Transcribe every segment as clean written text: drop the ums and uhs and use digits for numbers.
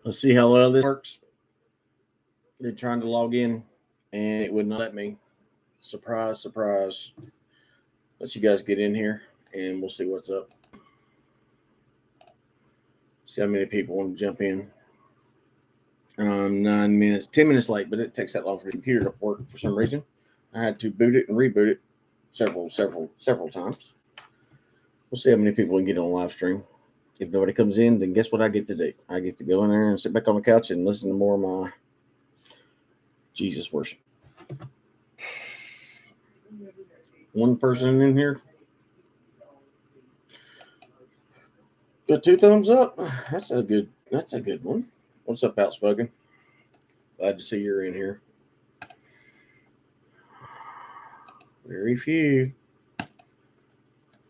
Let's see how well this works. They're trying to log in, and it would not let me. Surprise, surprise. Let you guys get in here, and we'll see what's up. See how many people want to jump in. 9 minutes, 10 minutes late, but it takes that long for the computer to work for some reason. I had to boot it and reboot it several times. We'll see how many people can get on live stream. If nobody comes in, then guess what I get to do? I get to go in there and sit back on the couch and listen to more of my Jesus worship. One person in here. Got 2 thumbs up. That's a good one. What's up, Outspoken? Glad to see you're in here. Very few.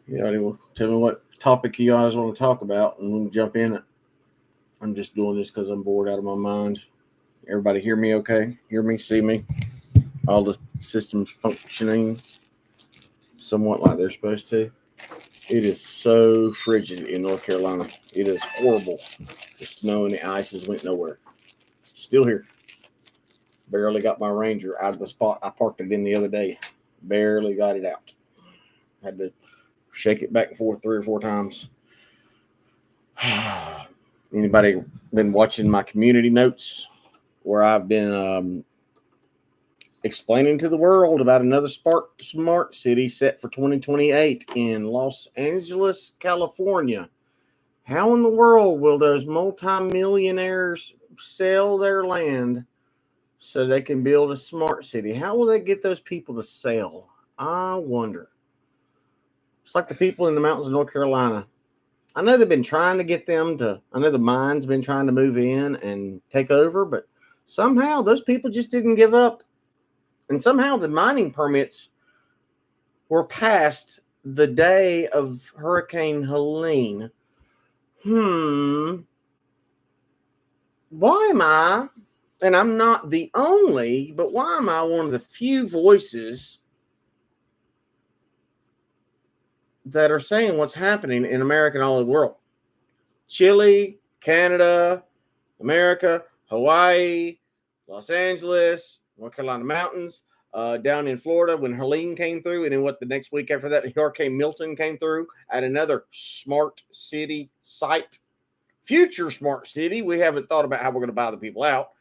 Yeah, tell me what topic you guys want to talk about, and we can jump in it. I'm just doing this because I'm bored out of my mind. Everybody hear me okay? Hear me, see me? All the systems functioning somewhat like they're supposed to. It is so frigid in North Carolina. It is horrible. The snow and the ice has went nowhere. Still here. Barely got my Ranger out of the spot I parked it in the other day. Barely got it out. Had to shake it back and forth 3 or 4 times. Anybody been watching my community notes where I've been explaining to the world about another smart city set for 2028 in Los Angeles, California? How in the world will those multimillionaires sell their land so they can build a smart city? How will they get those people to sell? I wonder. It's like the people in the mountains of North Carolina. I know they've been trying to get them to, I know the mine's been trying to move in and take over, but somehow those people just didn't give up. And somehow the mining permits were passed the day of Hurricane Helene. Why am I, and I'm not the only, but why am I one of the few voices that are saying what's happening in America and all over the world? Chile, Canada, America, Hawaii, Los Angeles, North Carolina mountains, down in Florida when Helene came through, and then the next week after that, Hurricane Milton came through at another smart city site. Future smart city. We haven't thought about how we're going to buy the people out.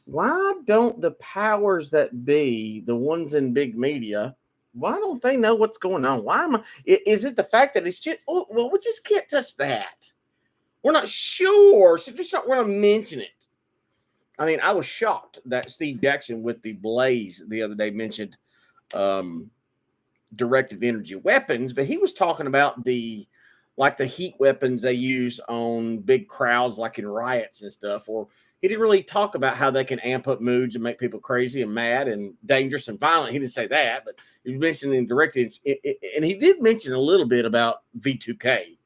Why don't the powers that be, the ones in big media, why don't they know what's going on? Is it the fact that it's just, we just can't touch that? We're not sure, so we're not mention it. I mean, I was shocked that Steve Jackson with the Blaze the other day mentioned directed energy weapons, but he was talking about the heat weapons they use on big crowds, like in riots and stuff. Or he didn't really talk about how they can amp up moods and make people crazy and mad and dangerous and violent. He didn't say that, but he mentioned in directed, and he did mention a little bit about V2K.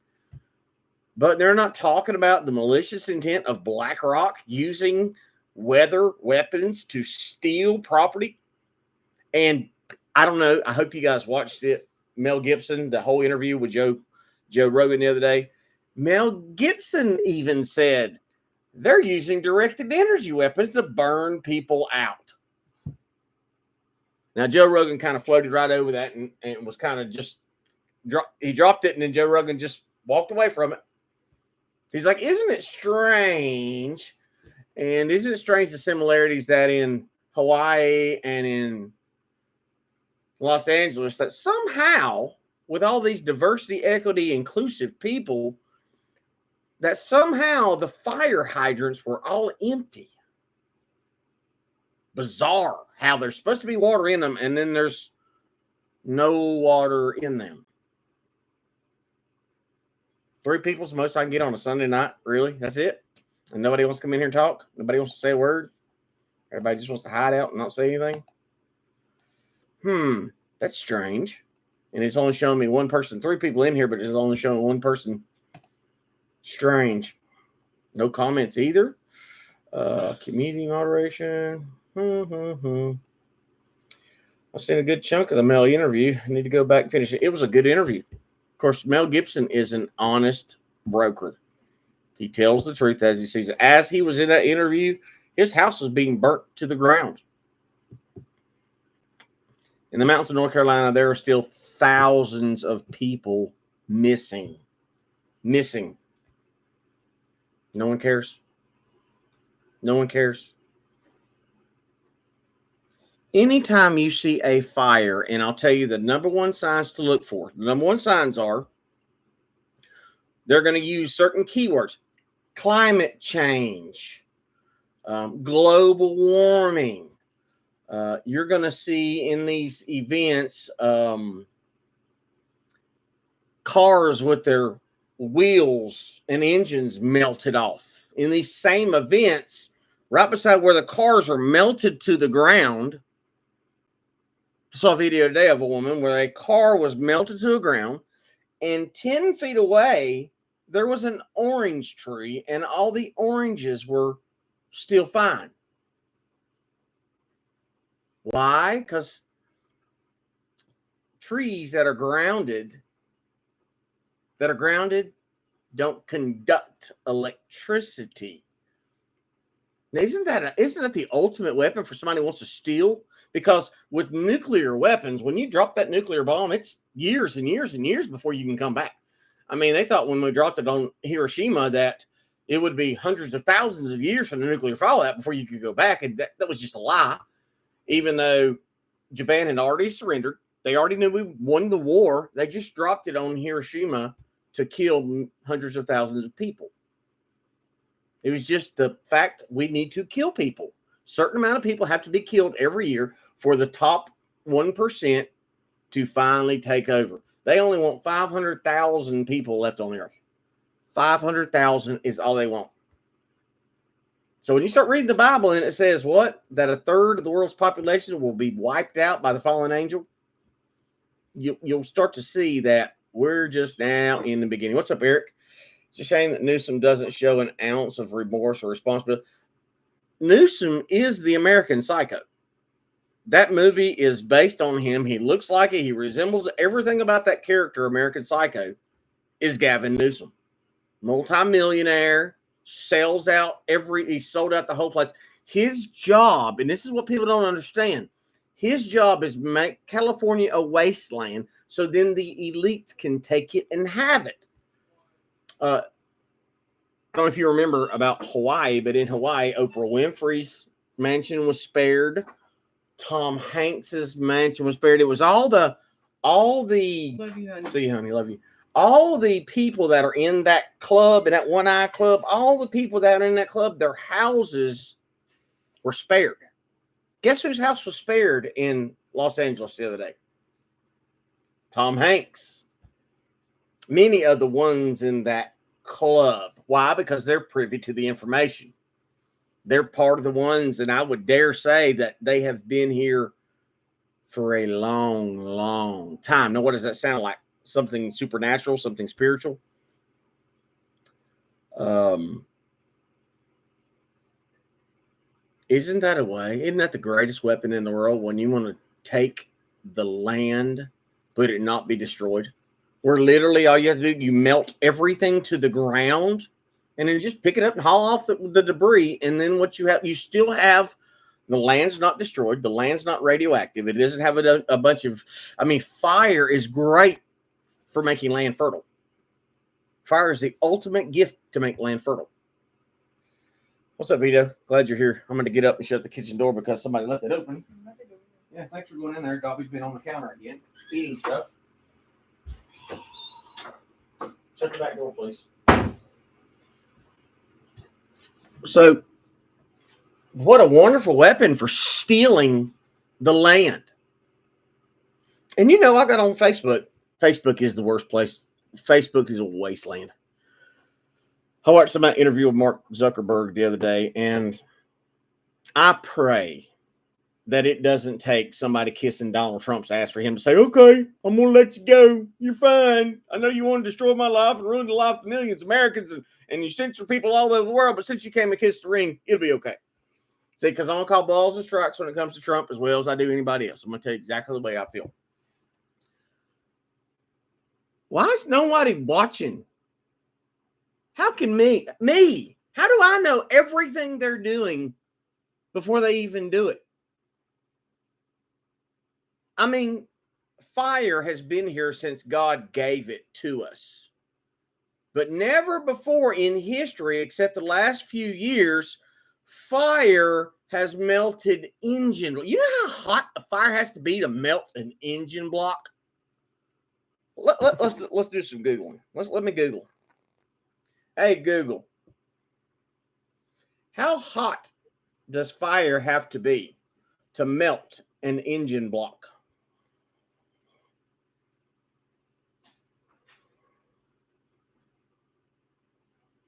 But they're not talking about the malicious intent of BlackRock using weather weapons to steal property. And I don't know. I hope you guys watched it. Mel Gibson, the whole interview with Joe Rogan the other day. Mel Gibson even said they're using directed energy weapons to burn people out. Now, Joe Rogan kind of floated right over that and was kind of just he dropped it, and then Joe Rogan just walked away from it. He's like, isn't it strange? And isn't it strange the similarities that in Hawaii and in Los Angeles, that somehow, with all these diversity, equity, inclusive people, that somehow the fire hydrants were all empty. Bizarre how there's supposed to be water in them, and then there's no water in them. 3 people's the most I can get on a Sunday night. Really? That's it? And nobody wants to come in here and talk? Nobody wants to say a word? Everybody just wants to hide out and not say anything? That's strange. And it's only showing me one person. 3 people in here, but it's only showing one person. Strange. No comments either. Community moderation. I've seen a good chunk of the Mel interview. I need to go back and finish it. It was a good interview. Of course, Mel Gibson is an honest broker. He tells the truth as he sees it. As he was in that interview, his house was being burnt to the ground. In the mountains of North Carolina, there are still thousands of people missing. Missing. No one cares. No one cares. Anytime you see a fire, and I'll tell you the number one signs to look for. The number one signs are they're going to use certain keywords. Climate change, global warming. You're going to see in these events cars with their wheels and engines melted off. In these same events, right beside where the cars are melted to the ground, I saw a video today of a woman where a car was melted to the ground, and 10 feet away, there was an orange tree, and all the oranges were still fine. Why? Because trees that are grounded don't conduct electricity. Isn't that the ultimate weapon for somebody who wants to steal? Because with nuclear weapons, when you drop that nuclear bomb, it's years and years and years before you can come back. I mean, they thought when we dropped it on Hiroshima that it would be hundreds of thousands of years from the nuclear fallout before you could go back. And that was just a lie. Even though Japan had already surrendered, they already knew we won the war. They just dropped it on Hiroshima to kill hundreds of thousands of people. It was just the fact we need to kill people. Certain amount of people have to be killed every year for the top 1% to finally take over. They only want 500,000 people left on the earth. 500,000 is all they want. So when you start reading the Bible and it says what? That a third of the world's population will be wiped out by the fallen angel. You'll start to see that we're just now in the beginning. What's up, Eric? It's a shame that Newsom doesn't show an ounce of remorse or responsibility. Newsom is the American Psycho. That movie is based on him. He looks like it. He resembles everything about that character, American Psycho, is Gavin Newsom. Multi-millionaire, sells out he sold out the whole place. His job, and this is what people don't understand, his job is make California a wasteland so then the elites can take it and have it. I don't know if you remember about Hawaii, but in Hawaii, Oprah Winfrey's mansion was spared. Tom Hanks's mansion was spared. It was all the love you, honey. See you, honey, love you. All the people that are in that club, in that One Eye Club, all the people that are in that club, their houses were spared. Guess whose house was spared in Los Angeles the other day? Tom Hanks. Many of the ones in that club. Why? Because they're privy to the information. They're part of the ones, and I would dare say that they have been here for a long, long time. Now, what does that sound like? Something supernatural, something spiritual? Isn't that a way? Isn't that the greatest weapon in the world when you want to take the land, but it not be destroyed? Where literally all you have to do, you melt everything to the ground and then just pick it up and haul off the debris. And then what you have, you still have the land's not destroyed. The land's not radioactive. It doesn't have a bunch of, fire is great for making land fertile. Fire is the ultimate gift to make land fertile. What's up, Vito? Glad you're here. I'm going to get up and shut the kitchen door because somebody left it open. Yeah, thanks for going in there. Dobby's been on the counter again, eating stuff. Shut the back door, please. So, what a wonderful weapon for stealing the land. And I got on Facebook. Facebook is the worst place. Facebook is a wasteland. I watched somebody interview with Mark Zuckerberg the other day, and I pray that it doesn't take somebody kissing Donald Trump's ass for him to say, okay, I'm going to let you go. You're fine. I know you want to destroy my life and ruin the life of millions of Americans, and you censor people all over the world, but since you came and kissed the ring, it'll be okay. See, because I'm going to call balls and strikes when it comes to Trump as well as I do anybody else. I'm going to tell you exactly the way I feel. Why is nobody watching? How can me? How do I know everything they're doing before they even do it? I mean, fire has been here since God gave it to us. But never before in history, except the last few years, fire has melted engine. You know how hot a fire has to be to melt an engine block? Let's do some Googling. Let me Google. Hey, Google. How hot does fire have to be to melt an engine block?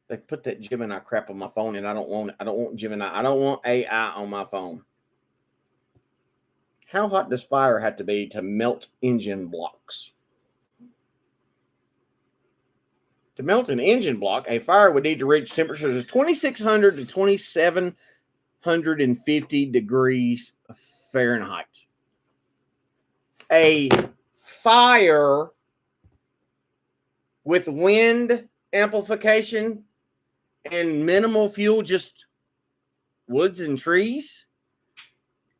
They put that Gemini crap on my phone, and I don't want it. I don't want Gemini. I don't want AI on my phone. How hot does fire have to be to melt engine blocks? To melt an engine block, a fire would need to reach temperatures of 2,600 to 2,750 degrees Fahrenheit. A fire with wind amplification and minimal fuel, just woods and trees,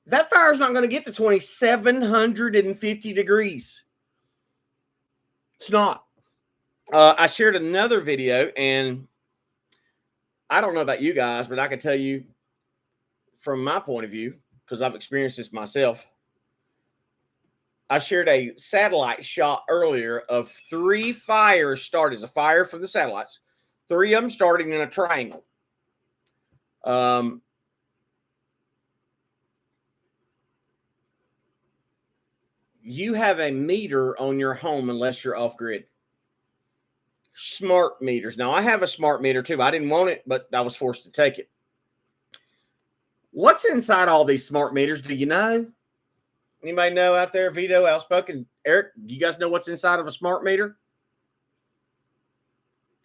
that fire is not going to get to 2,750 degrees. It's not. I shared another video, and I don't know about you guys, but I can tell you from my point of view, because I've experienced this myself. I shared a satellite shot earlier of 3 fires started. It's a fire from the satellites. 3 of them starting in a triangle. You have a meter on your home unless you're off grid. Smart meters. Now, I have a smart meter too. I didn't want it, but I was forced to take it. What's inside all these smart meters? Do you know? Anybody know out there? Vito, Outspoken, Eric, do you guys know what's inside of a smart meter?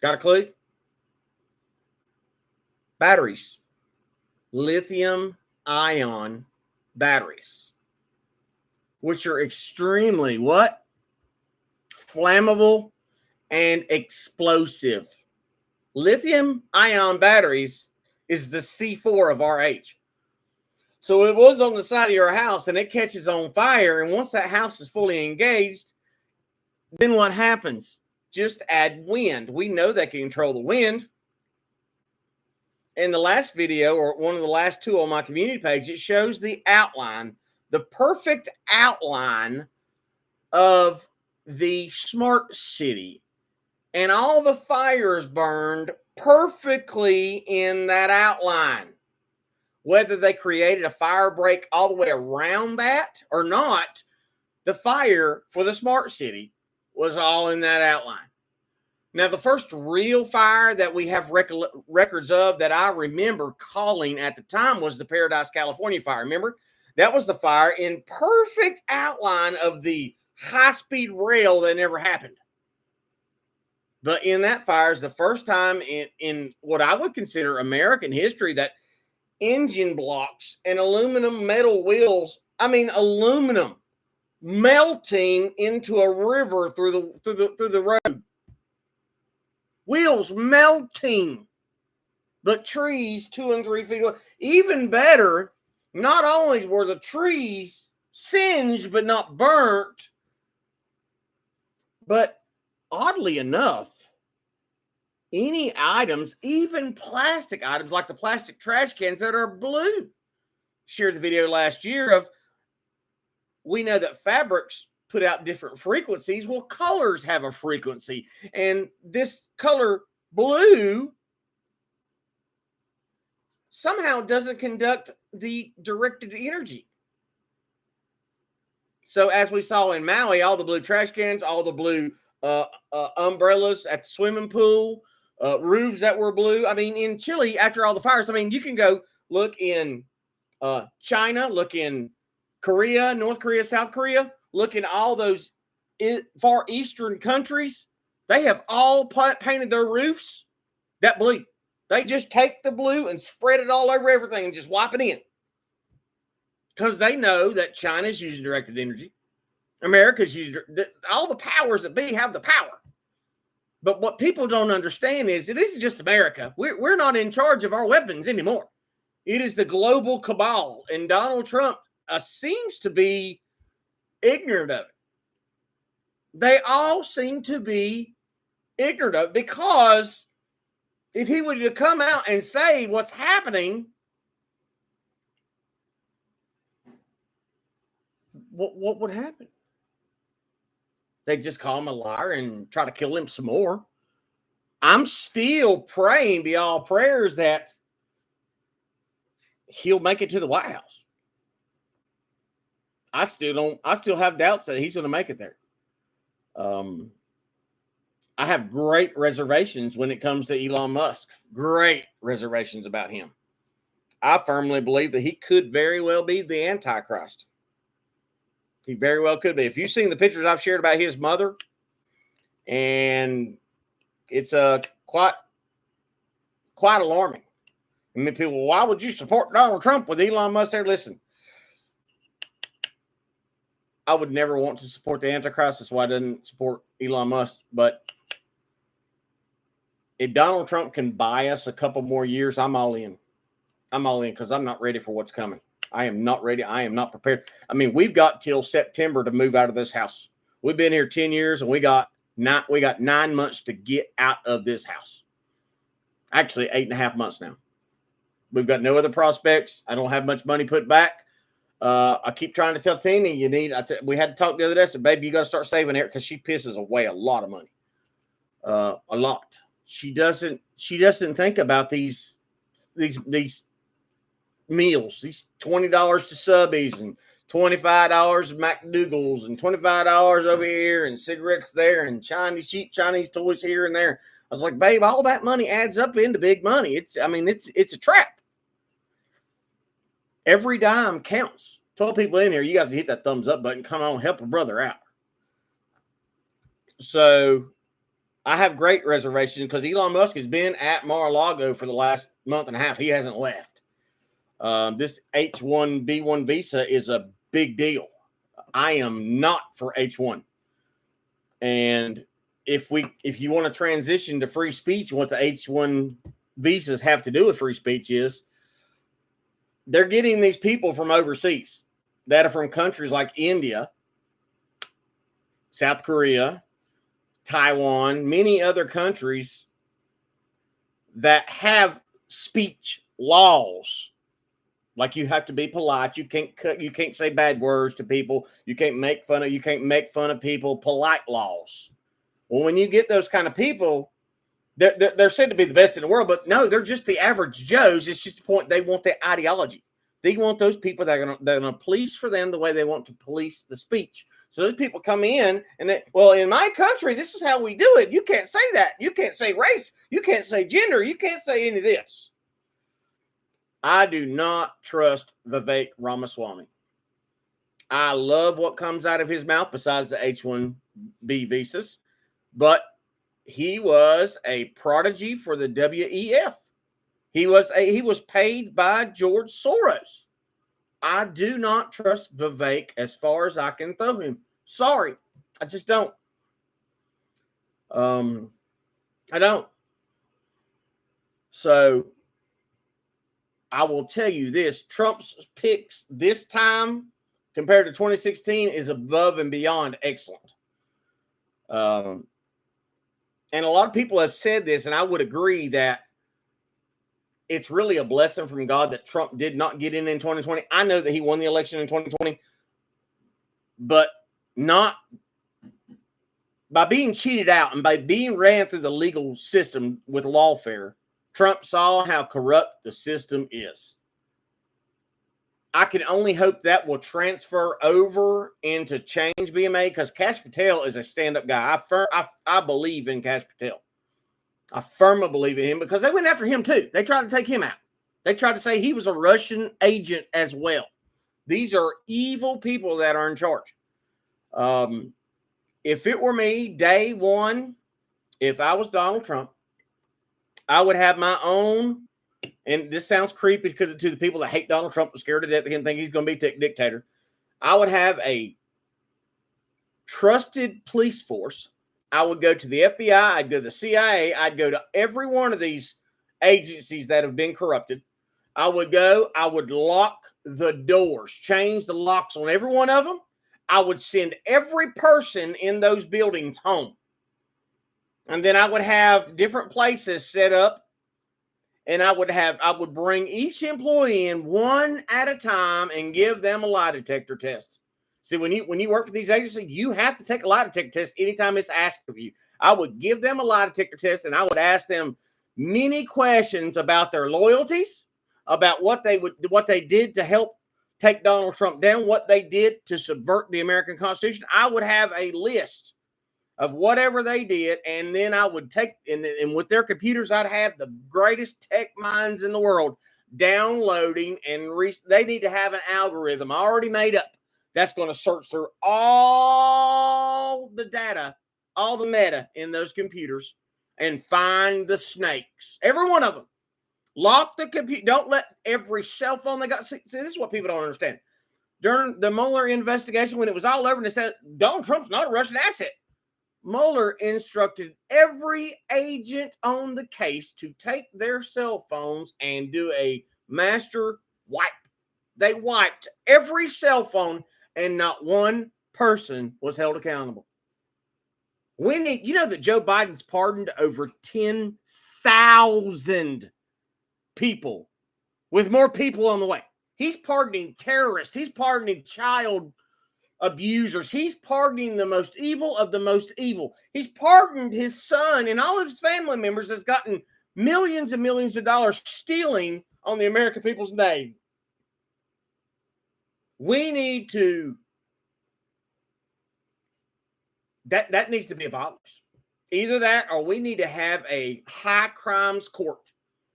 Got a clue? Batteries. Lithium-ion batteries, which are extremely what? Flammable and explosive. Lithium-ion batteries is the C4 of our age. So it was on the side of your house and it catches on fire, and once that house is fully engaged, then what happens? Just add wind. We know they can control the wind. In the last video, or one of the last 2 on my community page, it shows the outline, the perfect outline of the smart city. And all the fires burned perfectly in that outline. Whether they created a fire break all the way around that or not, the fire for the smart city was all in that outline. Now, the first real fire that we have records of that I remember calling at the time was the Paradise, California fire. Remember? That was the fire in perfect outline of the high-speed rail that never happened. But in that fire is the first time in what I would consider American history that engine blocks and aluminum metal wheels, aluminum melting into a river through the road. Wheels melting, but trees 2 and 3 feet away. Even better, not only were the trees singed but not burnt, but oddly enough, any items, even plastic items like the plastic trash cans that are blue. Shared the video last year of, we know that fabrics put out different frequencies. Well, colors have a frequency. And this color blue somehow doesn't conduct the directed energy. So as we saw in Maui, all the blue trash cans, all the blue umbrellas at the swimming pool, roofs that were blue. In Chile, after all the fires, you can go look in China, look in Korea, North Korea, South Korea, look in all those far eastern countries. They have all painted their roofs that blue. They just take the blue and spread it all over everything and just wipe it in. Because they know that China's using directed energy. America's using, all the powers that be have the power. But what people don't understand is it isn't just America. We're not in charge of our weapons anymore. It is the global cabal, and Donald Trump seems to be ignorant of it. They all seem to be ignorant of it, because if he were to come out and say what's happening, what would happen? They'd just call him a liar and try to kill him some more. I'm still praying beyond prayers that he'll make it to the White House. I still have doubts that he's going to make it there. I have great reservations when it comes to Elon Musk. Great reservations about him. I firmly believe that he could very well be the Antichrist. He very well could be. If you've seen the pictures I've shared about his mother, and it's quite alarming. I mean, people, why would you support Donald Trump with Elon Musk there? Listen, I would never want to support the Antichrist. That's why I didn't support Elon Musk. But if Donald Trump can buy us a couple more years, I'm all in. I'm all in, because I'm not ready for what's coming. I am not ready. I am not prepared. I mean, we've got till September to move out of this house. We've been here 10 years, and we got 9 months to get out of this house. Actually, 8.5 months now. We've got no other prospects. I don't have much money put back. I keep trying to tell Tina, we had to talk the other day. I said, baby, you got to start saving it, because she pisses away a lot of money. A lot. She doesn't think about these meals, these $20 to Subbies and $25 at McDougal's and $25 over here and cigarettes there and cheap Chinese toys here and there. I was like, babe, all that money adds up into big money. It's a trap. Every dime counts. 12 people in here, you guys hit that thumbs up button. Come on, help a brother out. So I have great reservations, because Elon Musk has been at Mar-a-Lago for the last month and a half. He hasn't left. This H-1B1 visa is a big deal. I am not for H-1. And if you want to transition to free speech, what the H-1 visas have to do with free speech is they're getting these people from overseas that are from countries like India, South Korea, Taiwan, many other countries that have speech laws. Like, you have to be polite. You can't say bad words to people. You can't make fun of people. Polite laws. Well, when you get those kind of people, they're said to be the best in the world, but no, they're just the average Joes. It's just the point. They want the ideology. They want those people that are going to police for them the way they want to police the speech. So those people come in and in my country, this is how we do it. You can't say that. You can't say race. You can't say gender. You can't say any of this. I do not trust Vivek Ramaswamy. I love what comes out of his mouth besides the H-1B visas, but he was a prodigy for the WEF. He was paid by George Soros. I do not trust Vivek as far as I can throw him. Sorry, I just don't. I don't. So I will tell you this: Trump's picks this time compared to 2016 is above and beyond excellent. And a lot of people have said this, and I would agree that it's really a blessing from God that Trump did not get in 2020. I know that he won the election in 2020, but not by being cheated out and by being ran through the legal system with lawfare. Trump saw how corrupt the system is. I can only hope that will transfer over into change being made, because Kash Patel is a stand-up guy. I believe in Kash Patel. I firmly believe in him, because they went after him too. They tried to take him out. They tried to say he was a Russian agent as well. These are evil people that are in charge. If it were me, day one, if I was Donald Trump, I would have my own, and this sounds creepy to the people that hate Donald Trump and scared to death of him, think he's going to be a dictator. I would have a trusted police force I would go to the FBI, I'd go to the CIA, I'd go to every one of these agencies that have been corrupted. I would lock the doors, change the locks on every one of them. I would send every person in those buildings home. And then I would have different places set up, and I would bring each employee in one at a time and give them a lie detector test. See, when you work for these agencies, you have to take a lie detector test anytime it's asked of you. I would give them a lie detector test, and I would ask them many questions about their loyalties, about what they did to help take Donald Trump down, what they did to subvert the American Constitution. I would have a list of whatever they did, and then I would take, and with their computers, I'd have the greatest tech minds in the world downloading, and they need to have an algorithm already made up that's going to search through all the data, all the meta in those computers, and find the snakes. Every one of them. Lock the computer. Don't let every cell phone they got. See, this is what people don't understand. During the Mueller investigation, when it was all over and they said Donald Trump's not a Russian asset, Mueller instructed every agent on the case to take their cell phones and do a master wipe. They wiped every cell phone, and not one person was held accountable. You know that Joe Biden's pardoned over 10,000 people, with more people on the way. He's pardoning terrorists. He's pardoning child abusers. He's pardoning the most evil of the most evil. He's pardoned his son and all of his family members that's gotten millions and millions of dollars stealing on the American people's name. We need to, that needs to be abolished. Either that, or we need to have a high crimes court.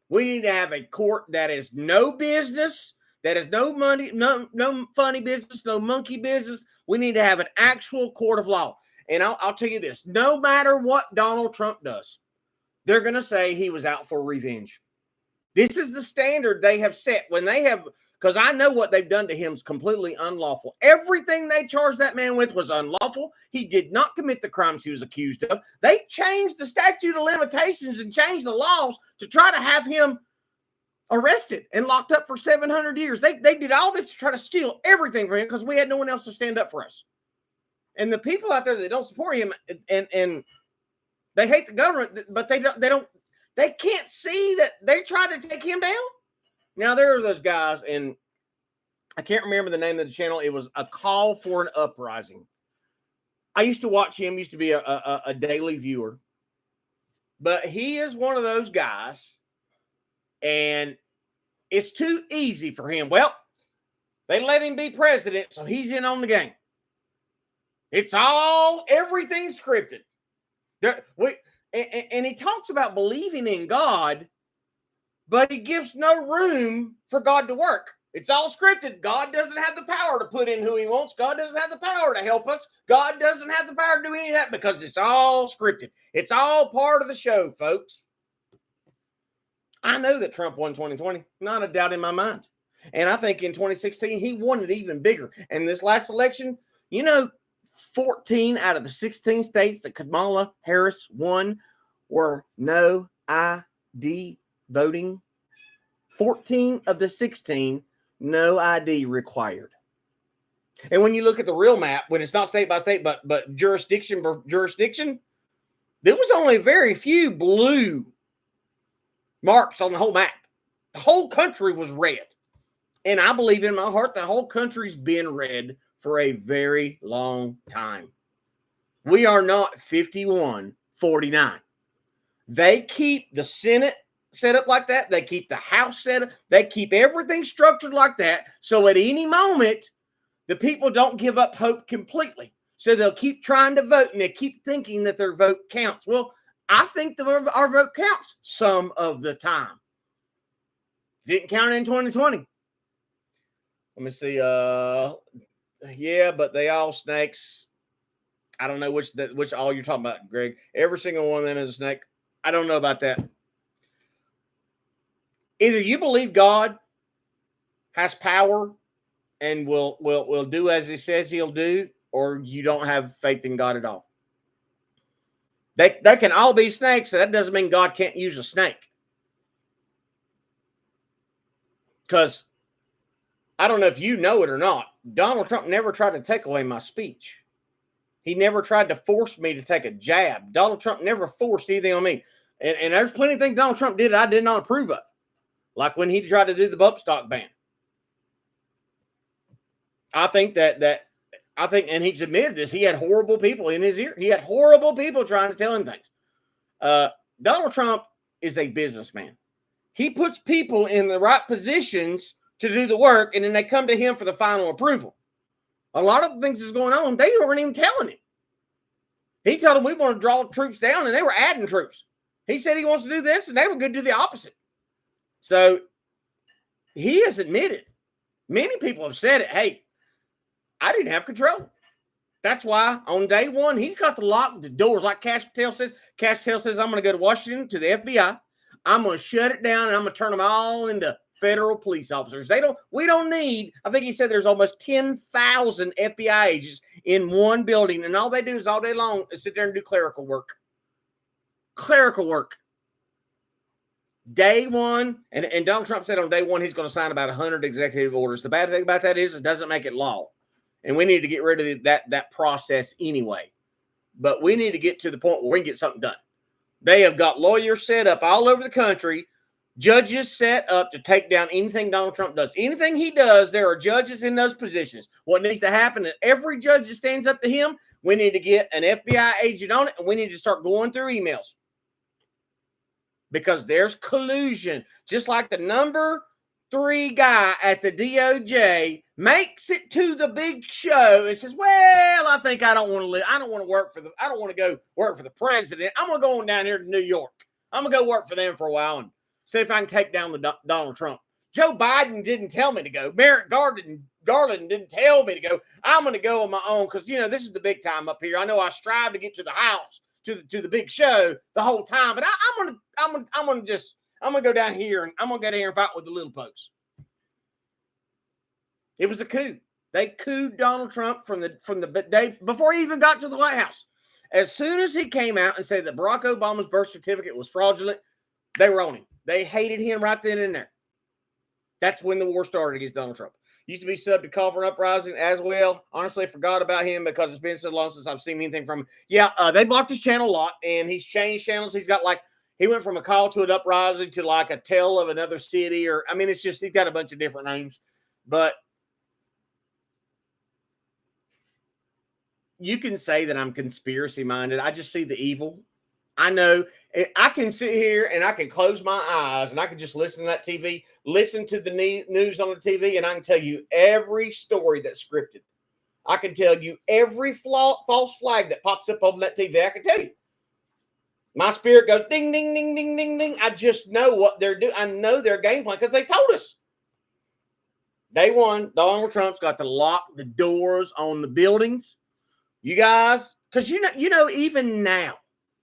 We need to have a court that is no business, that is no money, no funny business, no monkey business. We need to have an actual court of law. And I'll tell you this, no matter what Donald Trump does, they're going to say he was out for revenge. This is the standard they have set when they have, because I know what they've done to him is completely unlawful. Everything they charged that man with was unlawful. He did not commit the crimes he was accused of. They changed the statute of limitations and changed the laws to try to have him arrested and locked up for 700 years. They did all this to try to steal everything from him because we had no one else to stand up for us. And the people out there that don't support him and they hate the government, but they can't see that they tried to take him down. Now there are those guys, and I can't remember the name of the channel. It was A Call for an Uprising. I used to watch him, used to be a daily viewer. But he is one of those guys, and it's too easy for him. Well, they let him be president, so he's in on the game. It's everything's scripted. And he talks about believing in God, but he gives no room for God to work. It's all scripted. God doesn't have the power to put in who he wants. God doesn't have the power to help us. God doesn't have the power to do any of that because it's all scripted. It's all part of the show, folks. I know that Trump won 2020. Not a doubt in my mind. And I think in 2016, he won it even bigger. And this last election, 14 out of the 16 states that Kamala Harris won were no ID voting. 14 of the 16, no ID required. And when you look at the real map, when it's not state by state, but jurisdiction by jurisdiction, there was only very few blue marks on the whole map. The whole country was red. And I believe in my heart the whole country's been red for a very long time. We are not 51-49. They keep the Senate set up like that. They keep the House set up. They keep everything structured like that. So at any moment, the people don't give up hope completely. So they'll keep trying to vote, and they keep thinking that their vote counts. Well, I think our vote counts some of the time. Didn't count in 2020. Let me see. Yeah, but they all snakes. I don't know which all you're talking about, Greg. Every single one of them is a snake. I don't know about that. Either you believe God has power and will do as he says he'll do, or you don't have faith in God at all. They can all be snakes, and that doesn't mean God can't use a snake. Because I don't know if you know it or not, Donald Trump never tried to take away my speech. He never tried to force me to take a jab. Donald Trump never forced anything on me. And there's plenty of things Donald Trump did I did not approve of. Like when he tried to do the bump stock ban. I think and he's admitted this, he had horrible people in his ear. He had horrible people trying to tell him things. Donald Trump is a businessman. He puts people in the right positions to do the work, and then they come to him for the final approval. A lot of the things that's going on, they weren't even telling him. He told them we want to draw troops down, and they were adding troops. He said he wants to do this, and they were going to do the opposite. So he has admitted. Many people have said it. Hey, I didn't have control. That's why on day one, he's got to lock the doors. Like Cash Patel says, I'm going to go to Washington to the FBI. I'm going to shut it down, and I'm going to turn them all into federal police officers. We don't need, I think he said there's almost 10,000 FBI agents in one building, and all they do is all day long is sit there and do clerical work. Clerical work. Day one, and Donald Trump said on day one he's going to sign about 100 executive orders. The bad thing about that is it doesn't make it law. And we need to get rid of that process anyway. But we need to get to the point where we can get something done. They have got lawyers set up all over the country, judges set up to take down anything Donald Trump does. Anything he does, there are judges in those positions. What needs to happen is every judge that stands up to him, we need to get an FBI agent on it, and we need to start going through emails. Because there's collusion. Just like the number 3 guy at the DOJ makes it to the big show and says, well, I think I don't want to live. I don't want to go work for the president. I'm going to go on down here to New York. I'm going to go work for them for a while and see if I can take down the Donald Trump. Joe Biden didn't tell me to go. Merrick Garland didn't tell me to go. I'm going to go on my own because, this is the big time up here. I know I strive to get to the house, to the big show the whole time, but I'm going to go down here and I'm going to go down here and fight with the little folks. It was a coup. They couped Donald Trump from the day before he even got to the White House. As soon as he came out and said that Barack Obama's birth certificate was fraudulent, they were on him. They hated him right then and there. That's when the war started against Donald Trump. Used to be subbed to Call for an Uprising as well. Honestly, I forgot about him because it's been so long since I've seen anything from him. Yeah, they blocked his channel a lot, and he's changed channels. He went from a Call to an Uprising to like a Tale of Another City, it's just, he's got a bunch of different names. But you can say that I'm conspiracy minded. I just see the evil. I know I can sit here and I can close my eyes and I can just listen to that TV, listen to the news on the TV, and I can tell you every story that's scripted. I can tell you every false flag that pops up on that TV. I can tell you. My spirit goes ding, ding, ding, ding, ding, ding. I just know what they're doing. I know their game plan because they told us. Day one, Donald Trump's got to lock the doors on the buildings. You guys, because even now,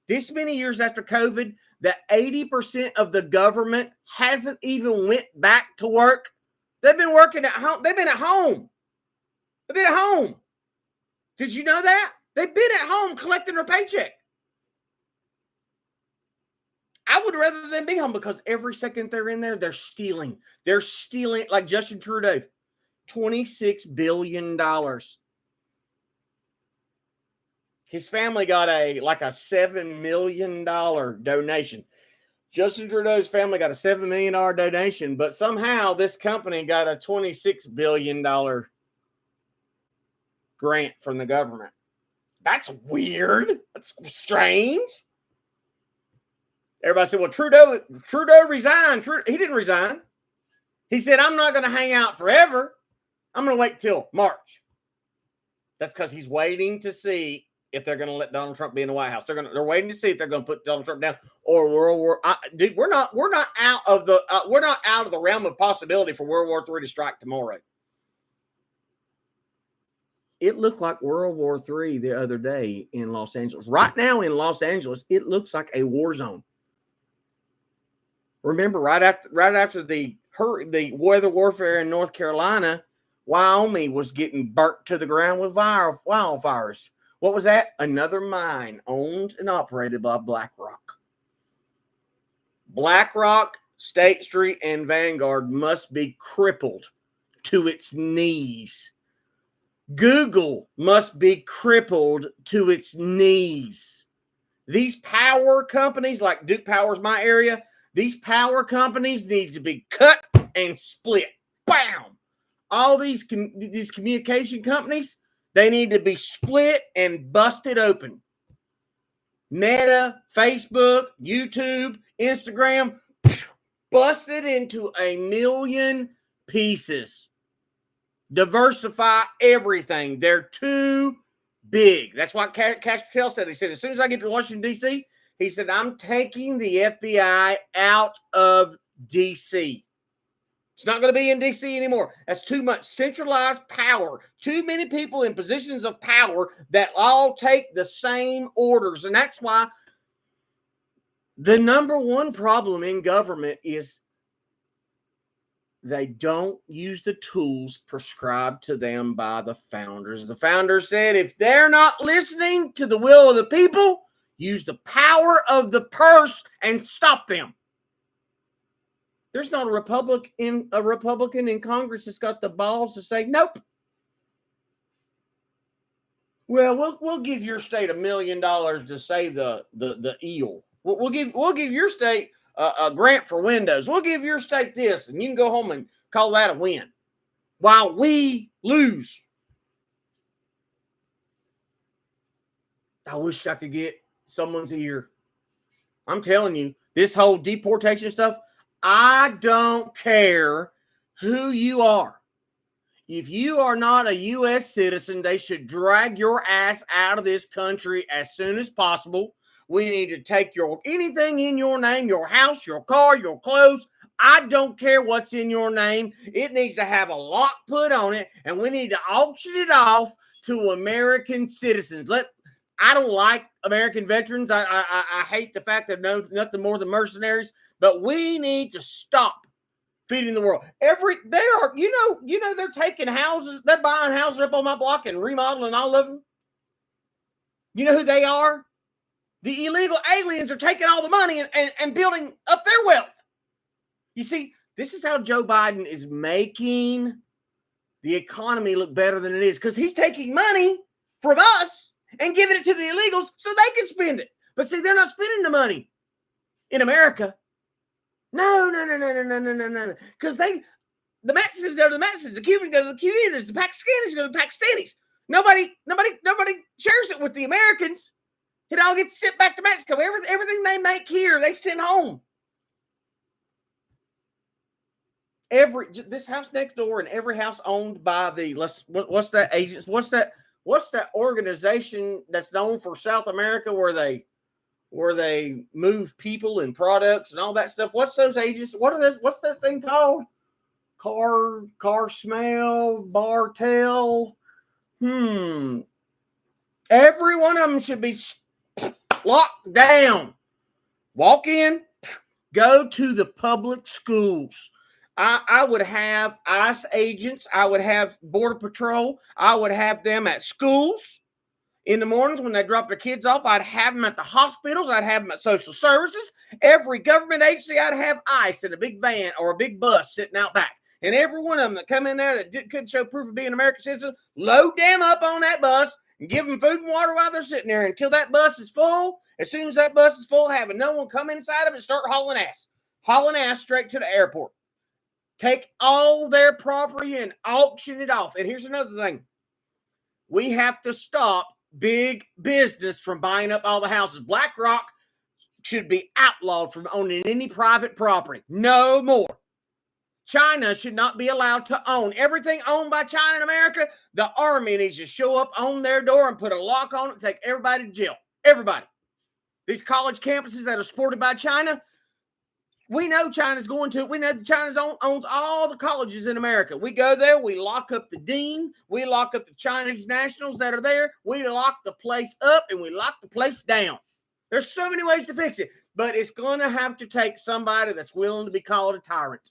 this many years after COVID, that 80% of the government hasn't even went back to work. They've been working at home. They've been at home. Did you know that? They've been at home collecting their paycheck. I would rather them be home because every second they're in there, they're stealing. They're stealing, like Justin Trudeau, $26 billion. His family got a $7 million donation. Justin Trudeau's family got a $7 million donation, but somehow this company got a $26 billion grant from the government. That's weird. That's strange. Everybody said, well, Trudeau resigned. He didn't resign. He said, I'm not going to hang out forever. I'm going to wait till March. That's because he's waiting to see if they're going to let Donald Trump be in the White House. They're waiting to see if they're going to put Donald Trump down or World War. Dude, we're not out of the realm of possibility for World War III to strike tomorrow. It looked like World War III the other day in Los Angeles. Right now in Los Angeles, it looks like a war zone. Remember, right after the weather warfare in North Carolina, Wyoming was getting burnt to the ground with wildfires. What was that? Another mine owned and operated by BlackRock. BlackRock, State Street, and Vanguard must be crippled to its knees. Google must be crippled to its knees. These power companies, like Duke Power's my area, these power companies need to be cut and split. Bam! All these communication companies, they need to be split and busted open. Meta, Facebook, YouTube, Instagram, busted into a million pieces. Diversify everything. They're too big. That's what Cash Patel said. He said, as soon as I get to Washington, D.C., he said, I'm taking the FBI out of D.C. It's not going to be in D.C. anymore. That's too much centralized power. Too many people in positions of power that all take the same orders. And that's why the number one problem in government is they don't use the tools prescribed to them by the founders. The founders said, if they're not listening to the will of the people, use the power of the purse and stop them. There's not a Republican in Congress that's got the balls to say, nope. Well, we'll give your state $1 million to save the eel. We'll give your state a grant for windows. We'll give your state this, and you can go home and call that a win, while we lose. I wish I could get someone's ear. I'm telling you, this whole deportation stuff, I don't care who you are. If you are not a U.S. citizen, they should drag your ass out of this country as soon as possible. We need to take anything in your name, your house, your car, your clothes. I don't care what's in your name. It needs to have a lock put on it, and we need to auction it off to American citizens. I don't like American veterans. I hate the fact that nothing more than mercenaries. But we need to stop feeding the world. They're taking houses. They're buying houses up on my block and remodeling all of them. You know who they are? The illegal aliens are taking all the money and building up their wealth. You see, this is how Joe Biden is making the economy look better than it is, because he's taking money from us and giving it to the illegals so they can spend it. But see, they're not spending the money in America. No. Because the Mexicans go to the Mexicans, the Cubans go to the Cubans, the Pakistanis go to the Pakistanis. Nobody shares it with the Americans. It all gets sent back to Mexico. Everything they make here, they send home. This house next door and every house owned by what's that agents? What's that organization that's known for South America where they move people and products and all that stuff? What's those agents? What's that thing called? Car smell, bartel. Every one of them should be locked down. Walk in, go to the public schools. I would have ICE agents. I would have Border Patrol. I would have them at schools in the mornings when they drop their kids off. I'd have them at the hospitals. I'd have them at social services. Every government agency, I'd have ICE in a big van or a big bus sitting out back. And every one of them that come in there that couldn't show proof of being an American citizen, load them up on that bus and give them food and water while they're sitting there until that bus is full. As soon as that bus is full, having no one come inside of it and start hauling ass straight to the airport. Take all their property and auction it off. And here's another thing. We have to stop big business from buying up all the houses. BlackRock should be outlawed from owning any private property. No more. China should not be allowed to own everything owned by China in America. The army needs to show up on their door and put a lock on it and take everybody to jail. Everybody. These college campuses that are supported by China, we know China's going to. We know China owns all the colleges in America. We go there. We lock up the dean. We lock up the Chinese nationals that are there. We lock the place up and we lock the place down. There's so many ways to fix it, but it's going to have to take somebody that's willing to be called a tyrant.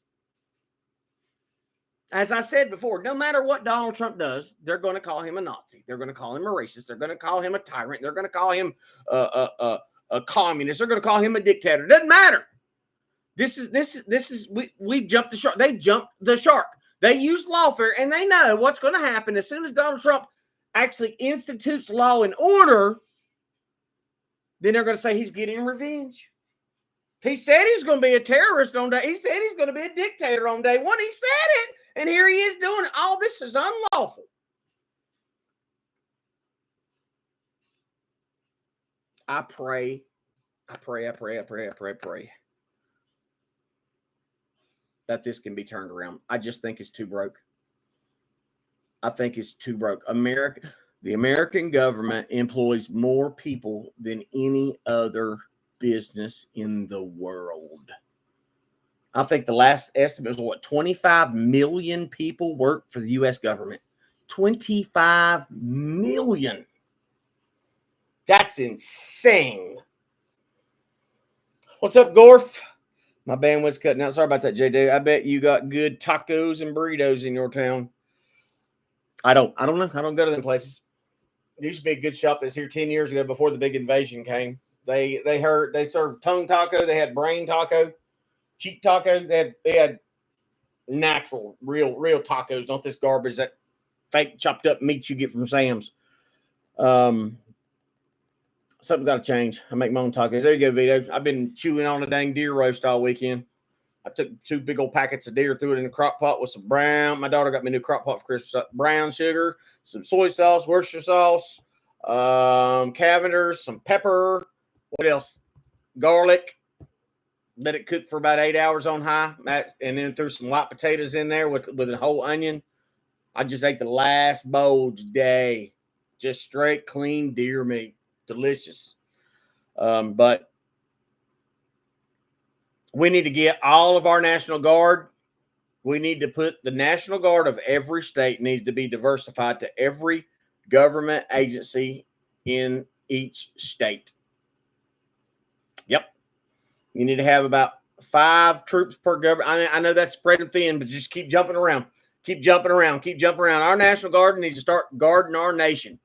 As I said before, no matter what Donald Trump does, they're going to call him a Nazi. They're going to call him a racist. They're going to call him a tyrant. They're going to call him a communist. They're going to call him a dictator. It doesn't matter. We jumped the shark. They jumped the shark. They use lawfare, and they know what's going to happen as soon as Donald Trump actually institutes law and order. Then they're going to say he's getting revenge. He said he's going to be a terrorist on day. He said he's going to be a dictator on day one. He said it, and here he is doing it. All this is unlawful. I pray that this can be turned around. I just think it's too broke. I think it's too broke. The American government employs more people than any other business in the world. I think the last estimate was 25 million people work for the U.S. government. 25 million. That's insane. What's up, Gorf? My bandwidth's cutting out. Sorry about that, JD. I bet you got good tacos and burritos in your town. I don't know. I don't go to them places. There used to be a good shop that's here 10 years ago before the big invasion came. They served tongue taco. They had brain taco, cheek taco. They had natural, real tacos, not this garbage, that fake chopped up meat you get from Sam's. Something got to change. I make my own tacos. There you go, Vito. I've been chewing on a dang deer roast all weekend. I took 2 big old packets of deer, threw it in a crock pot with some brown. My daughter got me a new crock pot for Christmas. Brown sugar, some soy sauce, Worcestershire sauce, Cavender's, some pepper. What else? Garlic. Let it cook for about 8 hours on high, and then threw some white potatoes in there with a whole onion. I just ate the last bowl today. Just straight, clean deer meat. Delicious. But we need to get all of our National Guard. We need to put the National Guard of every state needs to be diversified to every government agency in each state. Yep. You need to have about 5 troops per government. I know that's spreading thin, but just keep jumping around. Keep jumping around. Our National Guard needs to start guarding our nation.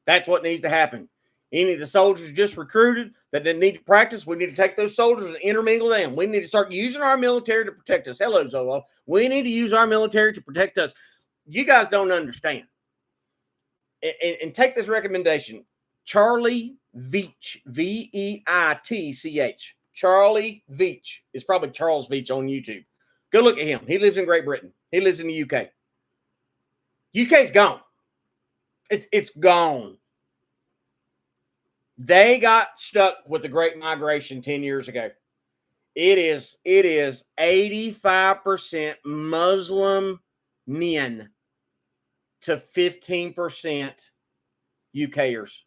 That's what needs to happen. Any of the soldiers just recruited that didn't need to practice, we need to take those soldiers and intermingle them. We need to start using our military to protect us. Hello, Zolo. We need to use our military to protect us. You guys don't understand. And take this recommendation. Charlie Veitch, Veitch. Charlie Veitch. It's probably Charles Veitch on YouTube. Go look at him. He lives in Great Britain. He lives in the UK. UK's gone. It's gone. They got stuck with the Great Migration 10 years ago. It is 85% Muslim men to 15% UKers,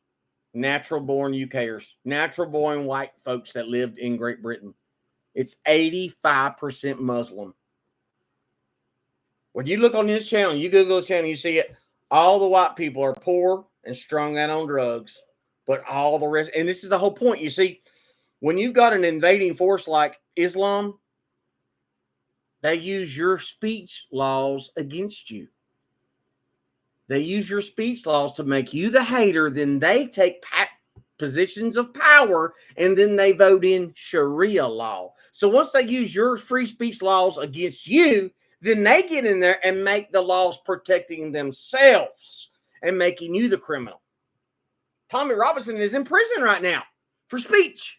natural-born UKers, natural-born white folks that lived in Great Britain. It's 85% Muslim. When you look on this channel, you Google this channel, you see it. All the white people are poor and strung out on drugs. But all the rest, and this is the whole point. You see, when you've got an invading force like Islam, they use your speech laws against you. They use your speech laws to make you the hater. Then they take positions of power, and then they vote in Sharia law. So once they use your free speech laws against you, then they get in there and make the laws protecting themselves and making you the criminal. Tommy Robinson is in prison right now for speech.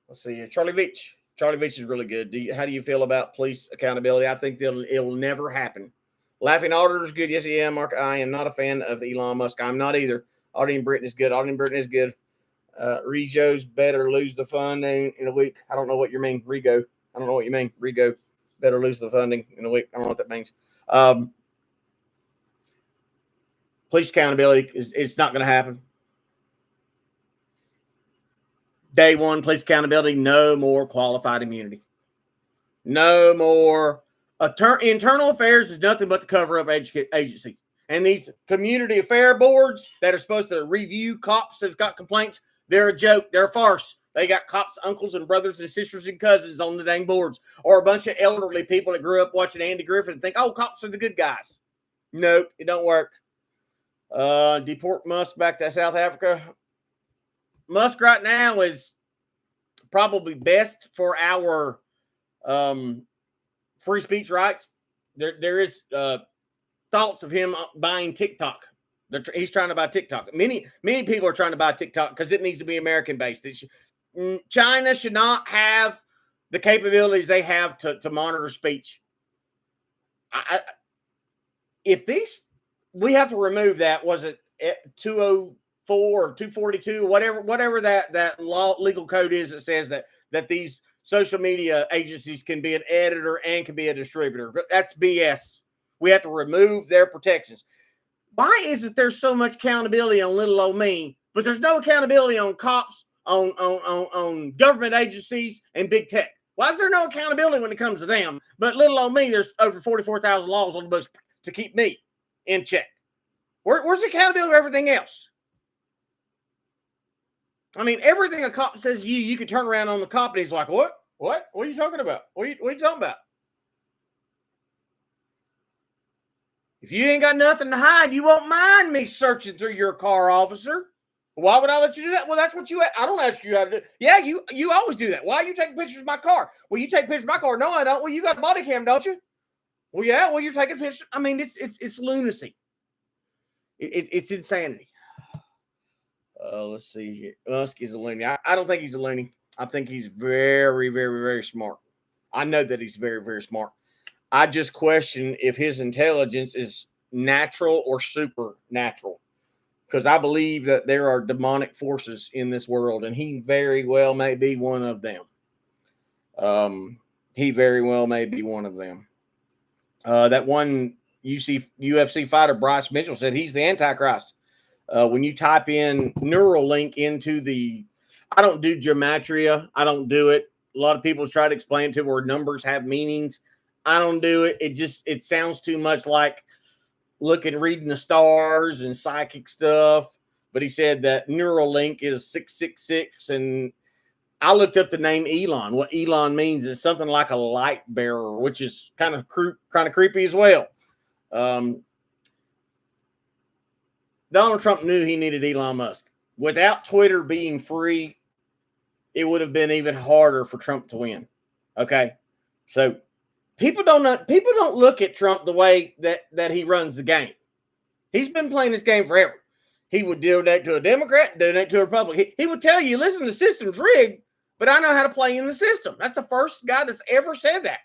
Let's see. Charlie Veitch. Charlie Veitch is really good. How do you feel about police accountability? I think it will never happen. Laughing Auditor is good. Yes, yeah, Mark. I am not a fan of Elon Musk. I'm not either. Auditing Britain is good. Auditing Britain is good. Rejo's better lose the funding in a week. I don't know what you mean. Rego. I don't know what you mean. Rego better lose the funding in a week. I don't know what that means. Police accountability it's not going to happen. Day one, police accountability, no more qualified immunity. No more. Internal affairs is nothing but the cover-up agency. And these community affair boards that are supposed to review cops that's got complaints, they're a joke. They're a farce. They got cops' uncles and brothers and sisters and cousins on the dang boards, or a bunch of elderly people that grew up watching Andy Griffith and think, oh, cops are the good guys. Nope, it don't work. Deport Musk back to South Africa. Musk right now is probably best for our free speech rights. There is thoughts of him buying TikTok. He's trying to buy TikTok. Many people are trying to buy TikTok because it needs to be American based. China should not have the capabilities they have to monitor speech. We have to remove that. Was it 204 or 242, whatever that law legal code is that says that these social media agencies can be an editor and can be a distributor. That's BS. We have to remove their protections. Why is it there's so much accountability on little old me, but there's no accountability on cops, on government agencies, and big tech? Why is there no accountability when it comes to them? But little old me, there's over 44,000 laws on the books to keep me in check. Where's the accountability of everything else? I mean, everything a cop says to you can turn around on the cop and he's like, what? What are you talking about? What are you talking about? If you ain't got nothing to hide, you won't mind me searching through your car, officer. Why would I let you do that? Well, that's what I don't ask you how to do. Yeah, you always do that. Why are you taking pictures of my car? Well, you take pictures of my car. No, I don't. Well, you got a body cam, don't you? Well, yeah. Well, you're taking pictures. I mean, it's lunacy. It's insanity. Let's see here. Musk is a loony. I don't think he's a loony. I think he's very, very, very smart. I know that he's very, very smart. I just question if his intelligence is natural or supernatural, because I believe that there are demonic forces in this world, and he very well may be one of them. He very well may be one of them. That one UFC fighter, Bryce Mitchell, said he's the Antichrist. When you type in Neuralink into I don't do gematria. I don't do it. A lot of people try to explain to where numbers have meanings. I don't do it. It sounds too much like reading the stars and psychic stuff. But he said that Neuralink is 666. And I looked up the name Elon. What Elon means is something like a light bearer, which is kind of creepy as well. Donald Trump knew he needed Elon Musk. Without Twitter being free, it would have been even harder for Trump to win. Okay, so people don't look at Trump the way that he runs the game. He's been playing this game forever. He would donate to a Democrat, donate to a Republican. He would tell you, listen, the system's rigged, but I know how to play in the system. That's the first guy that's ever said that.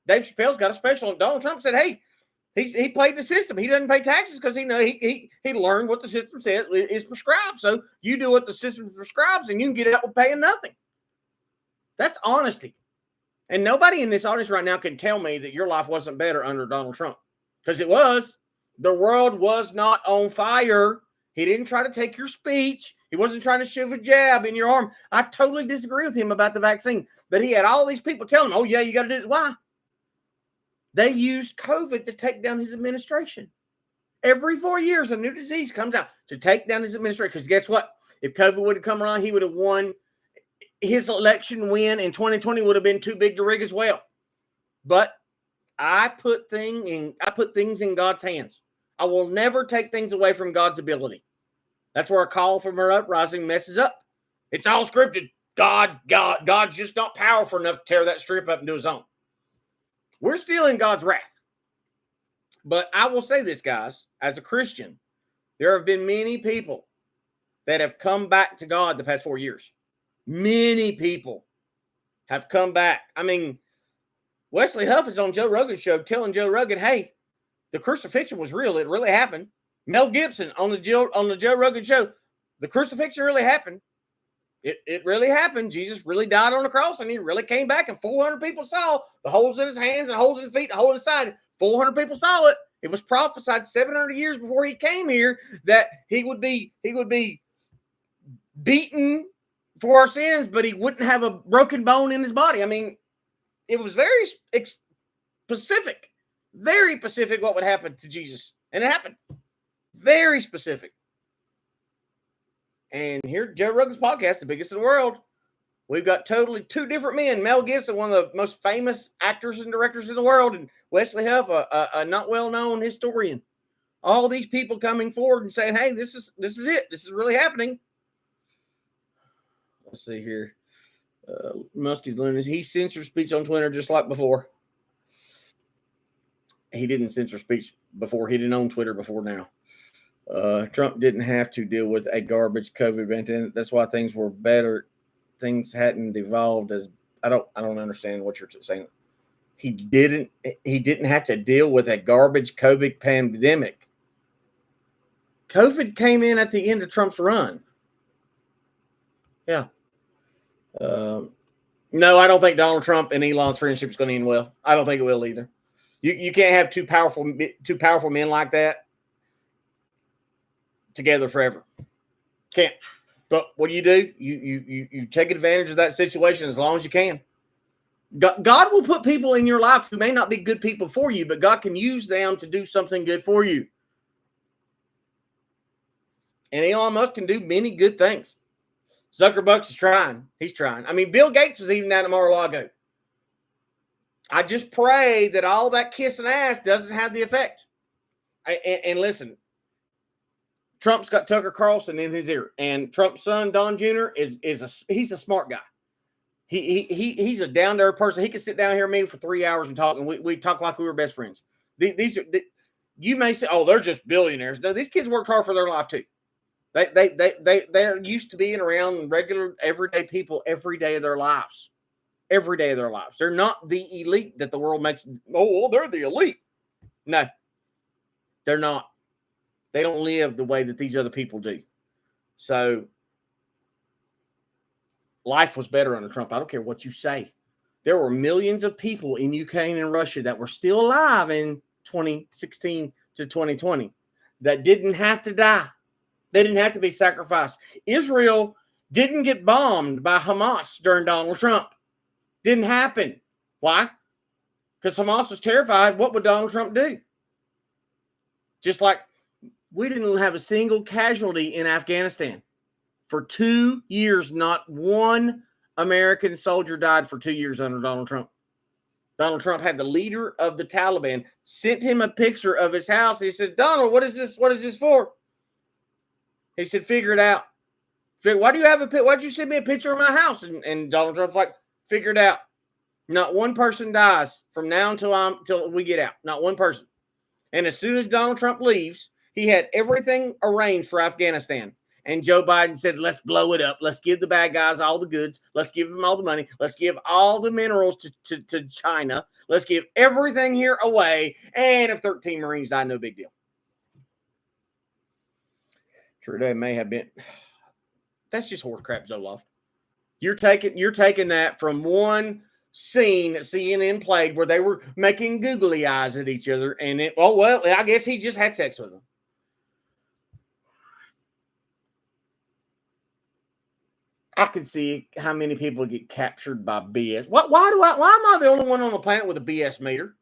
Dave Chappelle's got a special, and Donald Trump said, hey, he played the system. He doesn't pay taxes because he learned what the system said is prescribed. So you do what the system prescribes, and you can get out with paying nothing. That's honesty. And nobody in this audience right now can tell me that your life wasn't better under Donald Trump, because it was. The world was not on fire. He didn't try to take your speech. He wasn't trying to shove a jab in your arm. I totally disagree with him about the vaccine. But he had all these people telling him, oh, yeah, you got to do it. Why? They used COVID to take down his administration. Every 4 years, a new disease comes out to take down his administration. Because guess what? If COVID would have come around, he would have won. His election win in 2020 would have been too big to rig as well. But I put things in God's hands. I will never take things away from God's ability. That's where a call from her uprising messes up. It's all scripted. God's just not powerful enough to tear that strip up and do his own. We're still in God's wrath. But I will say this, guys, as a Christian, there have been many people that have come back to God the past 4 years. Many people have come back. I mean, Wesley Huff is on Joe Rogan's show telling Joe Rogan, hey, the crucifixion was real. It really happened. Mel Gibson on the Joe Rogan show, the crucifixion really happened. It really happened. Jesus really died on the cross, and he really came back, and 400 people saw the holes in his hands and holes in his feet and holes in his side. 400 people saw it. It was prophesied 700 years before he came here that he would be beaten for our sins, but he wouldn't have a broken bone in his body. I mean, it was very specific what would happen to Jesus. And it happened. Very specific. And here, Joe Rogan's podcast, the biggest in the world, We've got totally two different men. Mel Gibson, one of the most famous actors and directors in the world, and Wesley Huff, a not well-known historian. All these people coming forward and saying, hey, this is it. This is really happening. Let's see here. Muskie's lunatic. He censored speech on Twitter just like before. He didn't censor speech before. He didn't own Twitter before now. Trump didn't have to deal with a garbage COVID pandemic. That's why things were better. Things hadn't evolved as I don't understand what you're saying. He didn't have to deal with a garbage COVID pandemic. COVID came in at the end of Trump's run. Yeah. No, I don't think Donald Trump and Elon's friendship is going to end well. I don't think it will either. You can't have two powerful men like that together forever. Can't. But what do? You take advantage of that situation as long as you can. God will put people in your life who may not be good people for you, but God can use them to do something good for you. And Elon Musk can do many good things. Zuckerberg is trying. He's trying. I mean, Bill Gates was even down at Mar-a-Lago. I just pray that all that kissing ass doesn't have the effect. And listen, Trump's got Tucker Carlson in his ear, and Trump's son Don Jr. he's a smart guy. He's a down to earth person. He can sit down here and me for 3 hours and talk, and we talk like we were best friends. You may say, oh, they're just billionaires. No, these kids worked hard for their life too. They're used to being around regular everyday people every day of their lives. Every day of their lives. They're not the elite that the world makes. Oh, well, they're the elite. No, they're not. They don't live the way that these other people do. So life was better under Trump. I don't care what you say. There were millions of people in Ukraine and Russia that were still alive in 2016 to 2020 that didn't have to die. They didn't have to be sacrificed. Israel didn't get bombed by Hamas during Donald Trump. Didn't happen. Why? Because Hamas was terrified. What would Donald Trump do? Just like we didn't have a single casualty in Afghanistan. For 2 years, not one American soldier died for 2 years under Donald Trump. Donald Trump had the leader of the Taliban sent him a picture of his house. He said, Donald, what is this? What is this for? He said, figure it out. Why do you have a picture? Why'd you send me a picture of my house? And Donald Trump's like, figure it out. Not one person dies from now until we get out. Not one person. And as soon as Donald Trump leaves, he had everything arranged for Afghanistan. And Joe Biden said, let's blow it up. Let's give the bad guys all the goods. Let's give them all the money. Let's give all the minerals to China. Let's give everything here away. And if 13 Marines die, no big deal. Trudeau may have been. That's just horse crap, Zoloft. You're taking that from one scene that CNN played where they were making googly eyes at each other. And I guess he just had sex with them. I can see how many people get captured by BS. Why am I the only one on the planet with a BS meter?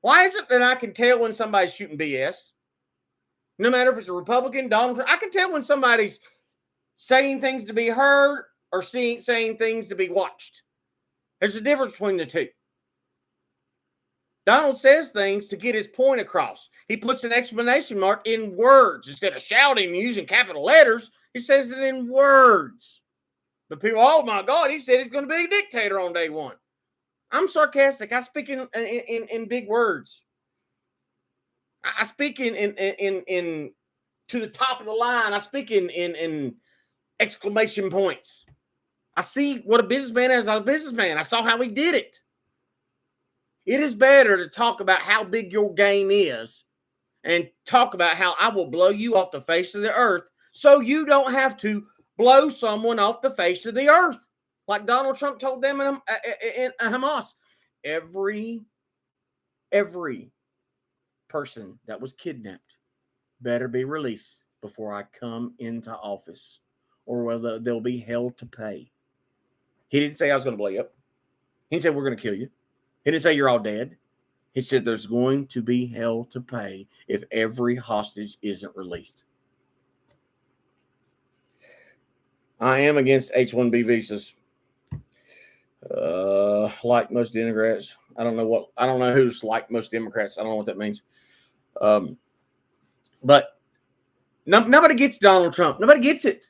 Why is it that I can tell when somebody's shooting BS? No matter if it's a Republican, Donald Trump, I can tell when somebody's saying things to be heard or saying things to be watched. There's a difference between the two. Donald says things to get his point across. He puts an exclamation mark in words. Instead of shouting and using capital letters, he says it in words. But people, oh my God, he said he's going to be a dictator on day one. I'm sarcastic. I speak in big words. I speak in to the top of the line. I speak in exclamation points. I see what a businessman is. A businessman. I saw how he did it. It is better to talk about how big your game is and talk about how I will blow you off the face of the earth so you don't have to blow someone off the face of the earth. Like Donald Trump told them in Hamas. Every person that was kidnapped better be released before I come into office, or whether they'll be held to pay. He didn't say I was going to blow you up. He didn't say we're going to kill you. He didn't say you're all dead. He said there's going to be hell to pay if every hostage isn't released. I am against H-1B visas. Like most Democrats. I don't know who's like most Democrats. I don't know what that means. But nobody gets Donald Trump. Nobody gets it.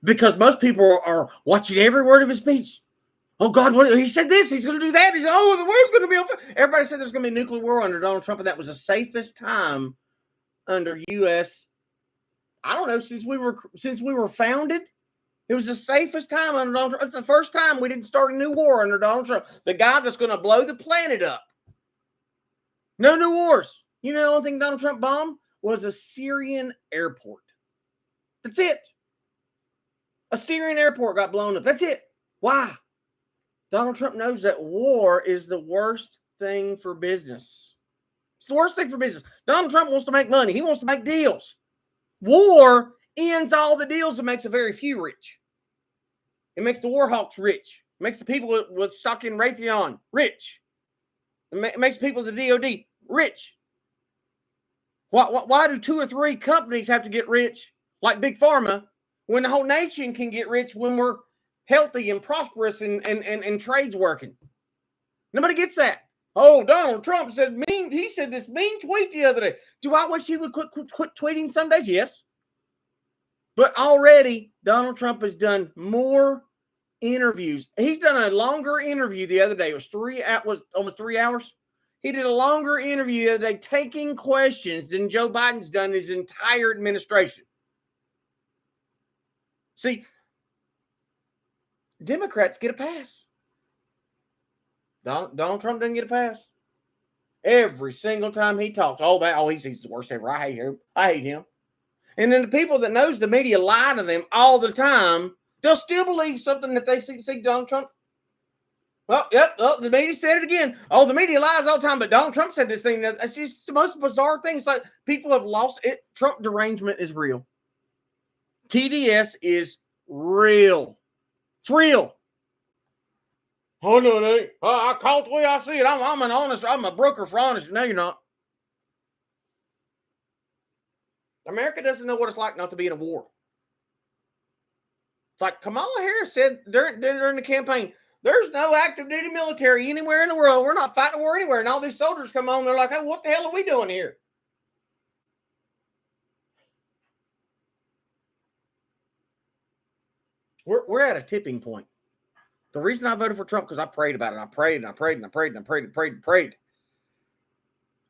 Because most people are watching every word of his speech. Oh, God, what, he said this. He's going to do that. He's, oh, the world's going to be over. Everybody said there's going to be a nuclear war under Donald Trump, and that was the safest time under U.S. I don't know, since we were founded. It was the safest time under Donald Trump. It's the first time we didn't start a new war under Donald Trump. The guy that's going to blow the planet up. No new wars. You know, the only thing Donald Trump bombed was a Syrian airport. That's it. A Syrian airport got blown up. That's it. Why? Donald Trump knows that war is the worst thing for business. It's the worst thing for business. Donald Trump wants to make money. He wants to make deals. War ends all the deals and makes a very few rich. It makes the war hawks rich. It makes the people with stock in Raytheon rich. It makes people at the DOD rich. Why do 2 or 3 companies have to get rich like Big Pharma when the whole nation can get rich when we're healthy and prosperous and trades working? Nobody gets that. Oh, Donald Trump said he said this mean tweet the other day. Do I wish he would quit tweeting some days? Yes. But already Donald Trump has done more interviews. He's done a longer interview the other day. It was almost 3 hours. He did a longer interview the other day taking questions than Joe Biden's done his entire administration. See, Democrats get a pass. Donald Trump doesn't get a pass. Every single time he talks, he's the worst ever. I hate him. And then the people that knows the media lie to them all the time, they'll still believe something that they see Donald Trump. Well, yep, the media said it again. Oh, the media lies all the time, but Donald Trump said this thing. It's just the most bizarre thing. It's like people have lost it. Trump derangement is real. TDS is real. It's real. Oh, no, it ain't. I call it the way I see it. I'm a broker for honesty. No, you're not. America doesn't know what it's like not to be in a war. It's like Kamala Harris said during the campaign, there's no active duty military anywhere in the world. We're not fighting a war anywhere. And all these soldiers come on, they're like, hey, what the hell are we doing here? We're at a tipping point. The reason I voted for Trump, because I prayed about it. I prayed.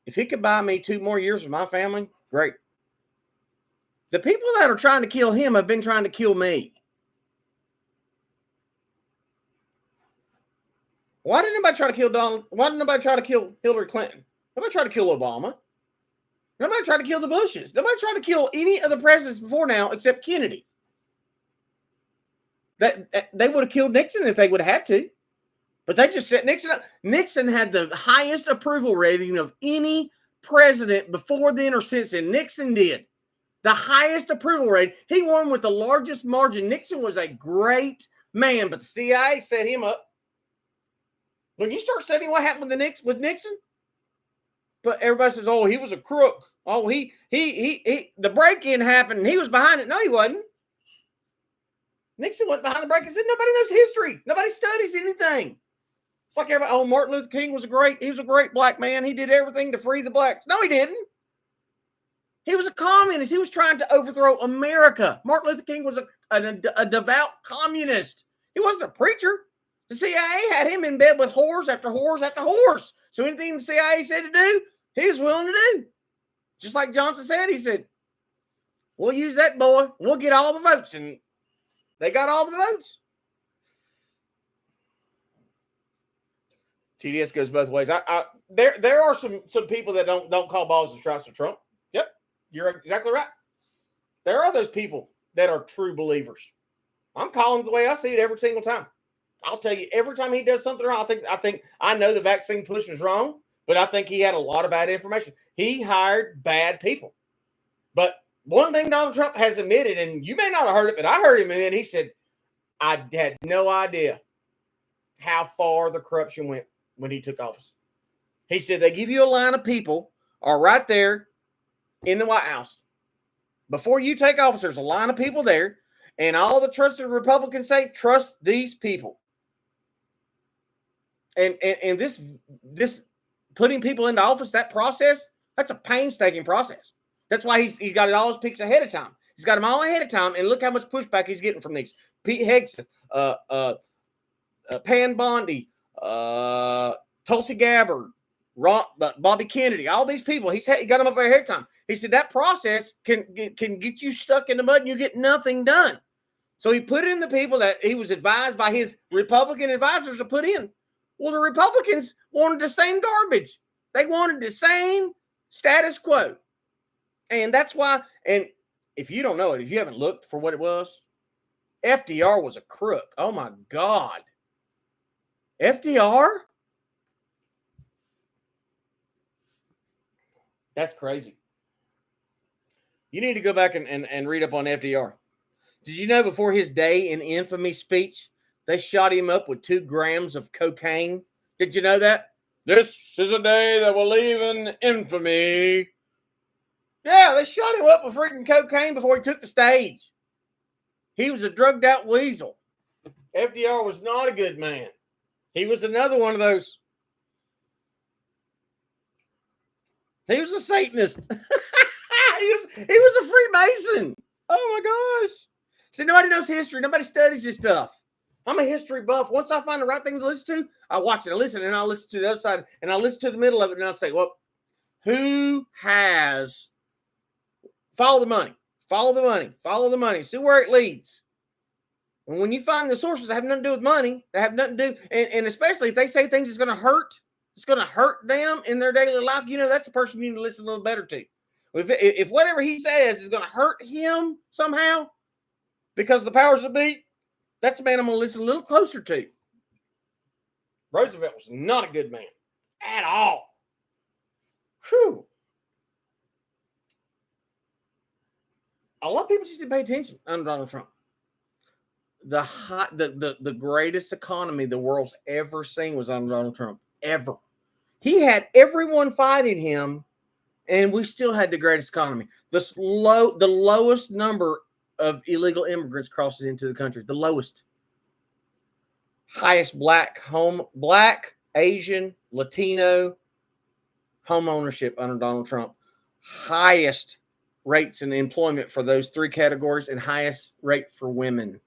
If he could buy me 2 more years with my family, great. The people that are trying to kill him have been trying to kill me. Why didn't nobody try to kill Donald? Why didn't nobody try to kill Hillary Clinton? Nobody tried to kill Obama. Nobody tried to kill the Bushes. Nobody tried to kill any of the presidents before now except Kennedy. That they would have killed Nixon if they would have had to. But they just set Nixon up. Nixon had the highest approval rating of any president before then or since then. Nixon did. The highest approval rate. He won with the largest margin. Nixon was a great man, but the CIA set him up. When you start studying what happened with Nixon, but everybody says, oh, he was a crook. Oh, he the break-in happened and he was behind it. No, he wasn't. Nixon went behind the break-in and said, nobody knows history. Nobody studies anything. It's like everybody, oh, Martin Luther King was a great black man. He did everything to free the blacks. No, he didn't. He was a communist. He was trying to overthrow America. Martin Luther King was a devout communist. He wasn't a preacher. The CIA had him in bed with whores after whores after whores. So anything the CIA said to do, he was willing to do. Just like Johnson said, he said, we'll use that boy. We'll get all the votes. And they got all the votes. TDS goes both ways. There are some people that don't call balls and strikes to Trump. Yep, you're exactly right. There are those people that are true believers. I'm calling it the way I see it every single time. I'll tell you, every time he does something wrong, I know the vaccine push was wrong, but I think he had a lot of bad information. He hired bad people. But one thing Donald Trump has admitted, and you may not have heard it, but I heard him admit, he said, I had no idea how far the corruption went when he took office. He said, they give you a line of people are right there in the White House. Before you take office, there's a line of people there, and all the trusted Republicans say, trust these people. And this putting people into office, that process, that's a painstaking process. That's why he got all his picks ahead of time. He's got them all ahead of time, and look how much pushback he's getting from these. Pete Hegseth, Pan Bondi, Tulsi Gabbard, Bobby Kennedy, all these people. He got them up ahead of time. He said that process can get you stuck in the mud and you get nothing done. So he put in the people that he was advised by his Republican advisors to put in. Well, the Republicans wanted the same garbage. They wanted the same status quo. And that's why, and if you don't know it, if you haven't looked for what it was, FDR was a crook. Oh my God. FDR? That's crazy. You need to go back and read up on FDR. Did you know before his day in infamy speech, they shot him up with 2 grams of cocaine? Did you know that? This is a day that will leave in infamy. Yeah, they shot him up with freaking cocaine before he took the stage. He was a drugged out weasel. FDR was not a good man. He was another one of those. He was a Satanist. he was a Freemason. Oh my gosh. See, nobody knows history. Nobody studies this stuff. I'm a history buff. Once I find the right thing to listen to, I watch it, I listen, and I'll listen to the other side, and I'll listen to the middle of it, and I'll say, well, who has... Follow the money. Follow the money. Follow the money. See where it leads. And when you find the sources that have nothing to do with money, that have nothing to do, and especially if they say things that's going to hurt, it's going to hurt them in their daily life, you know, that's a person you need to listen a little better to. If whatever he says is going to hurt him somehow because of the powers that be, that's the man I'm going to listen a little closer to. Roosevelt was not a good man at all. Whew. A lot of people just didn't pay attention under Donald Trump. The greatest economy the world's ever seen was under Donald Trump. Ever. He had everyone fighting him, and we still had the greatest economy. The lowest number of illegal immigrants crossing into the country. The lowest. Highest black, Asian, Latino home ownership under Donald Trump. Highest rates in employment for those 3 categories, and highest rate for women.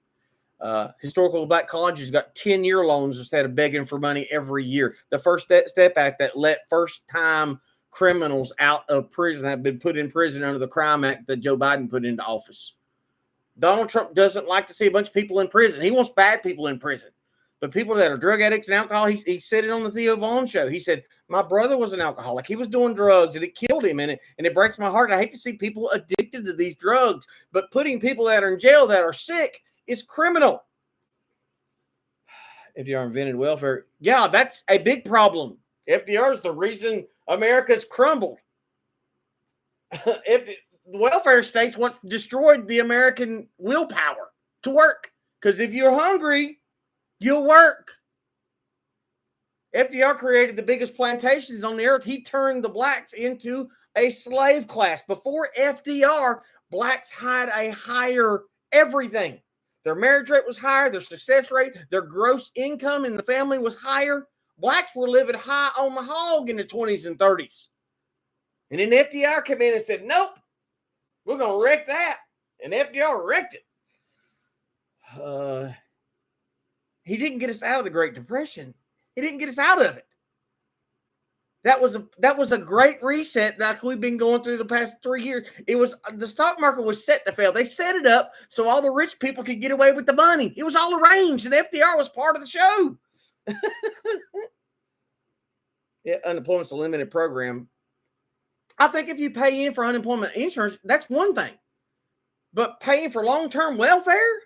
Historical black colleges got 10-year loans instead of begging for money every year. The First Step Act that let first-time criminals out of prison have been put in prison under the Crime Act that Joe Biden put into office. Donald Trump doesn't like to see a bunch of people in prison. He wants bad people in prison. But people that are drug addicts and alcohol, he said it on the Theo Vaughn show. He said, my brother was an alcoholic. He was doing drugs, and it killed him, and it breaks my heart. I hate to see people addicted to these drugs, but putting people that are in jail that are sick is criminal. FDR invented welfare. Yeah, that's a big problem. FDR is the reason America's crumbled. The welfare states once destroyed the American willpower to work. Because if you're hungry, you'll work. FDR created the biggest plantations on the earth. He turned the blacks into a slave class. Before FDR, blacks had a higher everything. Their marriage rate was higher. Their success rate, their gross income in the family was higher. Blacks were living high on the hog in the 20s and 30s. And then FDR came in and said, nope, we're going to wreck that. And FDR wrecked it. He didn't get us out of the Great Depression. He didn't get us out of it. That was a great reset that we've been going through the past 3 years. It was the stock market was set to fail. They set it up so all the rich people could get away with the money. It was all arranged, and FDR was part of the show. Yeah, unemployment's a limited program. I think if you pay in for unemployment insurance, that's one thing. But paying for long-term welfare?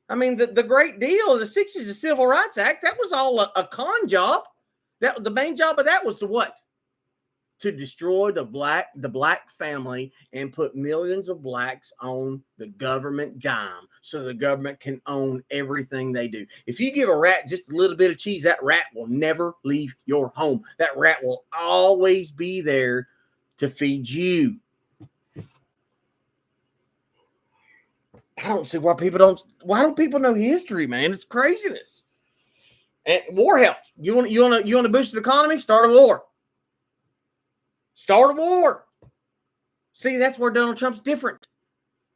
I mean, the great deal of the 60s, the Civil Rights Act, that was all a con job. The main job of that was to what? To destroy the black family and put millions of blacks on the government dime so the government can own everything they do. If you give a rat just a little bit of cheese, that rat will never leave your home. That rat will always be there to feed you. I don't see why don't people know history, man. It's craziness. And war helps. You want to boost the economy? Start a war. Start a war. See, that's where Donald Trump's different.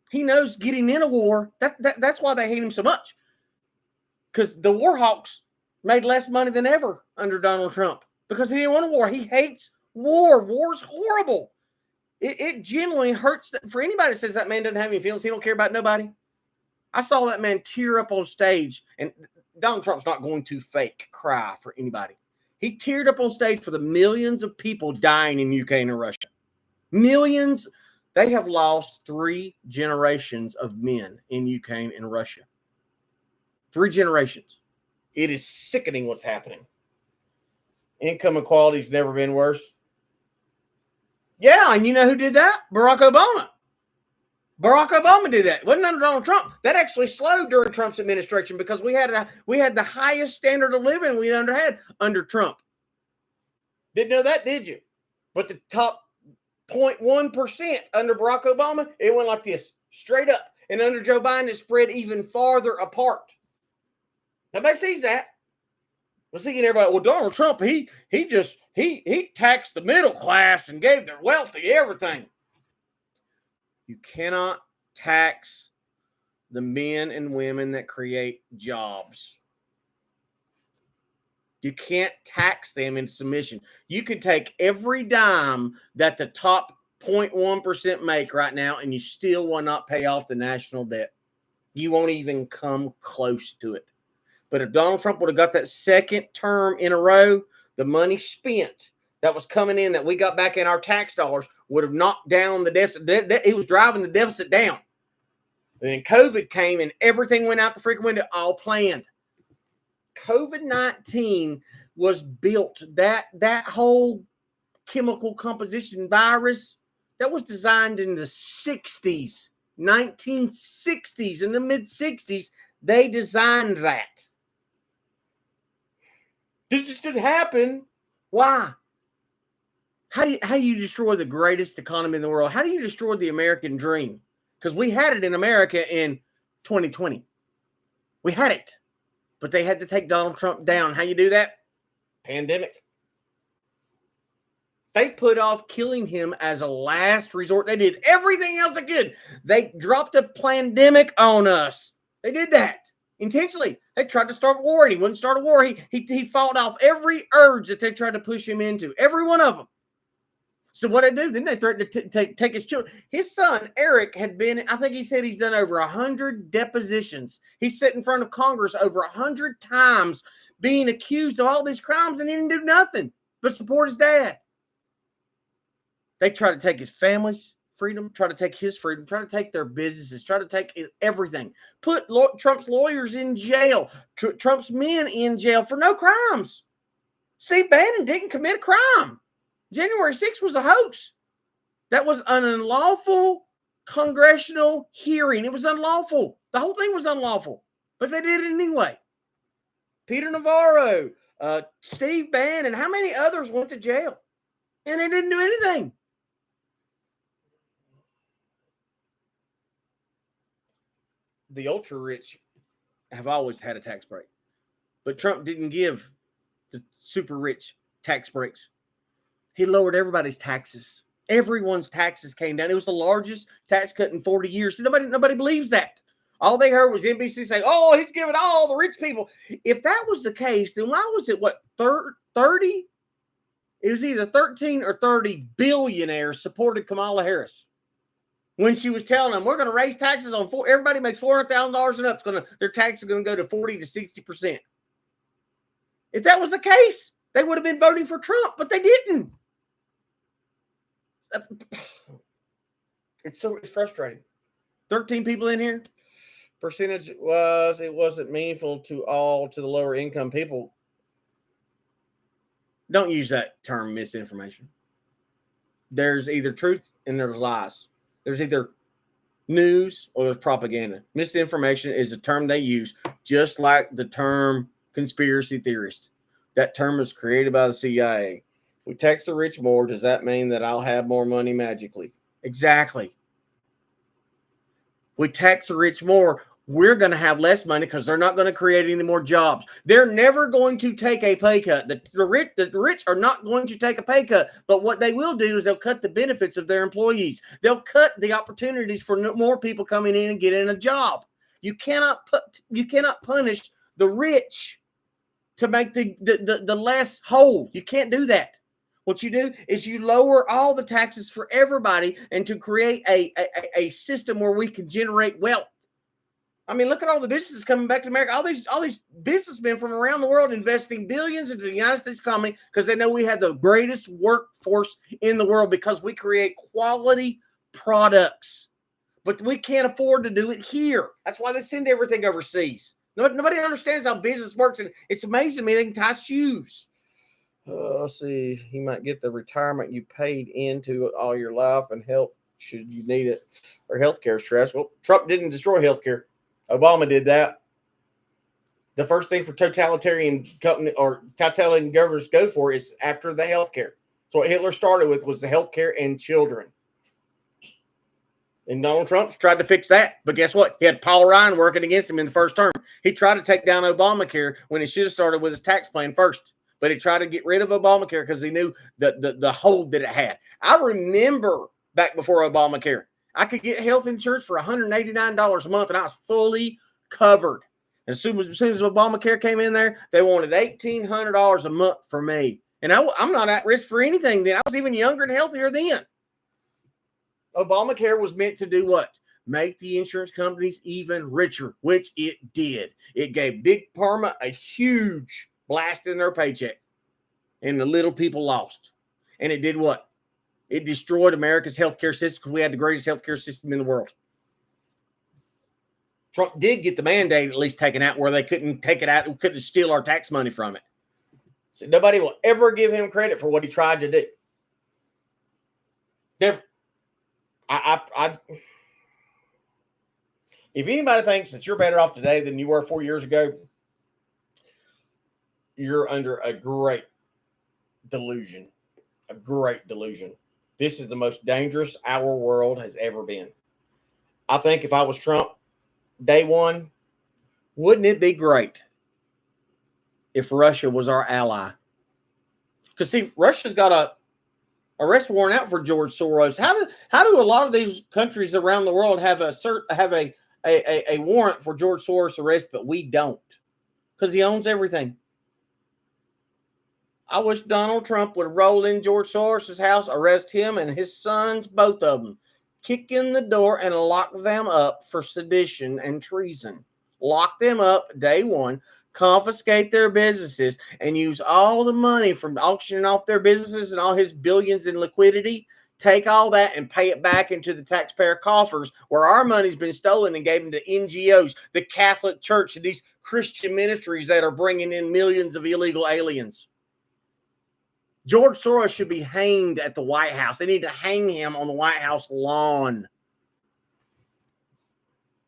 He knows getting in a war. That's why they hate him so much. Because the war hawks made less money than ever under Donald Trump because he didn't want a war. He hates war. War's horrible. It genuinely hurts. For anybody that says that man doesn't have any feelings, he don't care about nobody. I saw that man tear up on stage, and Donald Trump's not going to fake cry for anybody. He teared up on stage for the millions of people dying in Ukraine and Russia. Millions. They have lost 3 generations of men in Ukraine and Russia. 3 generations. It is sickening what's happening. Income inequality's never been worse. Yeah, and you know who did that? Barack Obama. Barack Obama did that. It wasn't under Donald Trump. That actually slowed during Trump's administration because we had the highest standard of living we ever had under Trump. Didn't know that, did you? But the top 0.1% under Barack Obama, it went like this, straight up. And under Joe Biden, it spread even farther apart. Nobody sees that. We're seeing everybody, well, Donald Trump, he taxed the middle class and gave their wealthy everything. You cannot tax the men and women that create jobs. You can't tax them into submission. You could take every dime that the top 0.1% make right now, and you still will not pay off the national debt. You won't even come close to it. But if Donald Trump would have got that second term in a row, the money spent that was coming in that we got back in our tax dollars would have knocked down the deficit. He was driving the deficit down. And then COVID came and everything went out the freaking window, all planned. COVID-19 was built, that whole chemical composition virus, that was designed in the 60s, 1960s, in the mid-60s, they designed that. This just didn't happen. Why? How do you destroy the greatest economy in the world? How do you destroy the American dream? Because we had it in America in 2020. We had it. But they had to take Donald Trump down. How you do that? Pandemic. They put off killing him as a last resort. They did everything else they could. They dropped a pandemic on us. They did that intentionally. They tried to start a war, and he wouldn't start a war. He fought off every urge that they tried to push him into. Every one of them. So what they do, then they threatened to take his children. His son, Eric, had been, I think he said he's done over 100 depositions. He's sat in front of Congress over 100 times being accused of all these crimes, and he didn't do nothing but support his dad. They try to take his family's freedom, try to take his freedom, try to take their businesses, try to take everything. Put Trump's lawyers in jail, Trump's men in jail for no crimes. Steve Bannon didn't commit a crime. January 6th was a hoax. That was an unlawful congressional hearing. It was unlawful. The whole thing was unlawful, but they did it anyway. Peter Navarro, Steve Bannon, how many others went to jail? And they didn't do anything. The ultra rich have always had a tax break, but Trump didn't give the super rich tax breaks. He lowered everybody's taxes. Everyone's taxes came down. It was the largest tax cut in 40 years. So nobody believes that. All they heard was NBC say, oh, he's giving all the rich people. If that was the case, then why was it, 30? It was either 13 or 30 billionaires supported Kamala Harris when she was telling them, we're going to raise taxes on everybody makes $400,000 and up. Their tax is going to go to 40 to 60%. If that was the case, they would have been voting for Trump, but they didn't. It's frustrating. 13 people in here. Percentage was it wasn't meaningful to the lower income people. Don't use that term, misinformation. There's either truth and there's lies. There's either news or there's propaganda. Misinformation is a term they use, just like the term conspiracy theorist. That term was created by the CIA. If we tax the rich more, does that mean that I'll have more money magically? Exactly. We tax the rich more. we're going to have less money because they're not going to create any more jobs. They're never going to take a pay cut. The rich are not going to take a pay cut. But what they will do is they'll cut the benefits of their employees. They'll cut the opportunities for more people coming in and getting a job. You cannot punish the rich to make the less whole. You can't do that. What you do is you lower all the taxes for everybody and to create a system where we can generate wealth. I mean, look at all the businesses coming back to America. All these businessmen from around the world investing billions into the United States economy because they know we have the greatest workforce in the world because we create quality products. But we can't afford to do it here. That's why they send everything overseas. Nobody understands how business works, and it's amazing to me they can tie shoes. Let's see. You might get the retirement you paid into all your life and help should you need it, or healthcare stress. Well, Trump didn't destroy healthcare. Obama did that. The first thing for totalitarian governors go for is after the healthcare. So what Hitler started with was the healthcare and children. And Donald Trump tried to fix that. But guess what? He had Paul Ryan working against him in the first term. He tried to take down Obamacare when he should have started with his tax plan first. But he tried to get rid of Obamacare because he knew the hold that it had. I remember back before Obamacare, I could get health insurance for $189 a month, and I was fully covered. As soon as Obamacare came in there, they wanted $1,800 a month for me. And I'm not at risk for anything then. I was even younger and healthier then. Obamacare was meant to do what? Make the insurance companies even richer, which it did. It gave Big Pharma a huge blast in their paycheck, and the little people lost. And it did what? It destroyed America's healthcare system because we had the greatest healthcare system in the world. Trump did get the mandate at least taken out where they couldn't take it out, couldn't steal our tax money from it. So nobody will ever give him credit for what he tried to do. Never. If anybody thinks that you're better off today than you were 4 years ago, you're under a great delusion. A great delusion. This is the most dangerous our world has ever been. I think if I was Trump, day one, wouldn't it be great if Russia was our ally? Because, see, Russia's got a arrest warrant out for George Soros. How do a lot of these countries around the world have a warrant for George Soros arrest, but we don't? Because he owns everything. I wish Donald Trump would roll in George Soros' house, arrest him and his sons, both of them, kick in the door and lock them up for sedition and treason. Lock them up day one, confiscate their businesses, and use all the money from auctioning off their businesses and all his billions in liquidity. Take all that and pay it back into the taxpayer coffers where our money's been stolen and gave them to NGOs, the Catholic Church, and these Christian ministries that are bringing in millions of illegal aliens. George Soros should be hanged at the White House. They need to hang him on the White House lawn.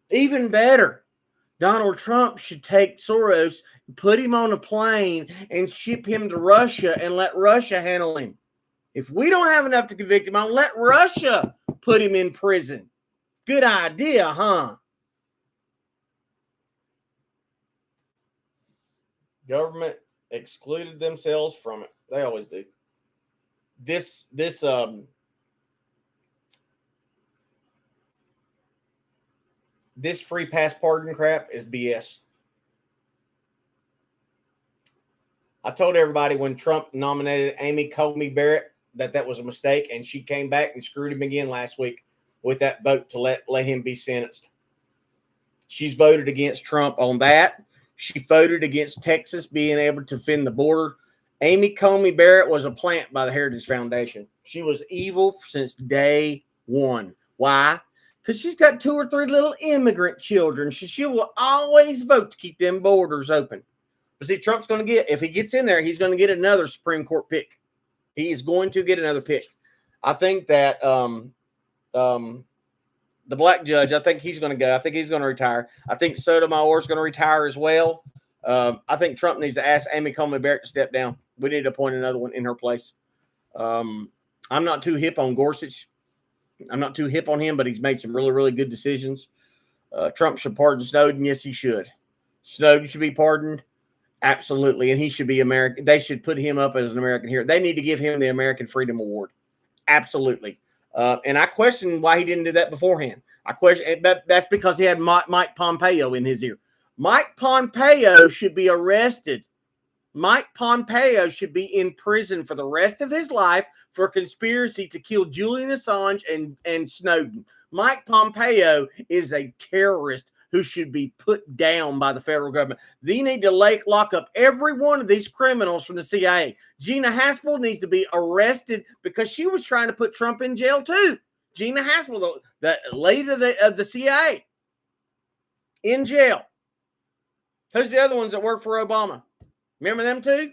Even better, Donald Trump should take Soros, put him on a plane, and ship him to Russia and let Russia handle him. If we don't have enough to convict him on, let Russia put him in prison. Good idea, huh? Government excluded themselves from it. They always do. This free pass pardon crap is BS. I told everybody when Trump nominated Amy Coney Barrett that was a mistake, and she came back and screwed him again last week with that vote to let him be sentenced. She's voted against Trump on that. She voted against Texas being able to defend the border. Amy Coney Barrett was a plant by the Heritage Foundation. She was evil since day one. Why? Because she's got 2 or 3 little immigrant children. She will always vote to keep them borders open. But see, Trump's going to get, if he gets in there, he's going to get another Supreme Court pick. He is going to get another pick. I think that the black judge, I think he's going to go. I think he's going to retire. I think Sotomayor is going to retire as well. I think Trump needs to ask Amy Coney Barrett to step down. We need to appoint another one in her place. I'm not too hip on Gorsuch. I'm not too hip on him, but he's made some really, really good decisions. Trump should pardon Snowden. Yes, he should. Snowden should be pardoned. Absolutely. And he should be American. They should put him up as an American hero. They need to give him the American Freedom Award. Absolutely. And I question why he didn't do that beforehand. I question that's because he had Mike Pompeo in his ear. Mike Pompeo should be arrested. Mike Pompeo should be in prison for the rest of his life for conspiracy to kill Julian Assange and Snowden. Mike Pompeo is a terrorist who should be put down by the federal government. They need to lock up every one of these criminals from the CIA. Gina Haspel needs to be arrested because she was trying to put Trump in jail too. Gina Haspel, the leader of the CIA, in jail. Who's the other ones that work for Obama? Remember them two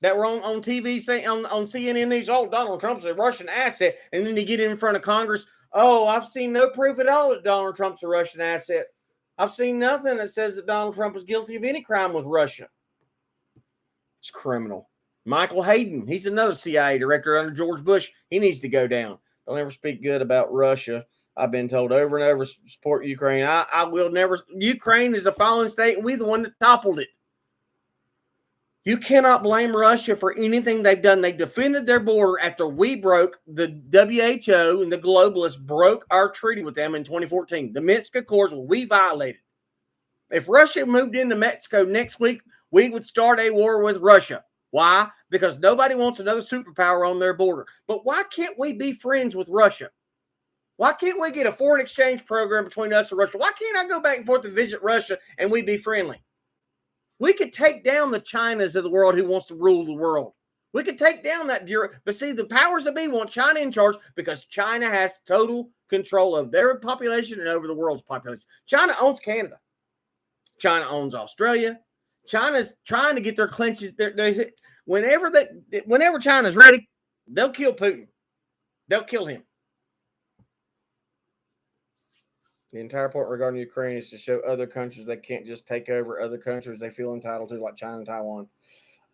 that were on TV saying on CNN News, oh, Donald Trump's a Russian asset, and then they get in front of Congress. Oh, I've seen no proof at all that Donald Trump's a Russian asset. I've seen nothing that says that Donald Trump is guilty of any crime with Russia. It's criminal. Michael Hayden, he's another CIA director under George Bush. He needs to go down. Don't ever speak good about Russia. I've been told over and over, support Ukraine. I will never. Ukraine is a fallen state, and we're the one that toppled it. You cannot blame Russia for anything they've done. They defended their border after we broke, the WHO and the globalists broke our treaty with them in 2014. The Minsk Accords, we violated. If Russia moved into Mexico next week, we would start a war with Russia. Why? Because nobody wants another superpower on their border. But why can't we be friends with Russia? Why can't we get a foreign exchange program between us and Russia? Why can't I go back and forth to visit Russia and we be friendly? We could take down the Chinas of the world who wants to rule the world. We could take down that bureau. But see, the powers that be want China in charge because China has total control of their population and over the world's population. China owns Canada. China owns Australia. China's trying to get their clinches. Whenever China's ready, they'll kill Putin. They'll kill him. The entire point regarding Ukraine is to show other countries they can't just take over other countries they feel entitled to, like China and Taiwan.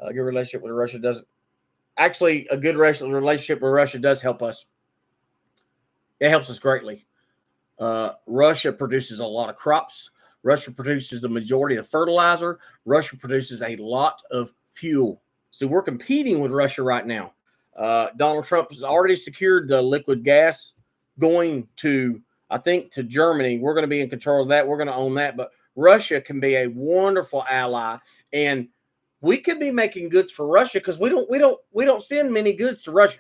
A good relationship with Russia doesn't. Actually, a good relationship with Russia does help us. It helps us greatly. Russia produces a lot of crops. Russia produces the majority of fertilizer. Russia produces a lot of fuel. So we're competing with Russia right now. Donald Trump has already secured the liquid gas going to, I think, to Germany. We're going to be in control of that. We're going to own that. But Russia can be a wonderful ally, and we could be making goods for Russia because we don't send many goods to Russia.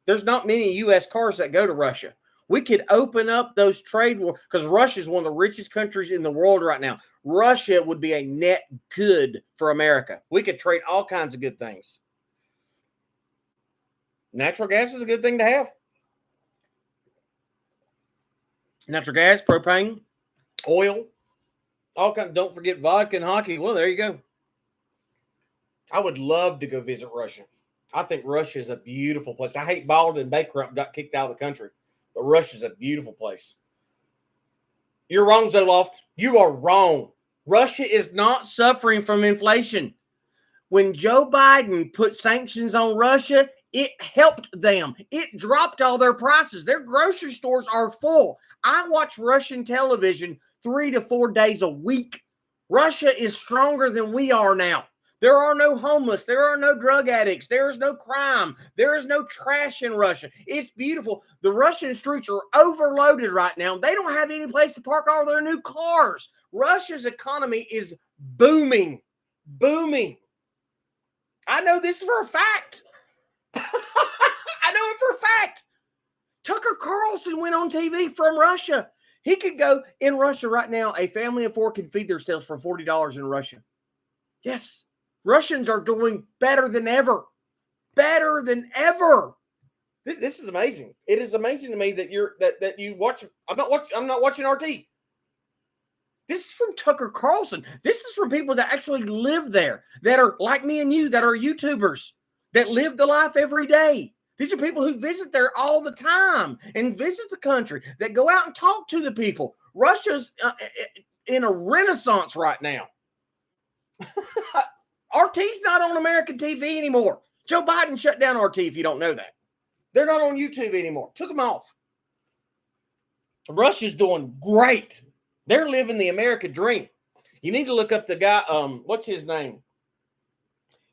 There's not many U.S. cars that go to Russia. We could open up those trade wars because Russia is one of the richest countries in the world right now. Russia would be a net good for America. We could trade all kinds of good things. Natural gas is a good thing to have. Natural gas, propane, oil, all kinds. Don't forget vodka and hockey. Well, there you go. I would love to go visit Russia. I think Russia is a beautiful place. I hate Biden and bankrupt got kicked out of the country, but Russia is a beautiful place. You're wrong, Zoloft. You are wrong. Russia is not suffering from inflation. When Joe Biden put sanctions on Russia, it helped them. It dropped all their prices. Their grocery stores are full. I watch Russian television 3 to 4 days a week. Russia is stronger than we are now. There are no homeless. There are no drug addicts. There is no crime. There is no trash in Russia. It's beautiful. The Russian streets are overloaded right now. They don't have any place to park all their new cars. Russia's economy is booming. Booming. I know this for a fact. I know it for a fact. Tucker Carlson went on TV from Russia. He could go in Russia right now. A family of 4 can feed themselves for $40 in Russia. Yes. Russians are doing better than ever. Better than ever. This is amazing. It is amazing to me that you watch. I'm not watching RT. This is from Tucker Carlson. This is from people that actually live there, that are like me and you, that are YouTubers, that live the life every day. These are people who visit there all the time and visit the country, that go out and talk to the people. Russia's in a renaissance right now. RT's not on American TV anymore. Joe Biden shut down RT, if you don't know that. They're not on YouTube anymore. Took them off. Russia's doing great. They're living the American dream. You need to look up the guy, what's his name?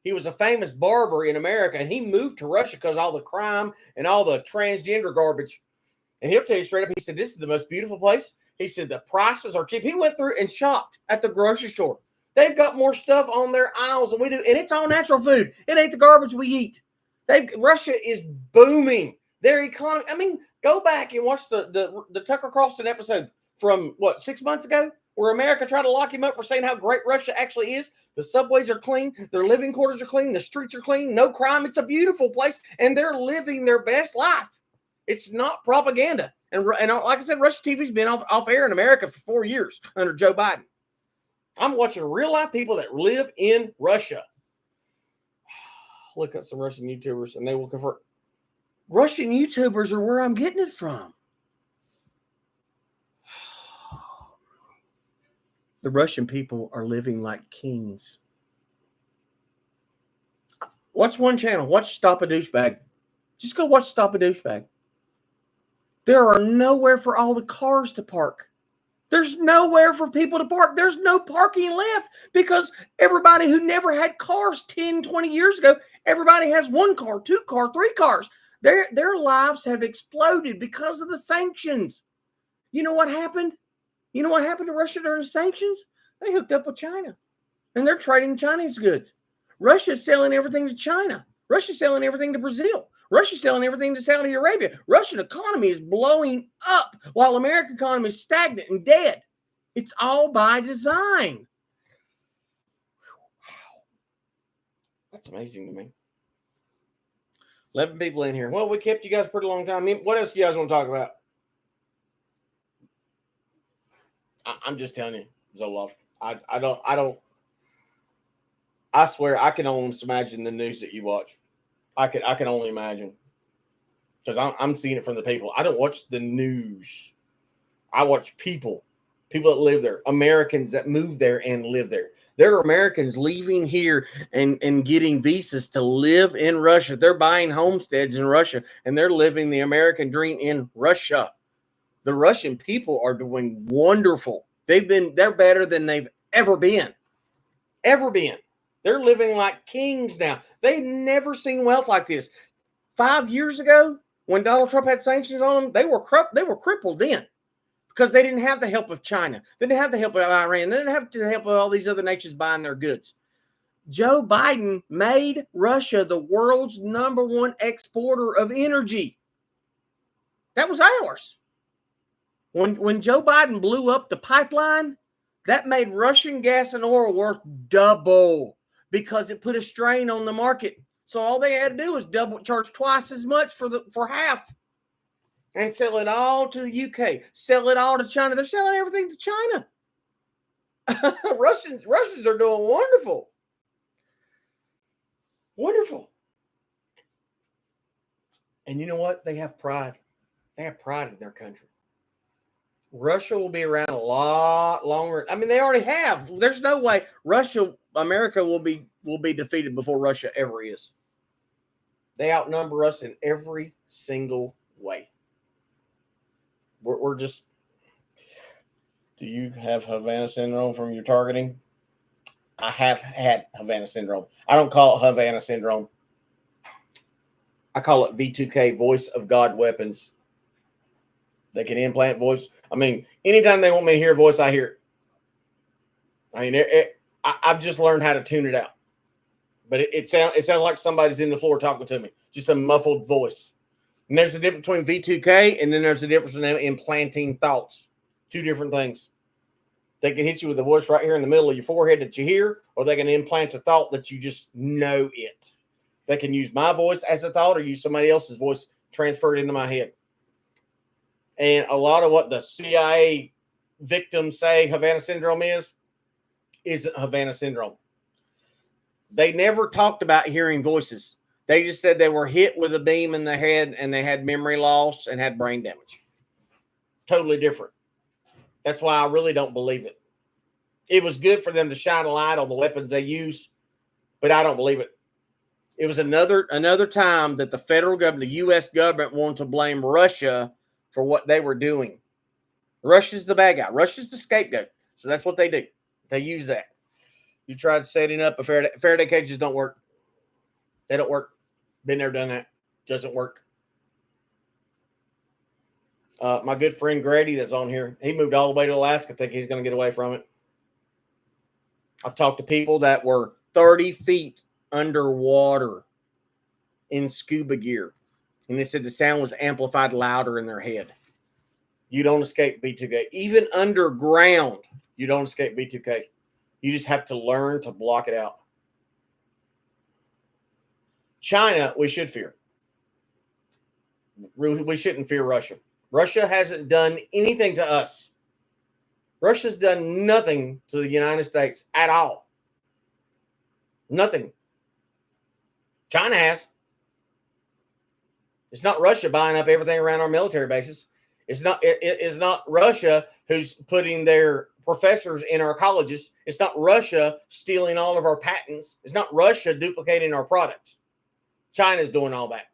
He was a famous barber in America, and he moved to Russia because all the crime and all the transgender garbage. And he'll tell you straight up, he said, this is the most beautiful place. He said, the prices are cheap. He went through and shopped at the grocery store. They've got more stuff on their aisles than we do, and it's all natural food. It ain't the garbage we eat. Russia is booming. Their economy. I mean, go back and watch the Tucker Carlson episode from, 6 months ago, where America tried to lock him up for saying how great Russia actually is. The subways are clean. Their living quarters are clean. The streets are clean. No crime. It's a beautiful place, and they're living their best life. It's not propaganda. And like I said, Russia TV's been off air in America for 4 years under Joe Biden. I'm watching real-life people that live in Russia. Look at some Russian YouTubers, and they will confirm. Russian YouTubers are where I'm getting it from. The Russian people are living like kings. Watch one channel. Watch Stop a Douchebag. Just go watch Stop a Douchebag. There are nowhere for all the cars to park. There's nowhere for people to park. There's no parking left because everybody who never had cars 10, 20 years ago, everybody has 1 car, 2 car, 3 cars. Their lives have exploded because of the sanctions. You know what happened? You know what happened to Russia during the sanctions? They hooked up with China, and they're trading Chinese goods. Russia's selling everything to China. Russia's selling everything to Brazil. Russia's selling everything to Saudi Arabia. Russian economy is blowing up while American economy is stagnant and dead. It's all by design. Wow. That's amazing to me. 11 people in here. Well, we kept you guys a pretty long time. What else do you guys want to talk about? I'm just telling you, Zoloft. I swear I can almost imagine the news that you watch. I can only imagine. Because I'm seeing it from the people. I don't watch the news. I watch people that live there, Americans that move there and live there. There are Americans leaving here and getting visas to live in Russia. They're buying homesteads in Russia, and they're living the American dream in Russia. The Russian people are doing wonderful. They're better than they've ever been. Ever been. They're living like kings now. They've never seen wealth like this. 5 years ago, when Donald Trump had sanctions on them, they were crippled then because they didn't have the help of China. They didn't have the help of Iran. They didn't have the help of all these other nations buying their goods. Joe Biden made Russia the world's #1 exporter of energy. That was ours. When Joe Biden blew up the pipeline, that made Russian gas and oil worth double because it put a strain on the market. So all they had to do was charge twice as much for half and sell it all to the UK, sell it all to China. They're selling everything to China. Russians are doing wonderful. Wonderful. And you know what? They have pride. They have pride in their country. Russia will be around a lot longer. I mean, they already have. There's no way America will be defeated before Russia ever is. They outnumber us in every single way. We're just. Do you have Havana syndrome from your targeting? I have had Havana syndrome. I don't call it Havana syndrome. I call it V2K, voice of God weapons. They can implant voice. I mean, anytime they want me to hear a voice, I hear it. I mean, I've just learned how to tune it out. But it sounds like somebody's in the floor talking to me. Just a muffled voice. And there's a difference between V2K and then there's a difference between them implanting thoughts. 2 different things. They can hit you with a voice right here in the middle of your forehead that you hear, or they can implant a thought that you just know it. They can use my voice as a thought or use somebody else's voice transferred into my head. And a lot of what the CIA victims say Havana syndrome isn't Havana syndrome. They never talked about hearing voices. They just said they were hit with a beam in the head and they had memory loss and had brain damage. Totally different. That's why I really don't believe it. It was good for them to shine a light on the weapons they use, but I don't believe it. It was another time that the federal government, the U.S. government, wanted to blame Russia for what they were doing. Russia's the bad guy. Russia's the scapegoat. So that's what they do. They use that. You tried setting up a Faraday cages don't work. They don't work. Been there, done that. Doesn't work. My good friend Grady that's on here, he moved all the way to Alaska. I think he's going to get away from it. I've talked to people that were 30 feet underwater in scuba gear. And they said the sound was amplified louder in their head. You don't escape V2K. Even underground, you don't escape V2K. You just have to learn to block it out. China, we should fear. We shouldn't fear Russia. Russia hasn't done anything to us. Russia's done nothing to the United States at all. Nothing. China has. It's not Russia buying up everything around our military bases. It's not Russia who's putting their professors in our colleges. It's not Russia stealing all of our patents. It's not Russia duplicating our products. China's doing all that.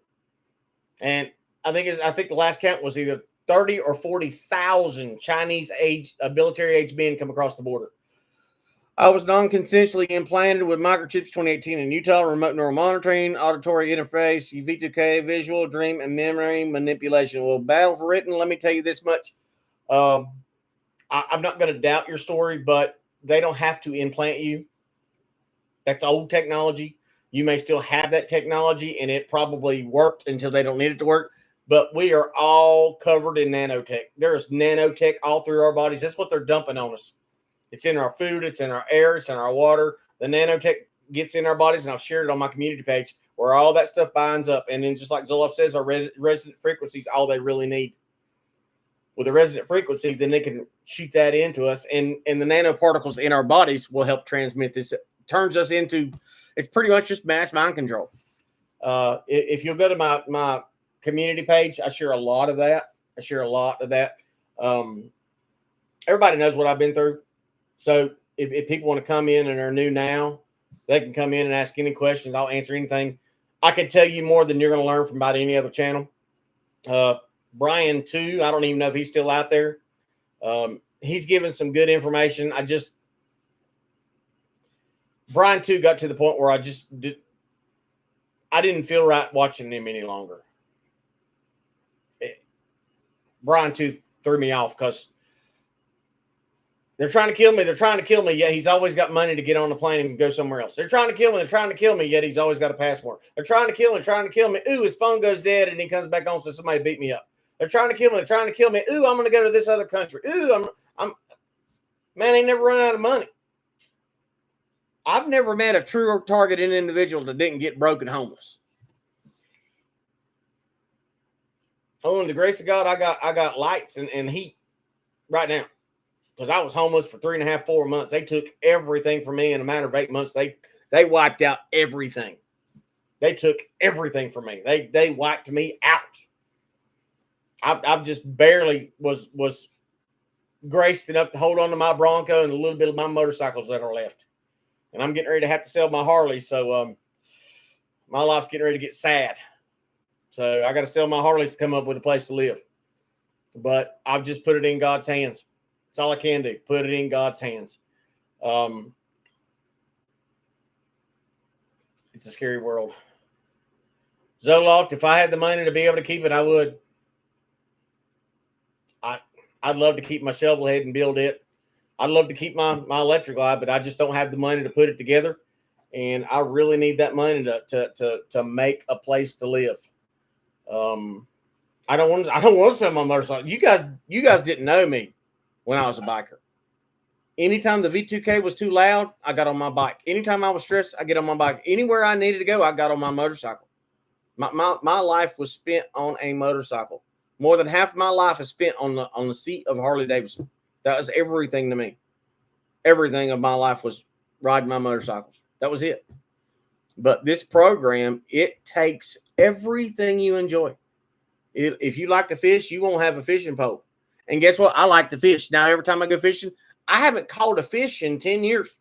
And I think the last count was either 30 or 40,000 Chinese military age men come across the border. I was non-consensually implanted with microchips 2018 in Utah, remote neural monitoring, auditory interface, V2K, visual, dream, and memory manipulation. Well, battle for written, let me tell you this much. I'm not going to doubt your story, but they don't have to implant you. That's old technology. You may still have that technology, and it probably worked until they don't need it to work. But we are all covered in nanotech. There's nanotech all through our bodies. That's what they're dumping on us. It's in our food. It's in our air. It's in our water. The nanotech gets in our bodies, and I've shared it on my community page where all that stuff binds up. And then just like Zoloft says, our resonant frequencies, all they really need. With the resonant frequency, then they can shoot that into us. And the nanoparticles in our bodies will help transmit this. It turns us into, it's pretty much just mass mind control. If you'll go to my community page, I share a lot of that. Everybody knows what I've been through. So if people want to come in and are new now, they can come in and ask any questions. I'll answer anything. I can tell you more than you're going to learn from about any other channel. Brian, too, I don't even know if he's still out there. He's given some good information. Brian, too, got to the point where I didn't feel right watching him any longer. Brian, too, threw me off because they're trying to kill me. They're trying to kill me, yet he's always got money to get on the plane and go somewhere else. They're trying to kill me. They're trying to kill me, yet he's always got a passport. They're trying to kill me. Ooh, his phone goes dead, and he comes back on, so somebody beat me up. They're trying to kill me. They're trying to kill me. Ooh, I'm going to go to this other country. Ooh, man, he never run out of money. I've never met a true targeted individual that didn't get broke and homeless. Oh, in the grace of God, I got lights and heat right now. Because I was homeless for 3.5, 4 months. They took everything from me in a matter of 8 months. They wiped out everything. They took everything from me. They wiped me out. I've just barely was graced enough to hold on to my Bronco and a little bit of my motorcycles that are left. And I'm getting ready to have to sell my Harley. So my life's getting ready to get sad. So I got to sell my Harleys to come up with a place to live. But I've just put it in God's hands. That's all I can do. Put it in God's hands. It's a scary world. Zoloft, if I had the money to be able to keep it, I would. I'd love to keep my shovel head and build it. I'd love to keep my electric line, but I just don't have the money to put it together. And I really need that money to make a place to live. I don't want to sell my motorcycle. You guys didn't know me when I was a biker. Anytime the V2K was too loud, I got on my bike. Anytime I was stressed, I get on my bike. Anywhere I needed to go, I got on my motorcycle. My life was spent on a motorcycle. More than half of my life is spent on the seat of Harley Davidson. That was everything to me. Everything of my life was riding my motorcycles. That was it. But this program, it takes everything you enjoy. If you like to fish, you won't have a fishing pole. And guess what? I like to fish. Now, every time I go fishing, I haven't caught a fish in 10 years.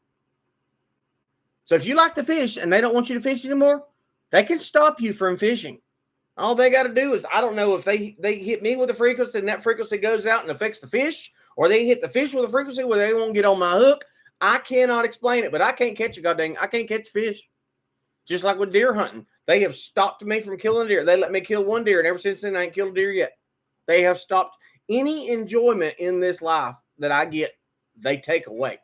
So if you like to fish and they don't want you to fish anymore, they can stop you from fishing. All they got to do is, I don't know if they hit me with a frequency and that frequency goes out and affects the fish, or they hit the fish with a frequency where they won't get on my hook. I cannot explain it, but I can't catch a I can't catch fish. Just like with deer hunting, they have stopped me from killing a deer. They let me kill one deer, and ever since then, I ain't killed a deer yet. They have stopped any enjoyment in this life that I get. They take away.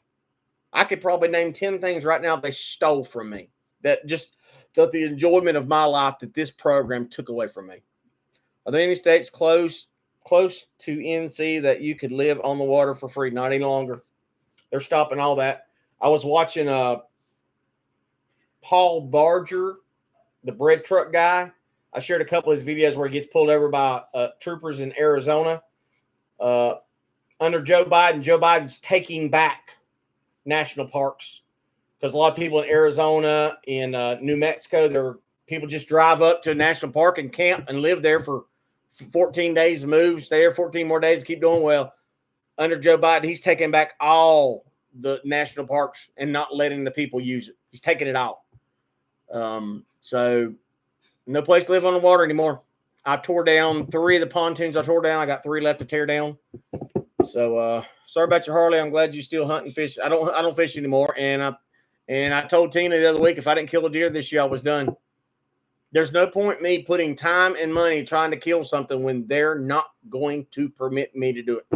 I could probably name 10 things right now they stole from me. That just the enjoyment of my life that this program took away from me. Are there any states close to NC that you could live on the water for free? Not any longer. They're stopping all that. I was watching Paul Barger, the bread truck guy. I shared a couple of his videos where he gets pulled over by troopers in Arizona. Under Joe Biden, Joe Biden's taking back national parks because a lot of people in Arizona, in New Mexico, people just drive up to a national park and camp and live there for 14 days and move, stay there 14 more days, keep doing well. Under Joe Biden, he's taking back all the national parks and not letting the people use it. He's taking it all. So no place to live on the water anymore. I tore down 3 of the pontoons I tore down. I got 3 left to tear down. So sorry about your Harley. I'm glad you still hunt and fish. I don't fish anymore. And I told Tina the other week, if I didn't kill a deer this year, I was done. There's no point me putting time and money trying to kill something when they're not going to permit me to do it.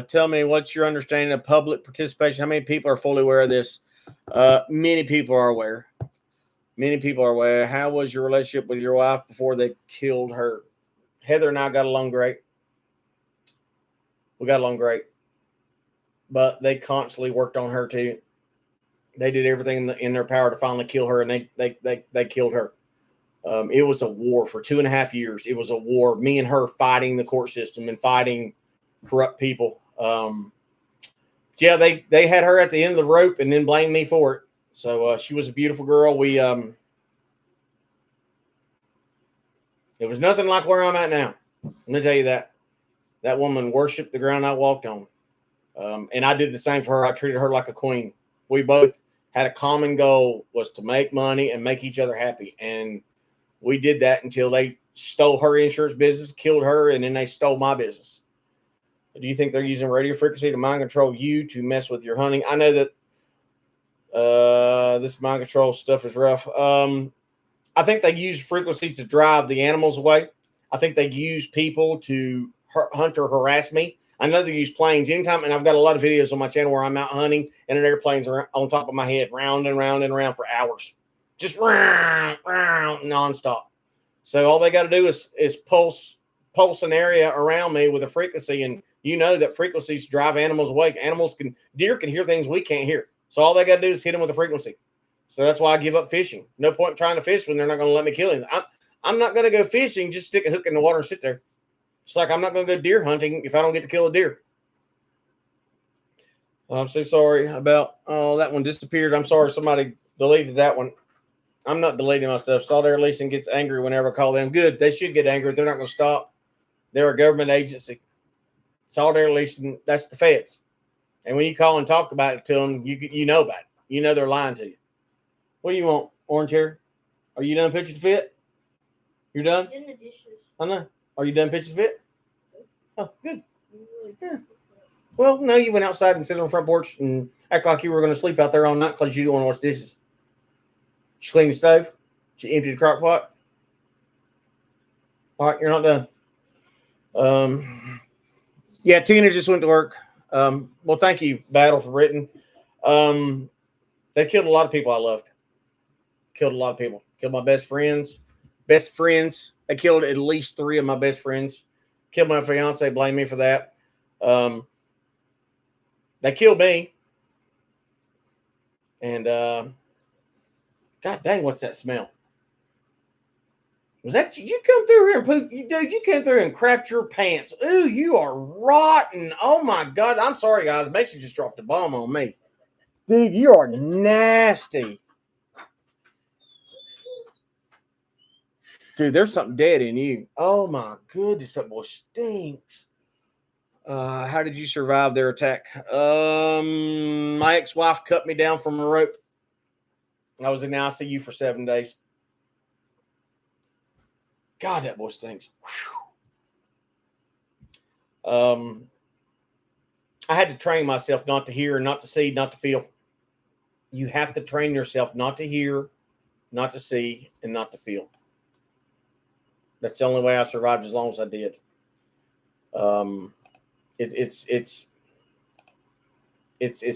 Tell me, what's your understanding of public participation? How many people are fully aware of this? Many people are aware. Many people are aware. How was your relationship with your wife before they killed her? Heather and I got along great. We got along great. But they constantly worked on her too. They did everything in their power to finally kill her, and they killed her. It was a war for 2.5 years. It was a war. Me and her fighting the court system and fighting corrupt people. Yeah, they had her at the end of the rope and then blamed me for it. So she was a beautiful girl. It was nothing like where I'm at now. Let me tell you that. That woman worshiped the ground I walked on. And I did the same for her. I treated her like a queen. We both had a common goal, was to make money and make each other happy. And we did that until they stole her insurance business, killed her, and then they stole my business. Do you think they're using radio frequency to mind control you to mess with your hunting? I know that this mind control stuff is rough. I think they use frequencies to drive the animals away. I think they use people to hunt or harass me. I know they use planes anytime, and I've got a lot of videos on my channel where I'm out hunting and an airplane's on top of my head, round and round and round for hours, just round, round, nonstop. So all they got to do is pulse an area around me with a frequency, and you know that frequencies drive animals away. Deer can hear things we can't hear. So all they got to do is hit them with a frequency. So that's why I give up fishing. No point in trying to fish when they're not going to let me kill him. I'm not going to go fishing, just stick a hook in the water and sit there. It's like I'm not going to go deer hunting if I don't get to kill a deer. I'm so sorry about, that one disappeared. I'm sorry somebody deleted that one. I'm not deleting my stuff. Salt Air Leasing gets angry whenever I call them. Good. They should get angry. They're not going to stop. They're a government agency. Salt Air Leasing, that's the feds. And when you call and talk about it to them, you know about it. You know they're lying to you. What do you want, Orange Hair? Are you done pitching the fit? You're done? In the dishes. I know. Are you done pitching the fit? Oh, good. Yeah. Well, no, you went outside and sat on the front porch and act like you were going to sleep out there all night because you didn't want to wash dishes. She cleaned the stove. She emptied the crock pot. All right, you're not done. Yeah, Tina just went to work. Well, thank you, Battle for Britain. They killed a lot of people I loved. Killed a lot of people. Killed my best friends. They killed at least 3 of my best friends. Killed my fiance. Blame me for that. They killed me. And God dang, what's that smell? Was that you come through here and poop? Dude, you came through and crapped your pants. Ooh, you are rotten. Oh my God. I'm sorry, guys. Mason just dropped a bomb on me. Dude, you are nasty. Dude, there's something dead in you. Oh my goodness, that boy stinks. How did you survive their attack? My ex-wife cut me down from a rope. I was in the ICU for 7 days. God, that boy stinks. I had to train myself not to hear, not to see, not to feel. You have to train yourself not to hear, not to see, and not to feel. That's the only way I survived as long as I did. It's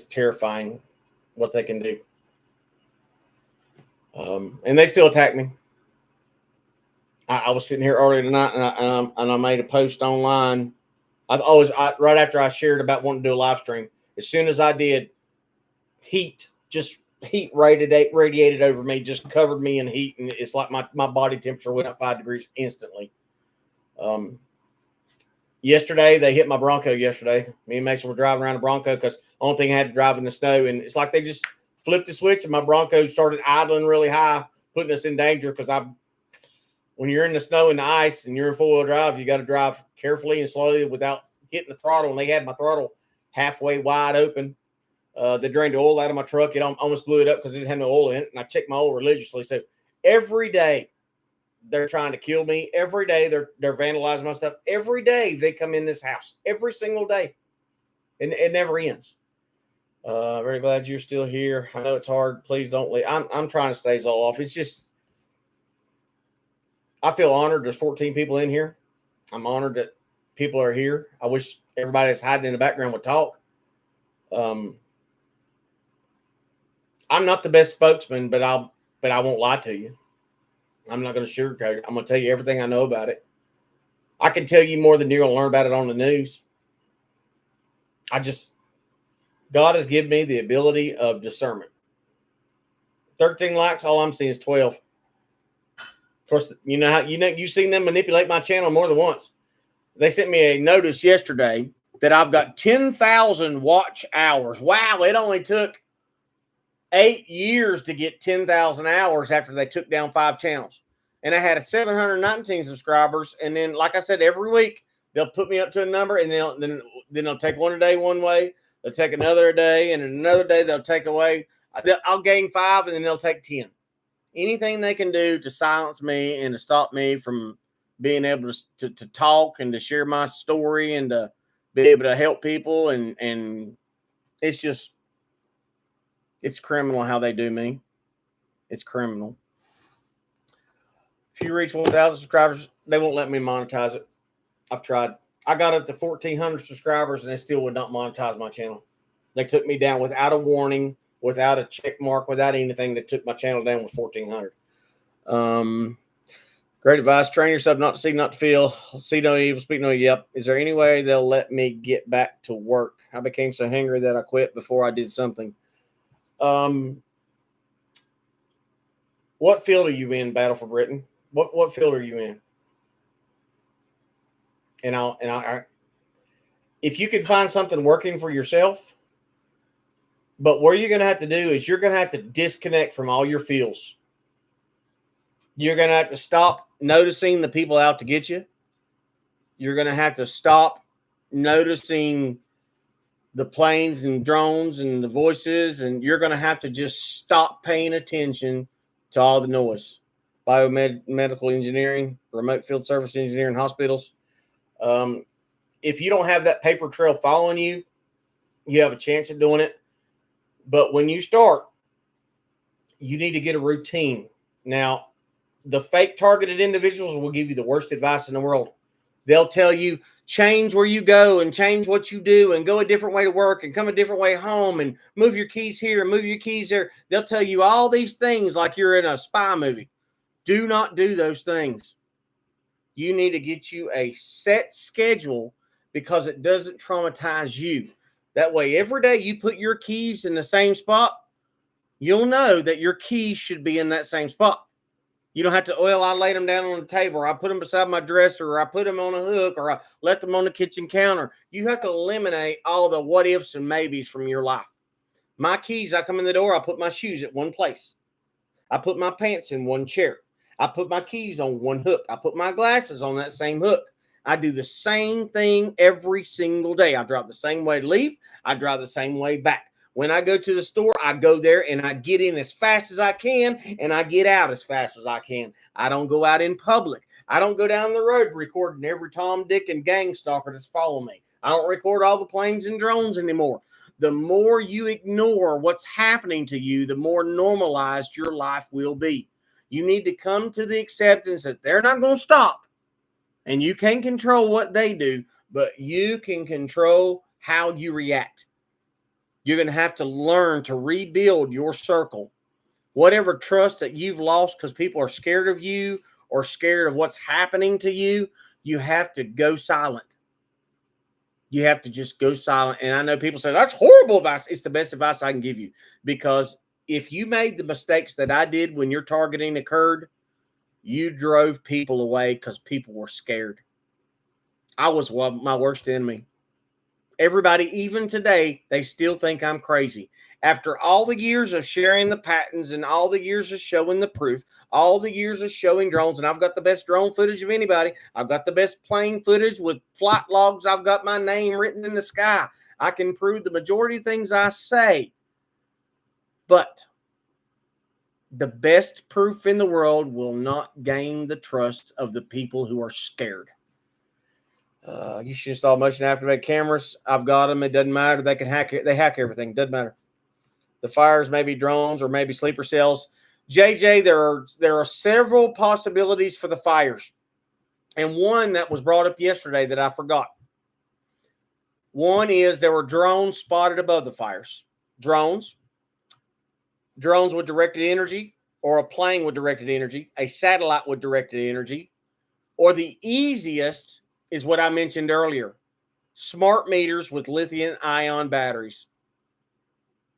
terrifying what they can do. And they still attack me. I was sitting here earlier tonight, and I made a post online. Right after I shared about wanting to do a live stream, as soon as I did, heat radiated over me, just covered me in heat, and it's like my body temperature went up 5 degrees instantly. Yesterday they hit my Bronco. Yesterday, me and Mason were driving around a Bronco because the only thing I had to drive in the snow, and it's like they just flipped the switch, and my Bronco started idling really high, putting us in danger because when you're in the snow and the ice and you're in four-wheel drive, you got to drive carefully and slowly without hitting the throttle. And they had my throttle halfway wide open. They drained the oil out of my truck. It almost blew it up because it didn't have no oil in it. And I checked my oil religiously. So every day they're trying to kill me. Every day they're vandalizing my stuff. Every day they come in this house. Every single day. And it never ends. Very glad you're still here. I know it's hard. Please don't leave. I'm trying to stay all off. It's just, I feel honored. There's 14 people in here. I'm honored that people are here. I wish everybody that's hiding in the background would talk. I'm not the best spokesman, but I won't lie to you. I'm not going to sugarcoat it. I'm going to tell you everything I know about it. I can tell you more than you're going to learn about it on the news. God has given me the ability of discernment. 13 likes, all I'm seeing is 12. Of course, you've seen them manipulate my channel more than once. They sent me a notice yesterday that I've got 10,000 watch hours. Wow, it only took 8 years to get 10,000 hours after they took down 5 channels. And I had 719 subscribers. And then, like I said, every week they'll put me up to a number, and then they'll take one a day one way. They'll take another a day, and another day they'll take away. I'll gain 5, and then they'll take 10. Anything they can do to silence me and to stop me from being able to talk and to share my story and to be able to help people. And it's criminal how they do me. It's criminal. If you reach 1,000 subscribers, they won't let me monetize it. I've tried. I got up to 1,400 subscribers, and they still would not monetize my channel. They took me down without a warning, without a check mark, without anything. They took my channel down with 1,400. Great advice. Train yourself not to see, not to feel. See no evil, speak no evil. Yep. Is there any way they'll let me get back to work? I became so hungry that I quit before I did something. What field are you in, Battle for Britain? What field are you in? And if you can find something working for yourself, but what you're going to have to do is you're going to have to disconnect from all your feels. You're going to have to stop noticing the people out to get you. You're going to have to stop noticing the planes and drones and the voices, and you're going to have to just stop paying attention to all the noise. Biomedical engineering, remote field service engineering, hospitals. If you don't have that paper trail following you, you have a chance of doing it. But when you start, you need to get a routine. Now, the fake targeted individuals will give you the worst advice in the world. They'll tell you, change where you go and change what you do and go a different way to work and come a different way home and move your keys here and move your keys there. They'll tell you all these things like you're in a spy movie. Do not do those things. You need to get you a set schedule because it doesn't traumatize you. That way, every day you put your keys in the same spot, you'll know that your keys should be in that same spot. You don't have to, I laid them down on the table, or I put them beside my dresser, or I put them on a hook, or I left them on the kitchen counter. You have to eliminate all the what ifs and maybes from your life. My keys, I come in the door, I put my shoes at one place. I put my pants in one chair. I put my keys on one hook. I put my glasses on that same hook. I do the same thing every single day. I drive the same way to leave. I drive the same way back. When I go to the store, I go there and I get in as fast as I can and I get out as fast as I can. I don't go out in public. I don't go down the road recording every Tom, Dick, and gang stalker that's following me. I don't record all the planes and drones anymore. The more you ignore what's happening to you, the more normalized your life will be. You need to come to the acceptance that they're not going to stop. And you can't control what they do, but you can control how you react. You're going to have to learn to rebuild your circle. Whatever trust that you've lost because people are scared of you or scared of what's happening to you, you have to go silent. You have to just go silent. And I know people say, that's horrible advice. It's the best advice I can give you. Because if you made the mistakes that I did when your targeting occurred, you drove people away because people were scared. I was my worst enemy. Everybody, even today, they still think I'm crazy. After all the years of sharing the patents and all the years of showing the proof, all the years of showing drones, and I've got the best drone footage of anybody. I've got the best plane footage with flight logs. I've got my name written in the sky. I can prove the majority of things I say. But the best proof in the world will not gain the trust of the people who are scared. You should install motion activated cameras. I've got them. It doesn't matter. They can hack it. They hack everything. It doesn't matter. The fires may be drones or maybe sleeper cells. JJ, there are several possibilities for the fires. And one that was brought up yesterday that I forgot. One is there were drones spotted above the fires. Drones with directed energy, or a plane with directed energy, a satellite with directed energy, or the easiest is what I mentioned earlier, smart meters with lithium-ion batteries.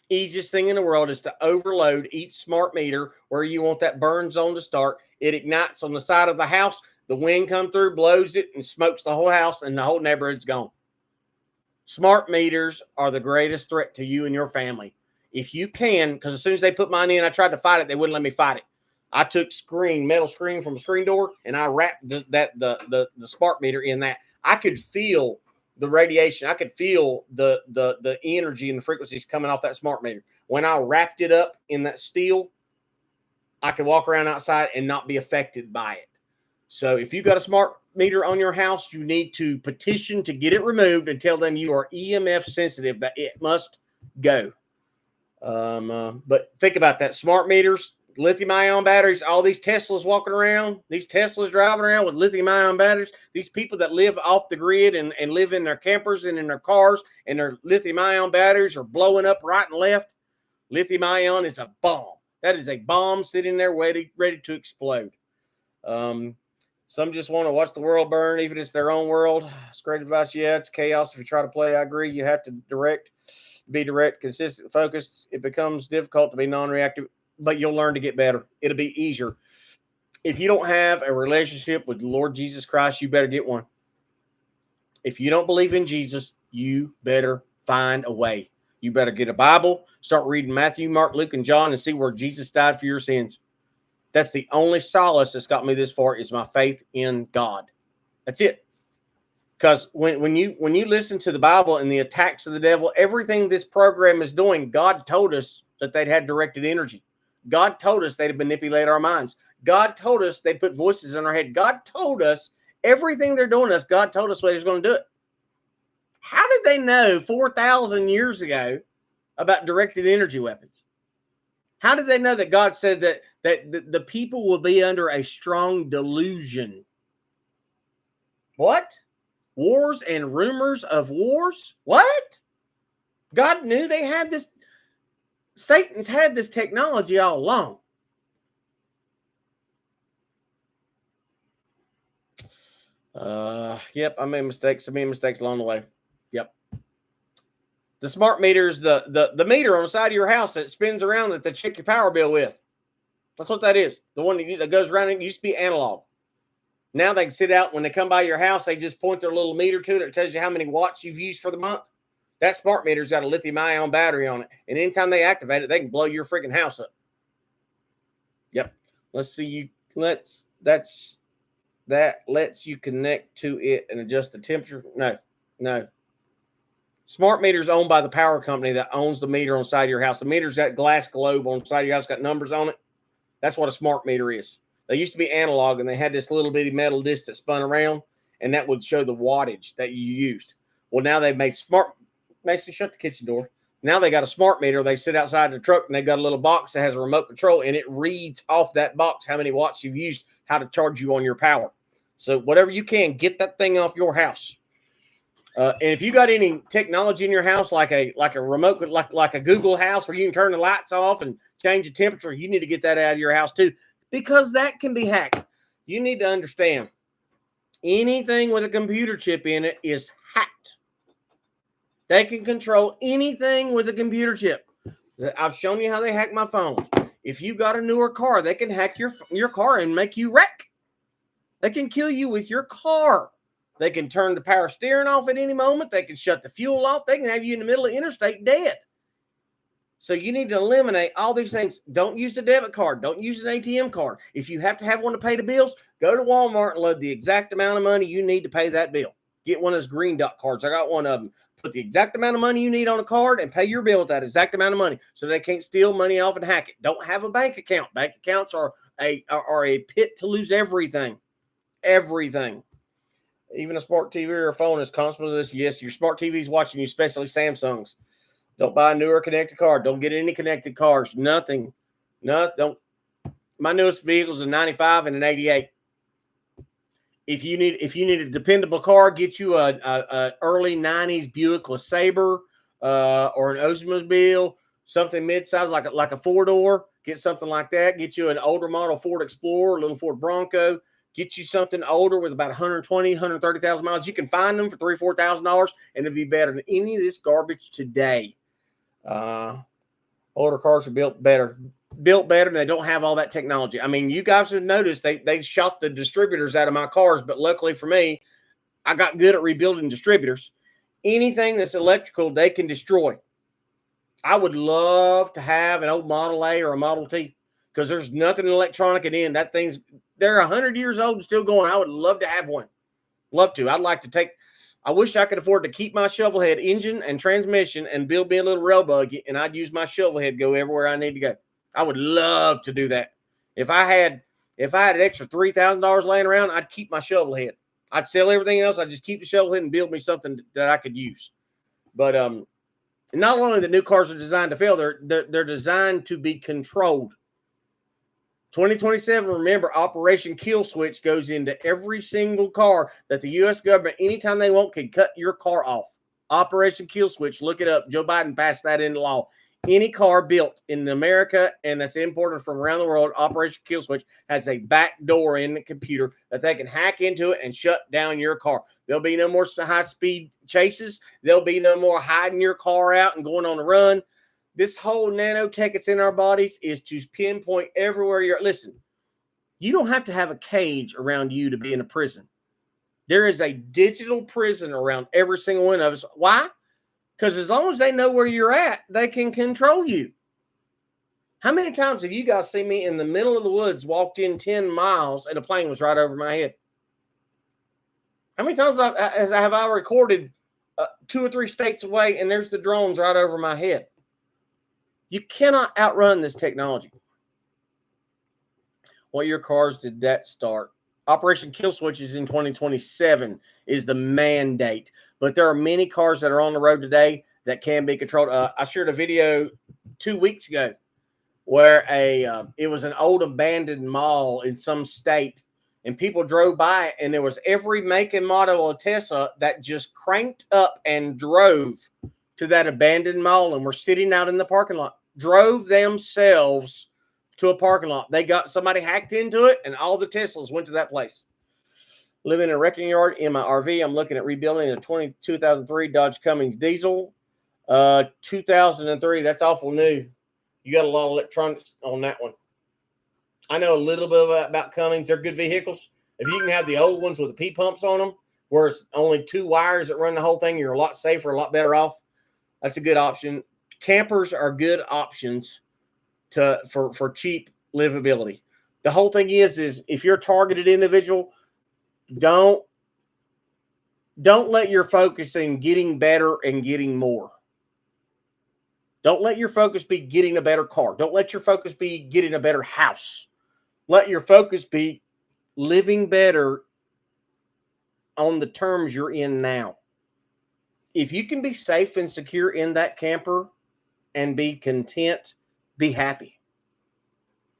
Easiest thing in the world is to overload each smart meter where you want that burn zone to start. It ignites on the side of the house. The wind comes through, blows it, and smokes the whole house, and the whole neighborhood's gone. Smart meters are the greatest threat to you and your family. If you can, because as soon as they put mine in, I tried to fight it. They wouldn't let me fight it. I took metal screen from a screen door, and I wrapped the smart meter in that. I could feel the radiation. I could feel the energy and the frequencies coming off that smart meter. When I wrapped it up in that steel, I could walk around outside and not be affected by it. So if you got a smart meter on your house, you need to petition to get it removed and tell them you are EMF sensitive, that it must go. But think about that. Smart meters, lithium-ion batteries, all these Teslas walking around, these Teslas driving around with lithium-ion batteries, these people that live off the grid and live in their campers and in their cars, and their lithium-ion batteries are blowing up right and left. Lithium-ion is a bomb. That is a bomb sitting there ready to explode. Some just want to watch the world burn, even if it's their own world. It's great advice. Yeah, it's chaos if you try to play. I agree. You have to be direct, consistent, focused. It becomes difficult to be non-reactive, but you'll learn to get better. It'll be easier. If you don't have a relationship with the Lord Jesus Christ, you better get one. If you don't believe in Jesus, you better find a way. You better get a Bible, start reading Matthew, Mark, Luke, and John, and see where Jesus died for your sins. That's the only solace that's got me this far, is my faith in God. That's it. Because when you listen to the Bible and the attacks of the devil, everything this program is doing, God told us that they'd had directed energy. God told us they'd manipulate our minds. God told us they'd put voices in our head. God told us everything they're doing us. God told us what he was going to do it. How did they know 4,000 years ago about directed energy weapons? How did they know that God said that the people will be under a strong delusion? What? Wars and rumors of wars? What? God knew they had this. Satan's had this technology all along. Yep, I made mistakes. I made mistakes along the way. Yep. The smart meter is the meter on the side of your house that spins around that they check your power bill with. That's what that is. The one that goes around. It used to be analog. Now they can sit out when they come by your house. They just point their little meter to it. It tells you how many watts you've used for the month. That smart meter's got a lithium-ion battery on it. And anytime they activate it, they can blow your freaking house up. Yep. Let's see. That lets you connect to it and adjust the temperature. No. Smart meter is owned by the power company that owns the meter on the side of your house. The meter's got glass globe on the side of your house, got numbers on it. That's what a smart meter is. They used to be analog, and they had this little bitty metal disc that spun around, and that would show the wattage that you used. Well, now they've made smart. Mason, shut the kitchen door. Now they got a smart meter. They sit outside the truck, and they got a little box that has a remote control, and it reads off that box how many watts you've used, how to charge you on your power. So whatever you can, get that thing off your house. And if you got any technology in your house, like a remote, like a Google House where you can turn the lights off and change the temperature, you need to get that out of your house too, because that can be hacked. You need to understand, anything with a computer chip in it is hacked. They can control anything with a computer chip. I've shown you how they hack my phones. If you got a newer car, they can hack your car and make you wreck. They can kill you with your car. They can turn the power steering off at any moment. They can shut the fuel off. They can have you in the middle of the interstate dead. So you need to eliminate all these things. Don't use a debit card. Don't use an ATM card. If you have to have one to pay the bills, go to Walmart and load the exact amount of money you need to pay that bill. Get one of those green dot cards. I got one of them. Put the exact amount of money you need on a card and pay your bill with that exact amount of money, so they can't steal money off and hack it. Don't have a bank account. Bank accounts are a pit to lose everything. Everything. Even a smart TV or a phone is constant with this. Yes, your smart TV is watching you, especially Samsungs. Don't buy a newer connected car. Don't get any connected cars. Nothing. No, don't. My newest vehicle is a 95 and an 88. If you need a dependable car, get you a early 90s Buick LeSabre or an Oldsmobile, something midsize like a 4-door. Get something like that. Get you an older model Ford Explorer, a little Ford Bronco. Get you something older with about 120, 130,000 miles. You can find them for $3,000, $4,000, and it'll be better than any of this garbage today. Older cars are built better, and they don't have all that technology. I mean, you guys have noticed they shot the distributors out of my cars, but luckily for me, I got good at rebuilding distributors. Anything that's electrical, they can destroy. I would love to have an old Model A or a Model T, because there's nothing electronic in that thing's. They're 100 years old and still going. I would love to have one. Love to. I'd like to take. I wish I could afford to keep my shovel head engine and transmission and build me a little rail buggy, and I'd use my shovel head to go everywhere I need to go. I would love to do that. If I had an extra $3,000 laying around, I'd keep my shovel head. I'd sell everything else. I'd just keep the shovel head and build me something that I could use. But not only the new cars are designed to fail, they're designed to be controlled. 2027, remember, Operation Kill Switch goes into every single car that the U.S. government, anytime they want, can cut your car off. Operation Kill Switch, look it up. Joe Biden passed that into law. Any car built in America and that's imported from around the world, Operation Kill Switch has a back door in the computer that they can hack into it and shut down your car. There'll be no more high-speed chases. There'll be no more hiding your car out and going on a run. This whole nanotech that's in our bodies is to pinpoint everywhere you're. Listen, you don't have to have a cage around you to be in a prison. There is a digital prison around every single one of us. Why? Because as long as they know where you're at, they can control you. How many times have you guys seen me in the middle of the woods, walked in 10 miles, and a plane was right over my head? How many times have I recorded 2 or 3 states away, and there's the drones right over my head? You cannot outrun this technology. What year cars did that start? Operation Kill Switch is in 2027 is the mandate. But there are many cars that are on the road today that can be controlled. I shared a video 2 weeks ago where it was an old abandoned mall in some state, and people drove by it, and there was every make and model of Tesla that just cranked up and drove to that abandoned mall and were sitting out in the parking lot, drove themselves to a parking lot. Somebody hacked into it, and all the Teslas went to that place. Living in a wrecking yard in my RV. I'm looking at rebuilding a 2003 Dodge Cummins diesel. 2003, that's awful new. You got a lot of electronics on that one. I know a little bit about Cummins. They're good vehicles. If you can have the old ones with the P-pumps on them, where it's only 2 wires that run the whole thing, you're a lot safer, a lot better off. That's a good option. Campers are good options for cheap livability. The whole thing is if you're a targeted individual, don't let your focus in getting better and getting more. Don't let your focus be getting a better car. Don't let your focus be getting a better house. Let your focus be living better on the terms you're in now. If you can be safe and secure in that camper and be content, be happy,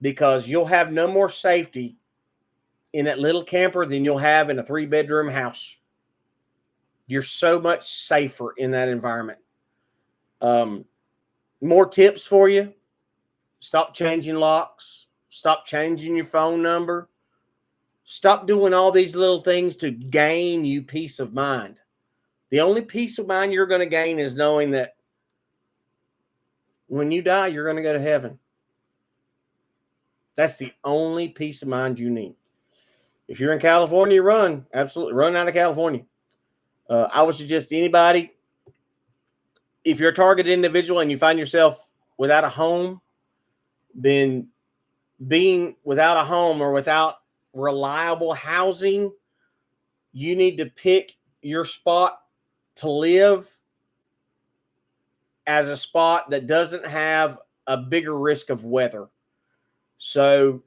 because you'll have no more safety in that little camper than you'll have in a 3-bedroom house. You're so much safer in that environment. More tips for you. Stop changing locks. Stop changing your phone number. Stop doing all these little things to gain you peace of mind. The only peace of mind you're going to gain is knowing that when you die, you're going to go to heaven. That's the only peace of mind you need. If you're in California, run. Absolutely. Run out of California. I would suggest to anybody, if you're a targeted individual and you find yourself without a home, then being without a home or without reliable housing, you need to pick your spot to live as a spot that doesn't have a bigger risk of weather. So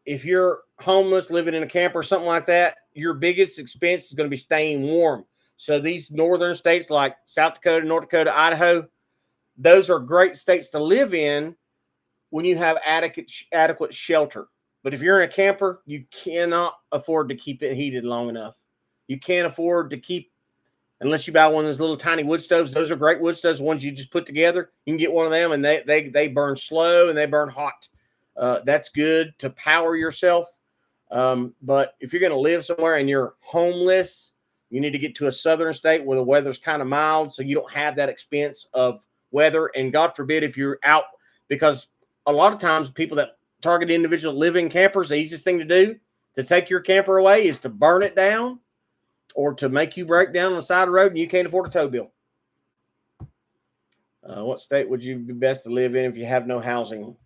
if you're homeless, living in a camper or something like that, your biggest expense is going to be staying warm. So these northern states like South Dakota, North Dakota, Idaho, those are great states to live in when you have adequate shelter. But if you're in a camper, you cannot afford to keep it heated long enough. You can't afford to keep, unless you buy one of those little tiny wood stoves. Those are great wood stoves, ones you just put together. You can get one of them, and they burn slow and they burn hot. That's good to power yourself. But if you're going to live somewhere and you're homeless, you need to get to a southern state where the weather's kind of mild, so you don't have that expense of weather. And God forbid if you're out, because a lot of times people that target individual live in campers, the easiest thing to do to take your camper away is to burn it down or to make you break down on the side of the road and you can't afford a tow bill. What state would you be best to live in if you have no housing?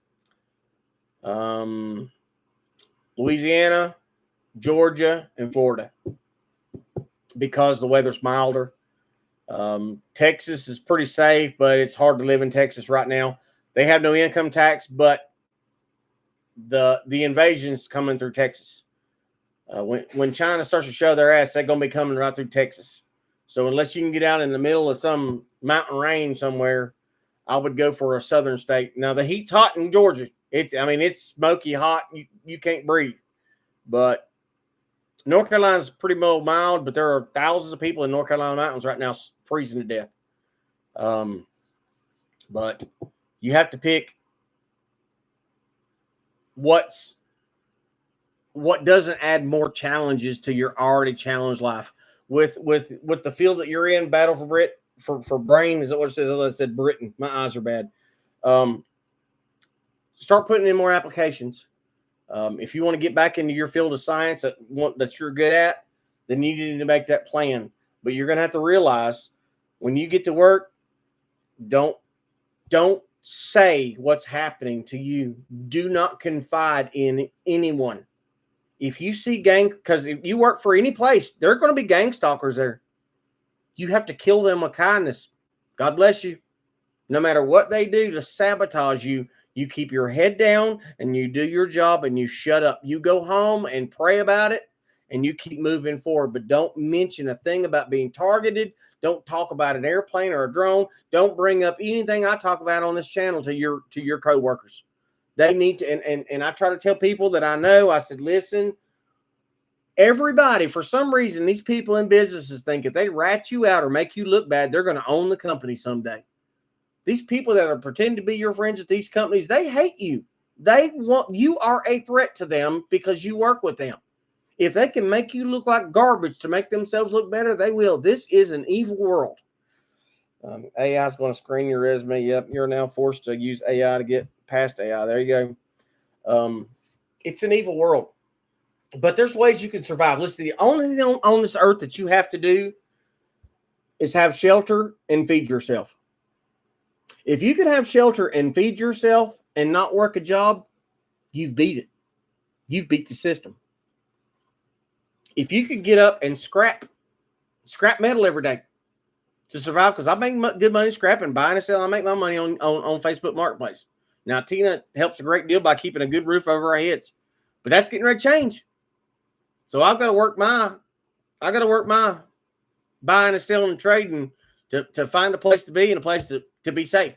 Louisiana, Georgia, and Florida, because the weather's milder. Texas is pretty safe, but it's hard to live in Texas right now. They have no income tax, but the invasion's coming through Texas. When China starts to show their ass, they're going to be coming right through Texas. So unless you can get out in the middle of some mountain range somewhere, I would go for a southern state. Now, the heat's hot in Georgia. It's smoky hot. You can't breathe. But North Carolina's pretty mild, but there are thousands of people in North Carolina mountains right now freezing to death. But you have to pick what doesn't add more challenges to your already challenged life. With the field that you're in, battle for brain, is that what it says? I said Britain. My eyes are bad. Start putting in more applications. If you want to get back into your field of science that you're good at, then you need to make that plan. But you're going to have to realize when you get to work, don't say what's happening to you. Do not confide in anyone. If you see because if you work for any place, there are going to be gang stalkers there. You have to kill them with kindness. God bless you. No matter what they do to sabotage you, you keep your head down and you do your job and you shut up. You go home and pray about it and you keep moving forward. But don't mention a thing about being targeted. Don't talk about an airplane or a drone. Don't bring up anything I talk about on this channel to your coworkers. They need to, and I try to tell people that I know, I said, listen, everybody, for some reason, these people in businesses think if they rat you out or make you look bad, they're going to own the company someday. These people that are pretending to be your friends at these companies, they hate you. You are a threat to them because you work with them. If they can make you look like garbage to make themselves look better, they will. This is an evil world. AI is going to screen your resume. Yep, you're now forced to use AI to get past AI. There you go. It's an evil world. But there's ways you can survive. Listen, the only thing on this earth that you have to do is have shelter and feed yourself. If you can have shelter and feed yourself and not work a job, you've beat it. You've beat the system. If you could get up and scrap metal every day to survive, because I make good money scrapping, buying and selling. I make my money on Facebook Marketplace. Now, Tina helps a great deal by keeping a good roof over our heads. But that's getting ready to change. So I got to work my buying and selling and trading to find a place to be and a place to be safe.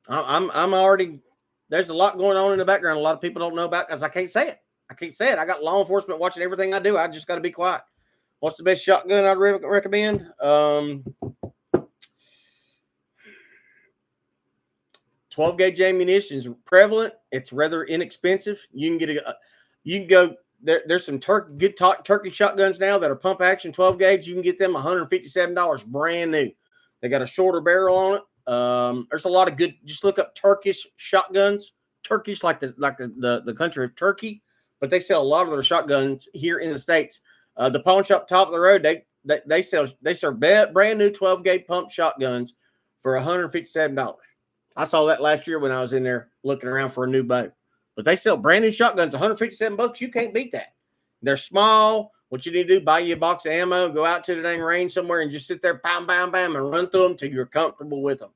I'm already, there's a lot going on in the background. A lot of people don't know about because I can't say it. I got law enforcement watching everything I do. I just got to be quiet. What's the best shotgun I'd recommend? 12 gauge ammunition is prevalent. It's rather inexpensive. You can go there's some turkey shotguns now that are pump action 12 gauge. You can get them $157 brand new. They got a shorter barrel on it. There's a lot of good. Just look up Turkish shotguns. Turkish like the country of Turkey, but they sell a lot of their shotguns here in the States. The pawn shop top of the road, they sell brand new 12 gauge pump shotguns for $157. I saw that last year when I was in there looking around for a new bow. But they sell brand new shotguns, $157. You can't beat that. They're small. What you need to do, buy you a box of ammo, go out to the dang range somewhere and just sit there, bam, bam, bam, and run through them till you're comfortable with them.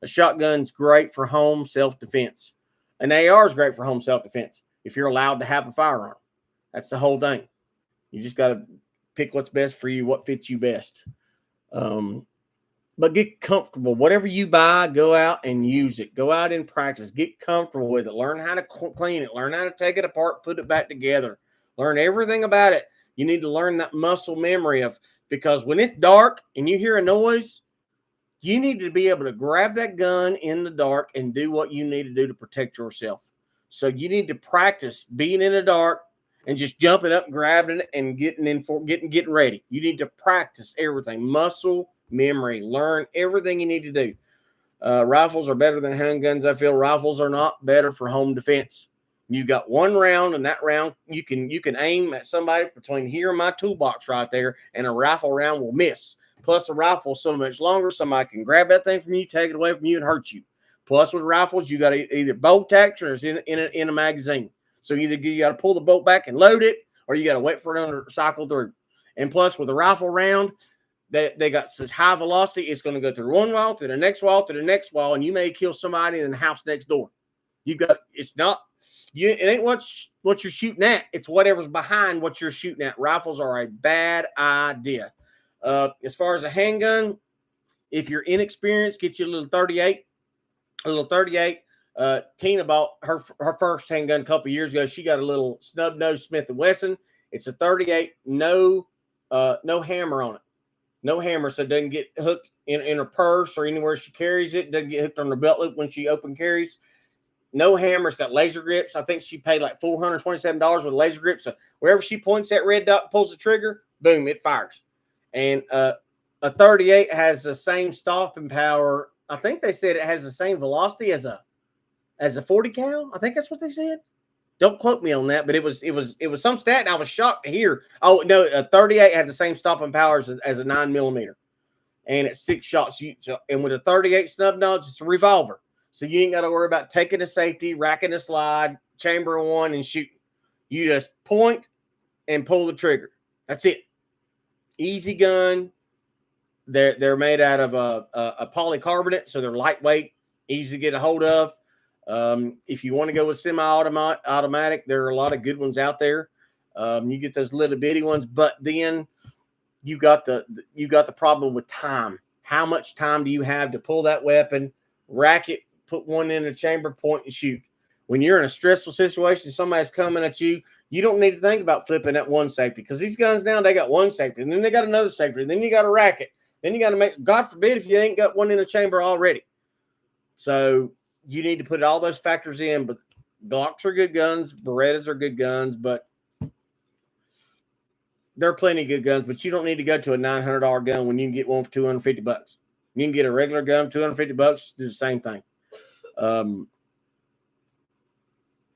A shotgun's great for home self-defense. An AR is great for home self-defense if you're allowed to have a firearm. That's the whole thing. You just got to pick what's best for you, what fits you best. But get comfortable. Whatever you buy, go out and use it. Go out and practice. Get comfortable with it. Learn how to clean it. Learn how to take it apart, put it back together. Learn everything about it. You need to learn that muscle memory because when it's dark and you hear a noise, you need to be able to grab that gun in the dark and do what you need to do to protect yourself. So you need to practice being in the dark and just jumping up and grabbing it and getting ready. You need to practice everything. Muscle memory. Learn everything you need to do. Rifles are better than handguns. I feel rifles are not better for home defense. You got one round, and that round you can aim at somebody between here and my toolbox right there, and a rifle round will miss. Plus, a rifle so much longer, somebody can grab that thing from you, take it away from you, and hurt you. Plus, with rifles, you got to either bolt action or it's in a magazine. So either you got to pull the bolt back and load it, or you got to wait for it to cycle through. And plus, with a rifle round, they got such high velocity, it's going to go through one wall, to the next wall, to the next wall, and you may kill somebody in the house next door. It ain't what you're shooting at. It's whatever's behind what you're shooting at. Rifles are a bad idea. As far as a handgun, if you're inexperienced, get you a little 38. Tina bought her first handgun a couple years ago. She got a little snub nose Smith & Wesson. It's a 38, no hammer on it. No hammer, so it doesn't get hooked in her purse or anywhere she carries it. It doesn't get hooked on her belt loop when she open carries. No hammer. It's got laser grips. I think she paid like $427 with laser grips. So wherever she points that red dot, pulls the trigger, boom, it fires. And a 38 has the same stopping power. I think they said it has the same velocity as a 40 cal. I think that's what they said. Don't quote me on that, but it was some stat, and I was shocked to hear. Oh no, a 38 had the same stopping powers as a 9mm, and it's 6 shots. And with a 38 snub nose, it's a revolver, so you ain't got to worry about taking a safety, racking a slide, chamber one, and shooting. You just point and pull the trigger. That's it. Easy gun. They're made out of a polycarbonate, so they're lightweight, easy to get a hold of. If you want to go with semi-automatic, there are a lot of good ones out there. You get those little bitty ones, but then you got the problem with time. How much time do you have to pull that weapon, rack it, put one in a chamber, point, and shoot? When you're in a stressful situation, somebody's coming at you, you don't need to think about flipping that one safety, because these guns now, they got one safety, and then they got another safety, and then you got to rack it. Then you got to make, God forbid, if you ain't got one in a chamber already. So you need to put all those factors in. But Glocks are good guns, Berettas are good guns, but there are plenty of good guns. But you don't need to go to a $900 gun when you can get one for $250. You can get a regular gun for $250, do the same thing.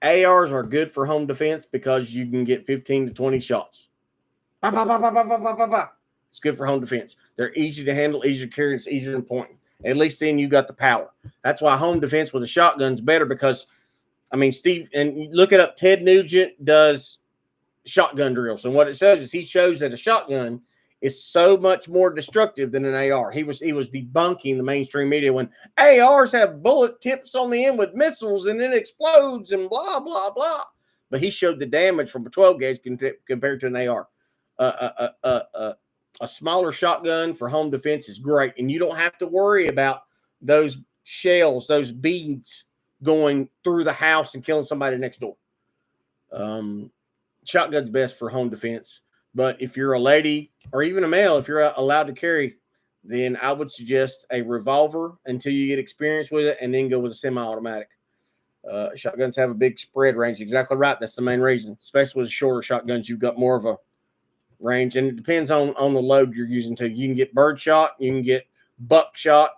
ARs are good for home defense because you can get 15 to 20 shots. Bah, bah, bah, bah, bah, bah, bah, bah. It's good for home defense. They're easy to handle, easier to carry, and it's easier than pointing. At least then you got the power. That's why home defense with a shotgun's better, because, I mean, Steve, and look it up, Ted Nugent does shotgun drills. And what it shows is he shows that a shotgun is so much more destructive than an AR. He was debunking the mainstream media when ARs have bullet tips on the end with missiles and it explodes and blah, blah, blah. but he showed the damage from a 12 gauge compared to an AR. A smaller shotgun for home defense is great, and you don't have to worry about those shells, those beads going through the house and killing somebody next door. Shotgun's best for home defense, but if you're a lady or even a male, if you're allowed to carry, then I would suggest a revolver until you get experience with it, and then go with a semi-automatic. Shotguns have a big spread range. Exactly right. That's the main reason, especially with shorter shotguns. You've got more of a range, and it depends on the load you're using too. You can get bird shot, you can get buckshot,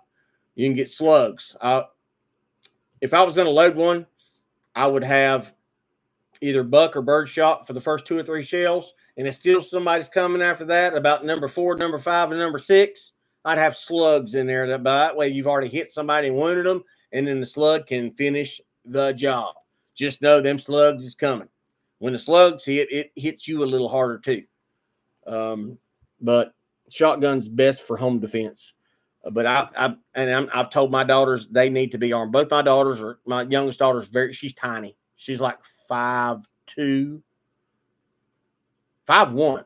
you can get slugs. If I was going to load one, I would have either buck or bird shot for the first 2 or 3 shells, and if still somebody's coming after that, about number 4, number 5, and number 6, I'd have slugs in there. That way you've already hit somebody and wounded them, and then the slug can finish the job. Just know them slugs is coming. When the slugs hit, it hits you a little harder too. But shotgun's best for home defense. But I've told my daughters they need to be armed. Both my daughters are, my youngest daughter's she's tiny. She's like 5'2", 5'1",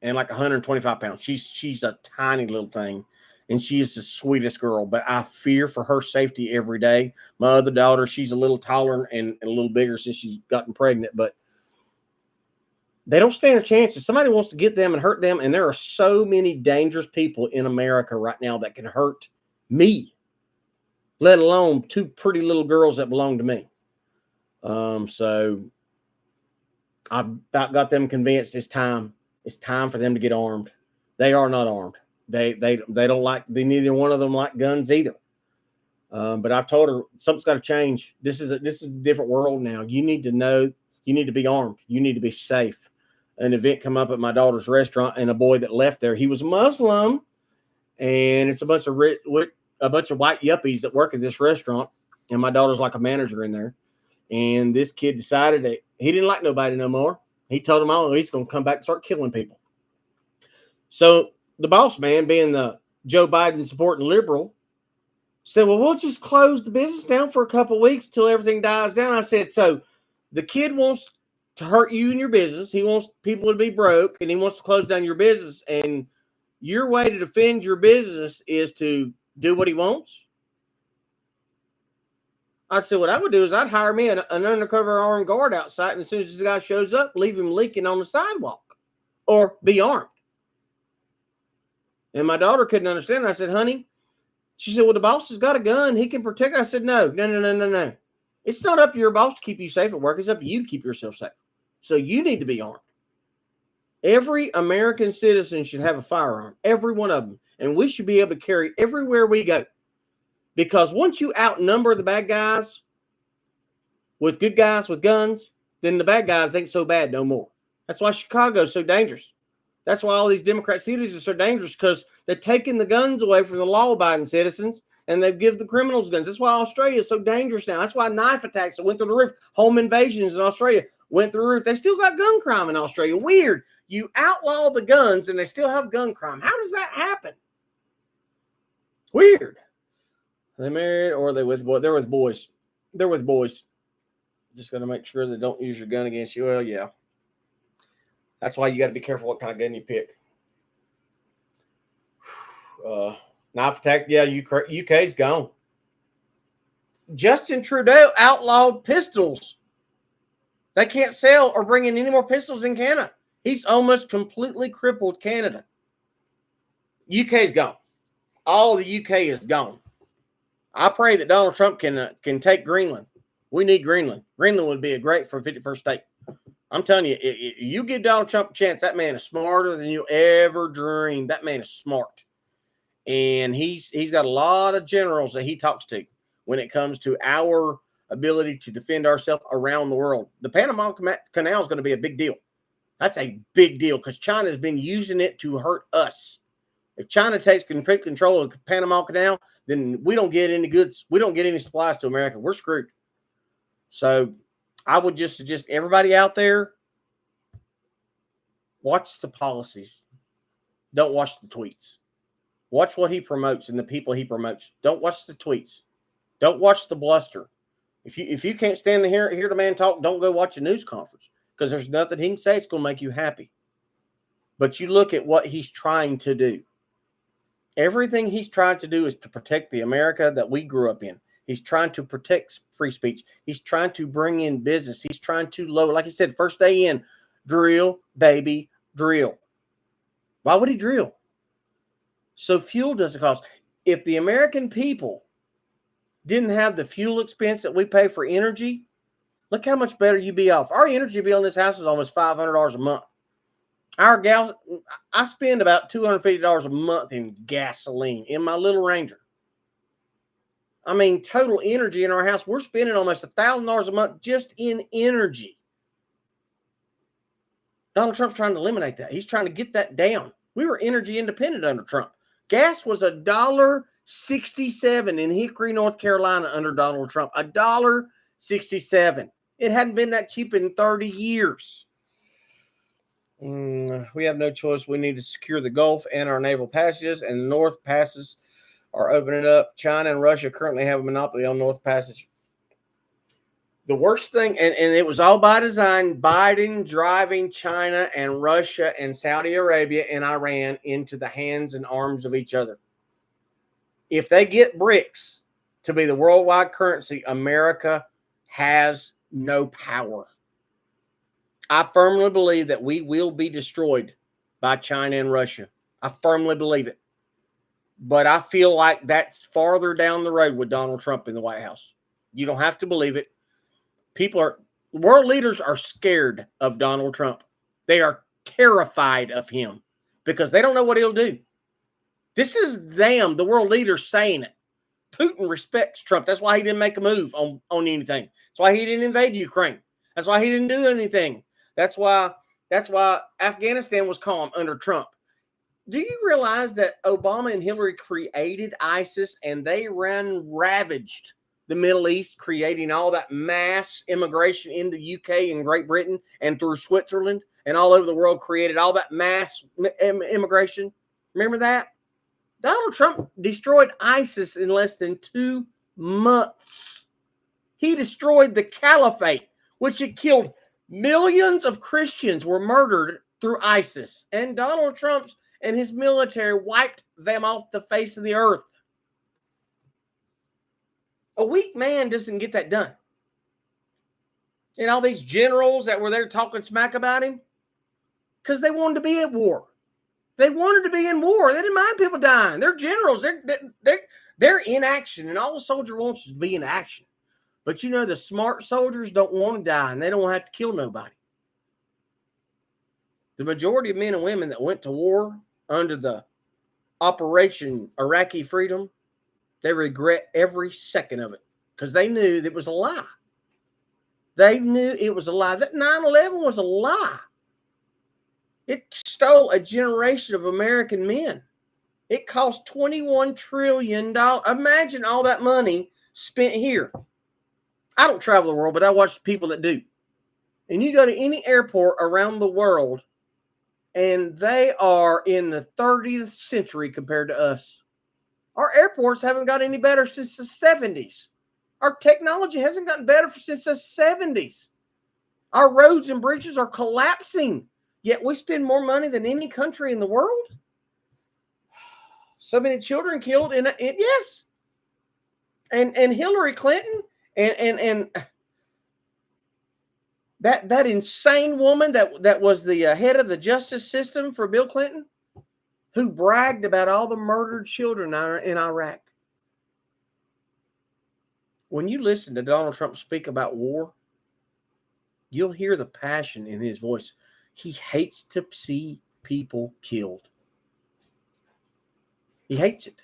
and like 125 pounds. She's a tiny little thing, and she is the sweetest girl. But I fear for her safety every day. My other daughter, she's a little taller and a little bigger since she's gotten pregnant, but they don't stand a chance. If somebody wants to get them and hurt them, and there are so many dangerous people in America right now that can hurt me, let alone 2 pretty little girls that belong to me. So I've about got them convinced it's time. It's time for them to get armed. They are not armed. They don't like. Neither one of them like guns either. But I've told her something's got to change. This is a different world now. You need to know. You need to be armed. You need to be safe. An event come up at my daughter's restaurant, and a boy that left there, he was a Muslim, and it's a bunch of white yuppies that work at this restaurant, and my daughter's like a manager in there. And this kid decided that he didn't like nobody no more. He told them all he's going to come back and start killing people. So the boss man, being the Joe Biden supporting liberal, said, well, we'll just close the business down for a couple of weeks till everything dies down. I said, so the kid wants to hurt you and your business. He wants people to be broke, and he wants to close down your business. And your way to defend your business is to do what he wants. I said, what I would do is I'd hire me an undercover armed guard outside, and as soon as the guy shows up, leave him leaking on the sidewalk, or be armed. And my daughter couldn't understand. I said, honey, she said, well, the boss has got a gun. He can protect. I said, no. It's not up to your boss to keep you safe at work. It's up to you to keep yourself safe. So you need to be armed. Every American citizen should have a firearm, every one of them. And we should be able to carry everywhere we go. Because once you outnumber the bad guys with good guys with guns, then the bad guys ain't so bad no more. That's why Chicago's so dangerous. That's why all these Democrat cities are so dangerous, because they're taking the guns away from the law-abiding citizens, and they give the criminals guns. That's why Australia is so dangerous now. That's why knife attacks that went through the roof, home invasions in Australia went through the roof. They still got gun crime in Australia. Weird. You outlaw the guns, and they still have gun crime. How does that happen? Weird. Are they married, or are they with boys? They're with boys. They're with boys. Just got to make sure they don't use your gun against you. Well, yeah. That's why you got to be careful what kind of gun you pick. Knife attack, yeah, UK's gone. Justin Trudeau outlawed pistols. They can't sell or bring in any more pistols in Canada. He's almost completely crippled Canada. UK's gone. All the UK is gone. I pray that Donald Trump can take Greenland. We need Greenland. Greenland would be a great for 51st state. I'm telling you, if you give Donald Trump a chance, that man is smarter than you ever dreamed. That man is smart. And he's got a lot of generals that he talks to when it comes to our ability to defend ourselves around the world. The Panama Canal is going to be a big deal. That's a big deal because China has been using it to hurt us. If China takes complete control of the Panama Canal, then we don't get any goods. We don't get any supplies to America. We're screwed. So I would just suggest everybody out there, watch the policies. Don't watch the tweets. Watch what he promotes and the people he promotes. Don't watch the tweets. Don't watch the bluster. If you can't stand to hear the man talk, don't go watch a news conference. because there's nothing he can say it's going to make you happy. But you look at what he's trying to do. Everything he's trying to do is to protect the America that we grew up in. He's trying to protect free speech. He's trying to bring in business. He's trying to lower, like he said, first day in, drill, baby, drill. Why would he drill? So fuel doesn't cost. If the American people didn't have the fuel expense that we pay for energy, look how much better you'd be off. Our energy bill in this house is almost $500 a month. Our gas, I spend about $250 a month in gasoline in my little Ranger. I mean, total energy in our house, we're spending almost $1,000 a month just in energy. Donald Trump's trying to eliminate that. He's trying to get that down. We were energy independent under Trump. Gas was $1.67 in Hickory, North Carolina under Donald Trump. $1.67. It hadn't been that cheap in 30 years. We have no choice. We need to secure the Gulf and our naval passages, and the North passes are opening up. China and Russia currently have a monopoly on North Passage. The worst thing, and it was all by design, Biden driving China and Russia and Saudi Arabia and Iran into the hands and arms of each other. If they get BRICS to be the worldwide currency, America has no power. I firmly believe that we will be destroyed by China and Russia. I firmly believe it. But I feel like that's farther down the road with Donald Trump in the White House. You don't have to believe it. World leaders are scared of Donald Trump. They are terrified of him because they don't know what he'll do. This is them, the world leaders, saying it. Putin respects Trump. That's why he didn't make a move on anything. That's why he didn't invade Ukraine. That's why he didn't do anything. That's why Afghanistan was calm under Trump. Do you realize that Obama and Hillary created ISIS and they ravaged the Middle East, creating all that mass immigration into UK and Great Britain and through Switzerland and all over the world, created all that mass immigration? Remember that? Donald Trump destroyed ISIS in less than 2 months. He destroyed the caliphate, which had killed millions of Christians were murdered through ISIS. And Donald Trump and his military wiped them off the face of the earth. A weak man doesn't get that done. And all these generals that were there talking smack about him, because they wanted to be at war. They wanted to be in war. They didn't mind people dying. They're generals. They're in action, and all a soldier wants is to be in action. But you know, the smart soldiers don't want to die, and they don't have to kill nobody. The majority of men and women that went to war under the Operation Iraqi Freedom, they regret every second of it because they knew it was a lie. They knew it was a lie. That 9/11 was a lie. It stole a generation of American men. It cost $21 trillion. Imagine all that money spent here. I don't travel the world, but I watch people that do. And you go to any airport around the world, and they are in the 30th century compared to us. Our airports haven't got any better since the 70s. Our technology hasn't gotten better since the 70s. Our roads and bridges are collapsing, yet we spend more money than any country in the world. So many children killed in yes. And Hillary Clinton and that insane woman that was the head of the justice system for Bill Clinton, who bragged about all the murdered children in Iraq. When you listen to Donald Trump speak about war, you'll hear the passion in his voice. He hates to see people killed. He hates it.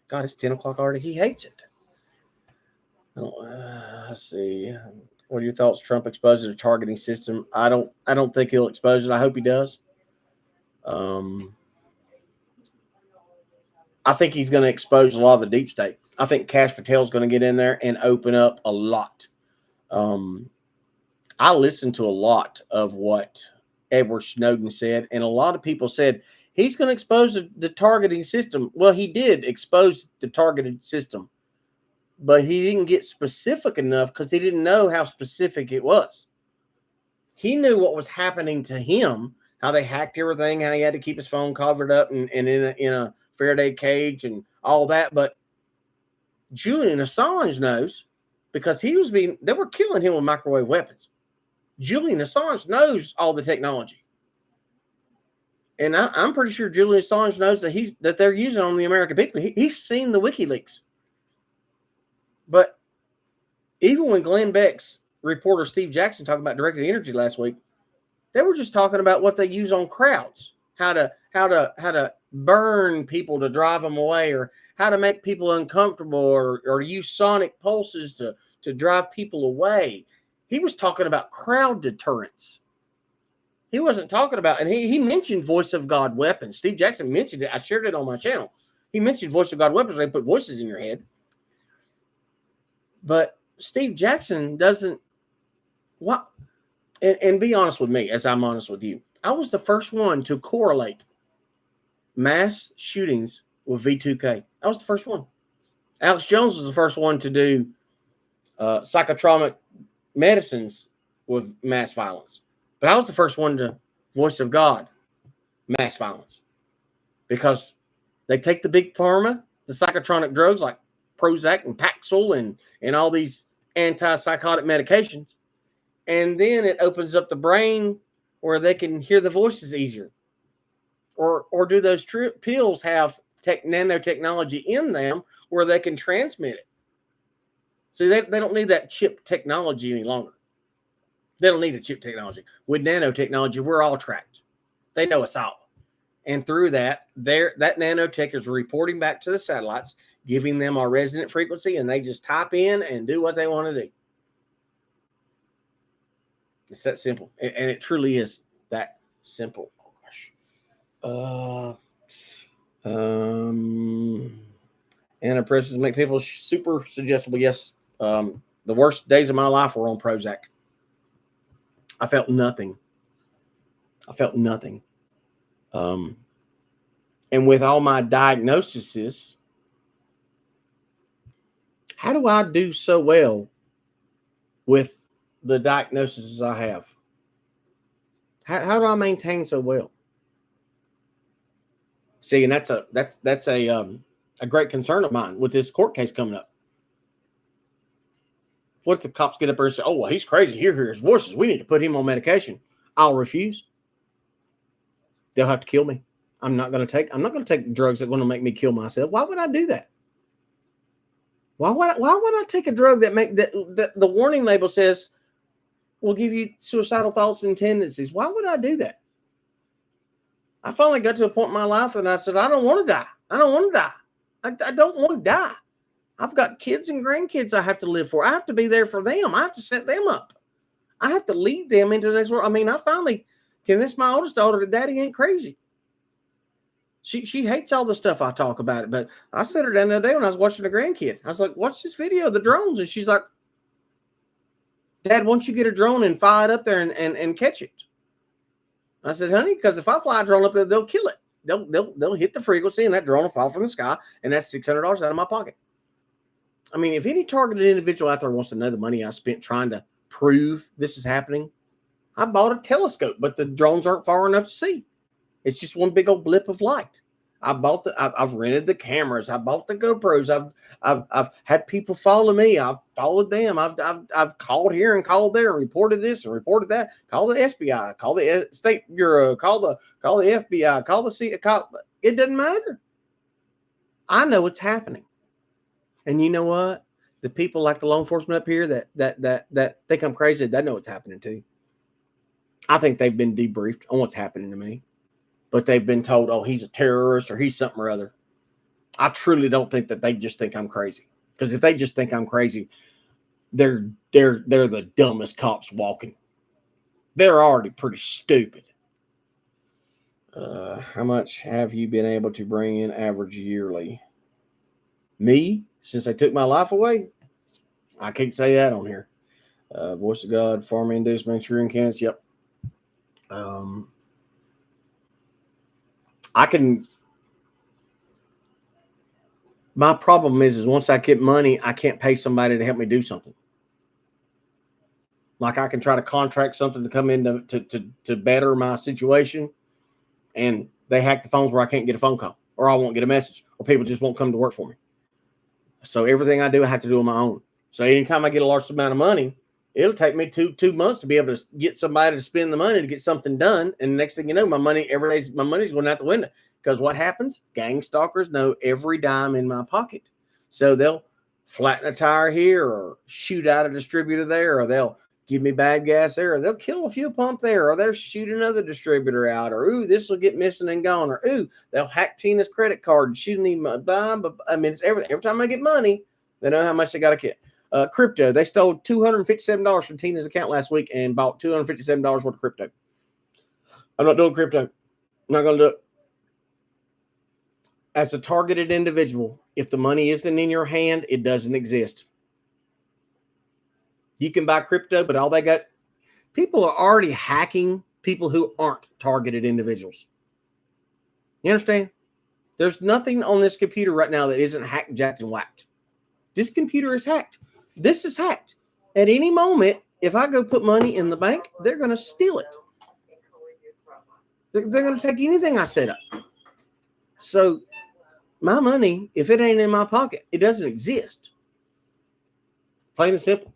God, it's 10 o'clock already. He hates it. Let's see. What are your thoughts? Trump exposes a targeting system. I don't think he'll expose it. I hope he does. I think he's going to expose a lot of the deep state. I think Kash Patel's going to get in there and open up a lot. I listened to a lot of what Edward Snowden said, and a lot of people said he's going to expose the targeting system. Well, he did expose the targeted system, but he didn't get specific enough because he didn't know how specific it was. He knew what was happening to him, how they hacked everything, how he had to keep his phone covered up and in a Faraday cage and all that. But Julian Assange knows because they were killing him with microwave weapons. Julian Assange knows all the technology. And I'm pretty sure Julian Assange knows that they're using on the American people. He's seen the WikiLeaks. But even when Glenn Beck's reporter Steve Jackson talked about directed energy last week, they were just talking about what they use on crowds, how to burn people to drive them away, or how to make people uncomfortable, or use sonic pulses to drive people away. He was talking about crowd deterrence. He wasn't talking about, and he mentioned voice of God weapons. Steve Jackson mentioned it. I shared it on my channel. He mentioned voice of God weapons. They put voices in your head. But Steve Jackson doesn't. What? And be honest with me, as I'm honest with you. I was the first one to correlate mass shootings with V2K. I was the first one. Alex Jones was the first one to do psychotropic medicines with mass violence. But I was the first one to voice of God mass violence. Because they take the big pharma, the psychotronic drugs like Prozac and Paxil and all these antipsychotic medications, and then it opens up the brain where they can hear the voices easier. Or do those pills have nanotechnology in them where they can transmit it? See, they don't need that chip technology any longer. They don't need a chip technology. With nanotechnology, we're all tracked. They know us all. And through that nanotech is reporting back to the satellites, giving them our resonant frequency, and they just type in and do what they want to do. It's that simple. And it truly is that simple. Oh, gosh. Antidepressants make people super suggestible. Yes. The worst days of my life were on Prozac. I felt nothing. And with all my diagnoses, how do I do so well with the diagnoses I have? How do I maintain so well? See, and that's a great concern of mine with this court case coming up. What if the cops get up there and say, "Oh, well, he's crazy. Hear his voices. We need to put him on medication"? I'll refuse. They'll have to kill me. I'm not going to take drugs that are going to make me kill myself. Why would I do that? Why would I take a drug that the warning label says will give you suicidal thoughts and tendencies? Why would I do that? I finally got to a point in my life and I said, I don't want to die. I don't want to die. I don't want to die. I've got kids and grandkids I have to live for. I have to be there for them. I have to set them up. I have to lead them into the next world. I mean, I finally convinced my oldest daughter that Daddy ain't crazy. She hates all the stuff I talk about it, but I sat her down the other day when I was watching a grandkid. I was like, watch this video of the drones. And she's like, Dad, why don't you get a drone and fly it up there and catch it? I said, honey, because if I fly a drone up there, they'll kill it. They'll hit the frequency and that drone will fall from the sky, and that's $600 out of my pocket. I mean, if any targeted individual out there wants to know the money I spent trying to prove this is happening, I bought a telescope, but the drones aren't far enough to see. It's just one big old blip of light. I've rented the cameras. I bought the GoPros. I've had people follow me. I've followed them. I've called here and called there and reported this and reported that. Call the SBI. Call the State Bureau. Call the FBI. Call the C. It doesn't matter. I know what's happening. And you know what? The people like the law enforcement up here that think I'm crazy, they know what's happening too. I think they've been debriefed on what's happening to me. But they've been told, oh, he's a terrorist or he's something or other. I truly don't think that they just think I'm crazy. Because if they just think I'm crazy, they're the dumbest cops walking. They're already pretty stupid. How much have you been able to bring in average yearly? Me, since they took my life away? I can't say that on here. Voice of God, pharma-induced Manchurian candidates. Yep. My problem is once I get money, I can't pay somebody to help me do something. Like I can try to contract something to come in to better my situation, and they hack the phones where I can't get a phone call, or I won't get a message, or people just won't come to work for me. So everything I do, I have to do on my own. So anytime I get a large amount of money, it'll take me two months to be able to get somebody to spend the money to get something done. And the next thing you know, my money's going out the window. Because what happens? Gang stalkers know every dime in my pocket. So they'll flatten a tire here, or shoot out a distributor there, or they'll give me bad gas there, or they'll kill a fuel pump there, or they'll shoot another distributor out, or ooh, this will get missing and gone, or ooh, they'll hack Tina's credit card and shoot me my dime. I mean, it's everything. Every time I get money, they know how much they got to get. Crypto, they stole $257 from Tina's account last week and bought $257 worth of crypto. I'm not doing crypto. I'm not going to do it. As a targeted individual, if the money isn't in your hand, it doesn't exist. You can buy crypto, but all they got, people are already hacking people who aren't targeted individuals. You understand? There's nothing on this computer right now that isn't hacked, jacked, and whacked. This computer is hacked. This is hacked. At any moment, if I go put money in the bank, they're going to steal it. They're going to take anything I set up. So my money, if it ain't in my pocket, it doesn't exist. Plain and simple.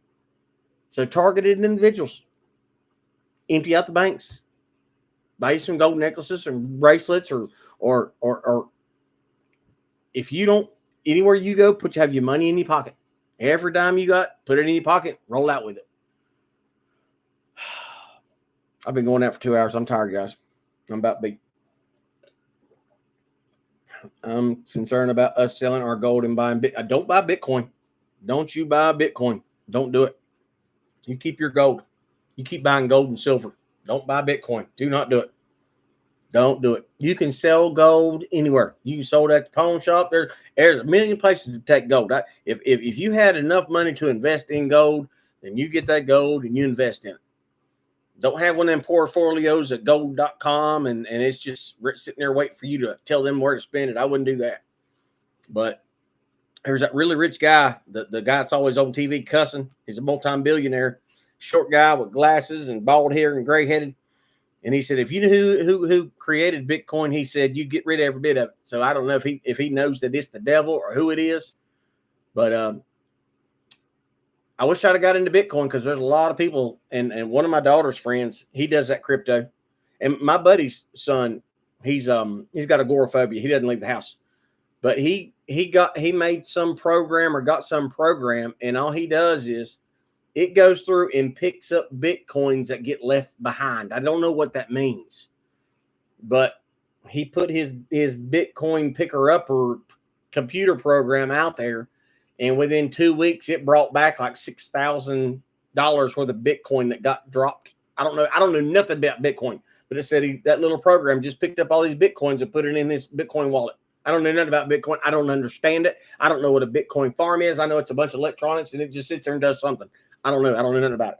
So targeted individuals, empty out the banks, buy you some gold necklaces or bracelets, or if you don't, anywhere you go, have your money in your pocket. Every dime you got, put it in your pocket, roll out with it. I've been going out for 2 hours. I'm tired, guys. I'm about beat. I'm concerned about us selling our gold and buying Bitcoin. Don't buy Bitcoin. Don't you buy Bitcoin. Don't do it. You keep your gold. You keep buying gold and silver. Don't buy Bitcoin. Do not do it. Don't do it. You can sell gold anywhere. You can sell it at the pawn shop. There's a million places to take gold. If you had enough money to invest in gold, then you get that gold and you invest in it. Don't have one of them portfolios at gold.com and it's just sitting there waiting for you to tell them where to spend it. I wouldn't do that. But there's that really rich guy, the guy that's always on TV cussing. He's a multi-billionaire, short guy with glasses and bald hair and gray-headed. And he said, if you knew who created Bitcoin, he said, you get rid of every bit of it. So I don't know if he knows that it's the devil or who it is. But I wish I'd have got into Bitcoin, because there's a lot of people. And one of my daughter's friends, he does that crypto. And my buddy's son, he's got agoraphobia. He doesn't leave the house. But he made some program or got some program, and all he does is it goes through and picks up Bitcoins that get left behind. I don't know what that means, but he put his Bitcoin picker-upper computer program out there, and within 2 weeks, it brought back like $6,000 worth of Bitcoin that got dropped. I don't know nothing about Bitcoin, but it said that little program just picked up all these Bitcoins and put it in his Bitcoin wallet. I don't know nothing about Bitcoin. I don't understand it. I don't know what a Bitcoin farm is. I know it's a bunch of electronics and it just sits there and does something. I don't know. I don't know nothing about it.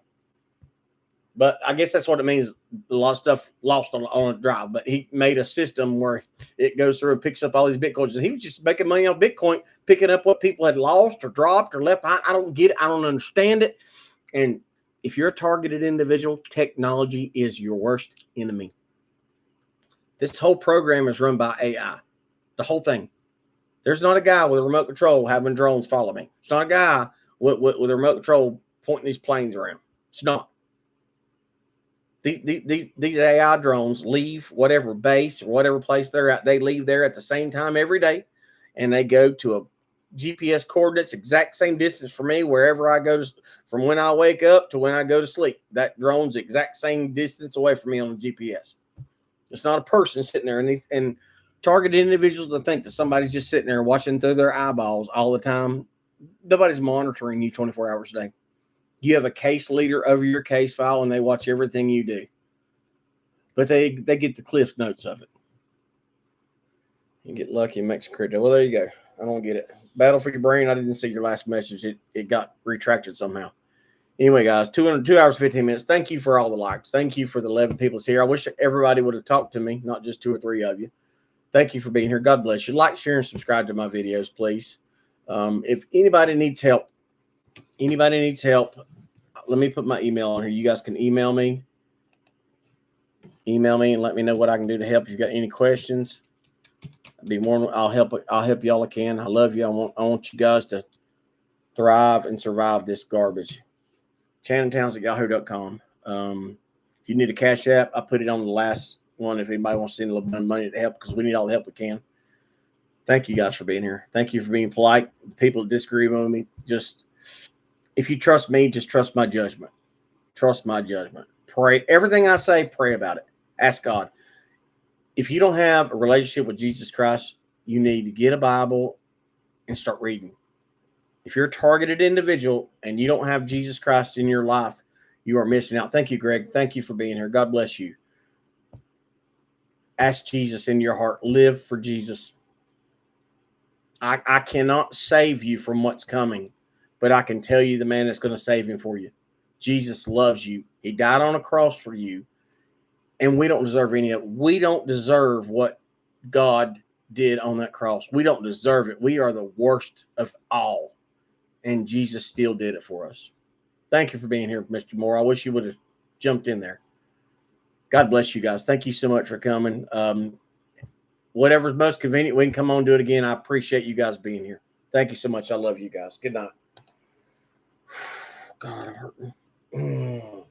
But I guess that's what it means. A lot of stuff lost on a drive. But he made a system where it goes through and picks up all these Bitcoins. And he was just making money on Bitcoin, picking up what people had lost or dropped or left behind. I don't get it. I don't understand it. And if you're a targeted individual, technology is your worst enemy. This whole program is run by AI. The whole thing. There's not a guy with a remote control having drones follow me. It's not a guy with a remote control pointing these planes around. It's not. These AI drones leave whatever base or whatever place they're at. They leave there at the same time every day, and they go to a GPS coordinates, exact same distance for me wherever I go from when I wake up to when I go to sleep. That drone's the exact same distance away from me on the GPS. It's not a person sitting there, and targeted individuals that think that somebody's just sitting there watching through their eyeballs all the time. Nobody's monitoring you 24 hours a day. You have a case leader over your case file, and they watch everything you do. But they get the cliff notes of it. You get lucky and make some crypto. Well, there you go. I don't get it. Battle for your brain. I didn't see your last message. It got retracted somehow. Anyway, guys, 2 hours, 15 minutes. Thank you for all the likes. Thank you for the 11 people here. I wish everybody would have talked to me, not just 2 or 3 of you. Thank you for being here. God bless you. Like, share, and subscribe to my videos, please. If anybody needs help, let me put my email on here. You guys can email me. Email me and let me know what I can do to help. If you've got any questions, I'll help you all I can. I love you. I want you guys to thrive and survive this garbage. ChannonTowns@yahoo.com. If you need a Cash App, I put it on the last one if anybody wants to send a little bit of money to help, because we need all the help we can. Thank you guys for being here. Thank you for being polite. People that disagree with me, just, if you trust me, just trust my judgment. Trust my judgment. Pray. Everything I say, pray about it. Ask God. If you don't have a relationship with Jesus Christ, you need to get a Bible and start reading. If you're a targeted individual and you don't have Jesus Christ in your life, you are missing out. Thank you, Greg. Thank you for being here. God bless you. Ask Jesus in your heart. Live for Jesus. I cannot save you from what's coming, but I can tell you the man that's going to save him for you. Jesus loves you. He died on a cross for you, and we don't deserve any of it. We don't deserve what God did on that cross. We don't deserve it. We are the worst of all, and Jesus still did it for us. Thank you for being here, Mr. Moore. I wish you would have jumped in there. God bless you guys. Thank you so much for coming. Whatever's most convenient, we can come on and do it again. I appreciate you guys being here. Thank you so much. I love you guys. Good night. God, I'm hurting.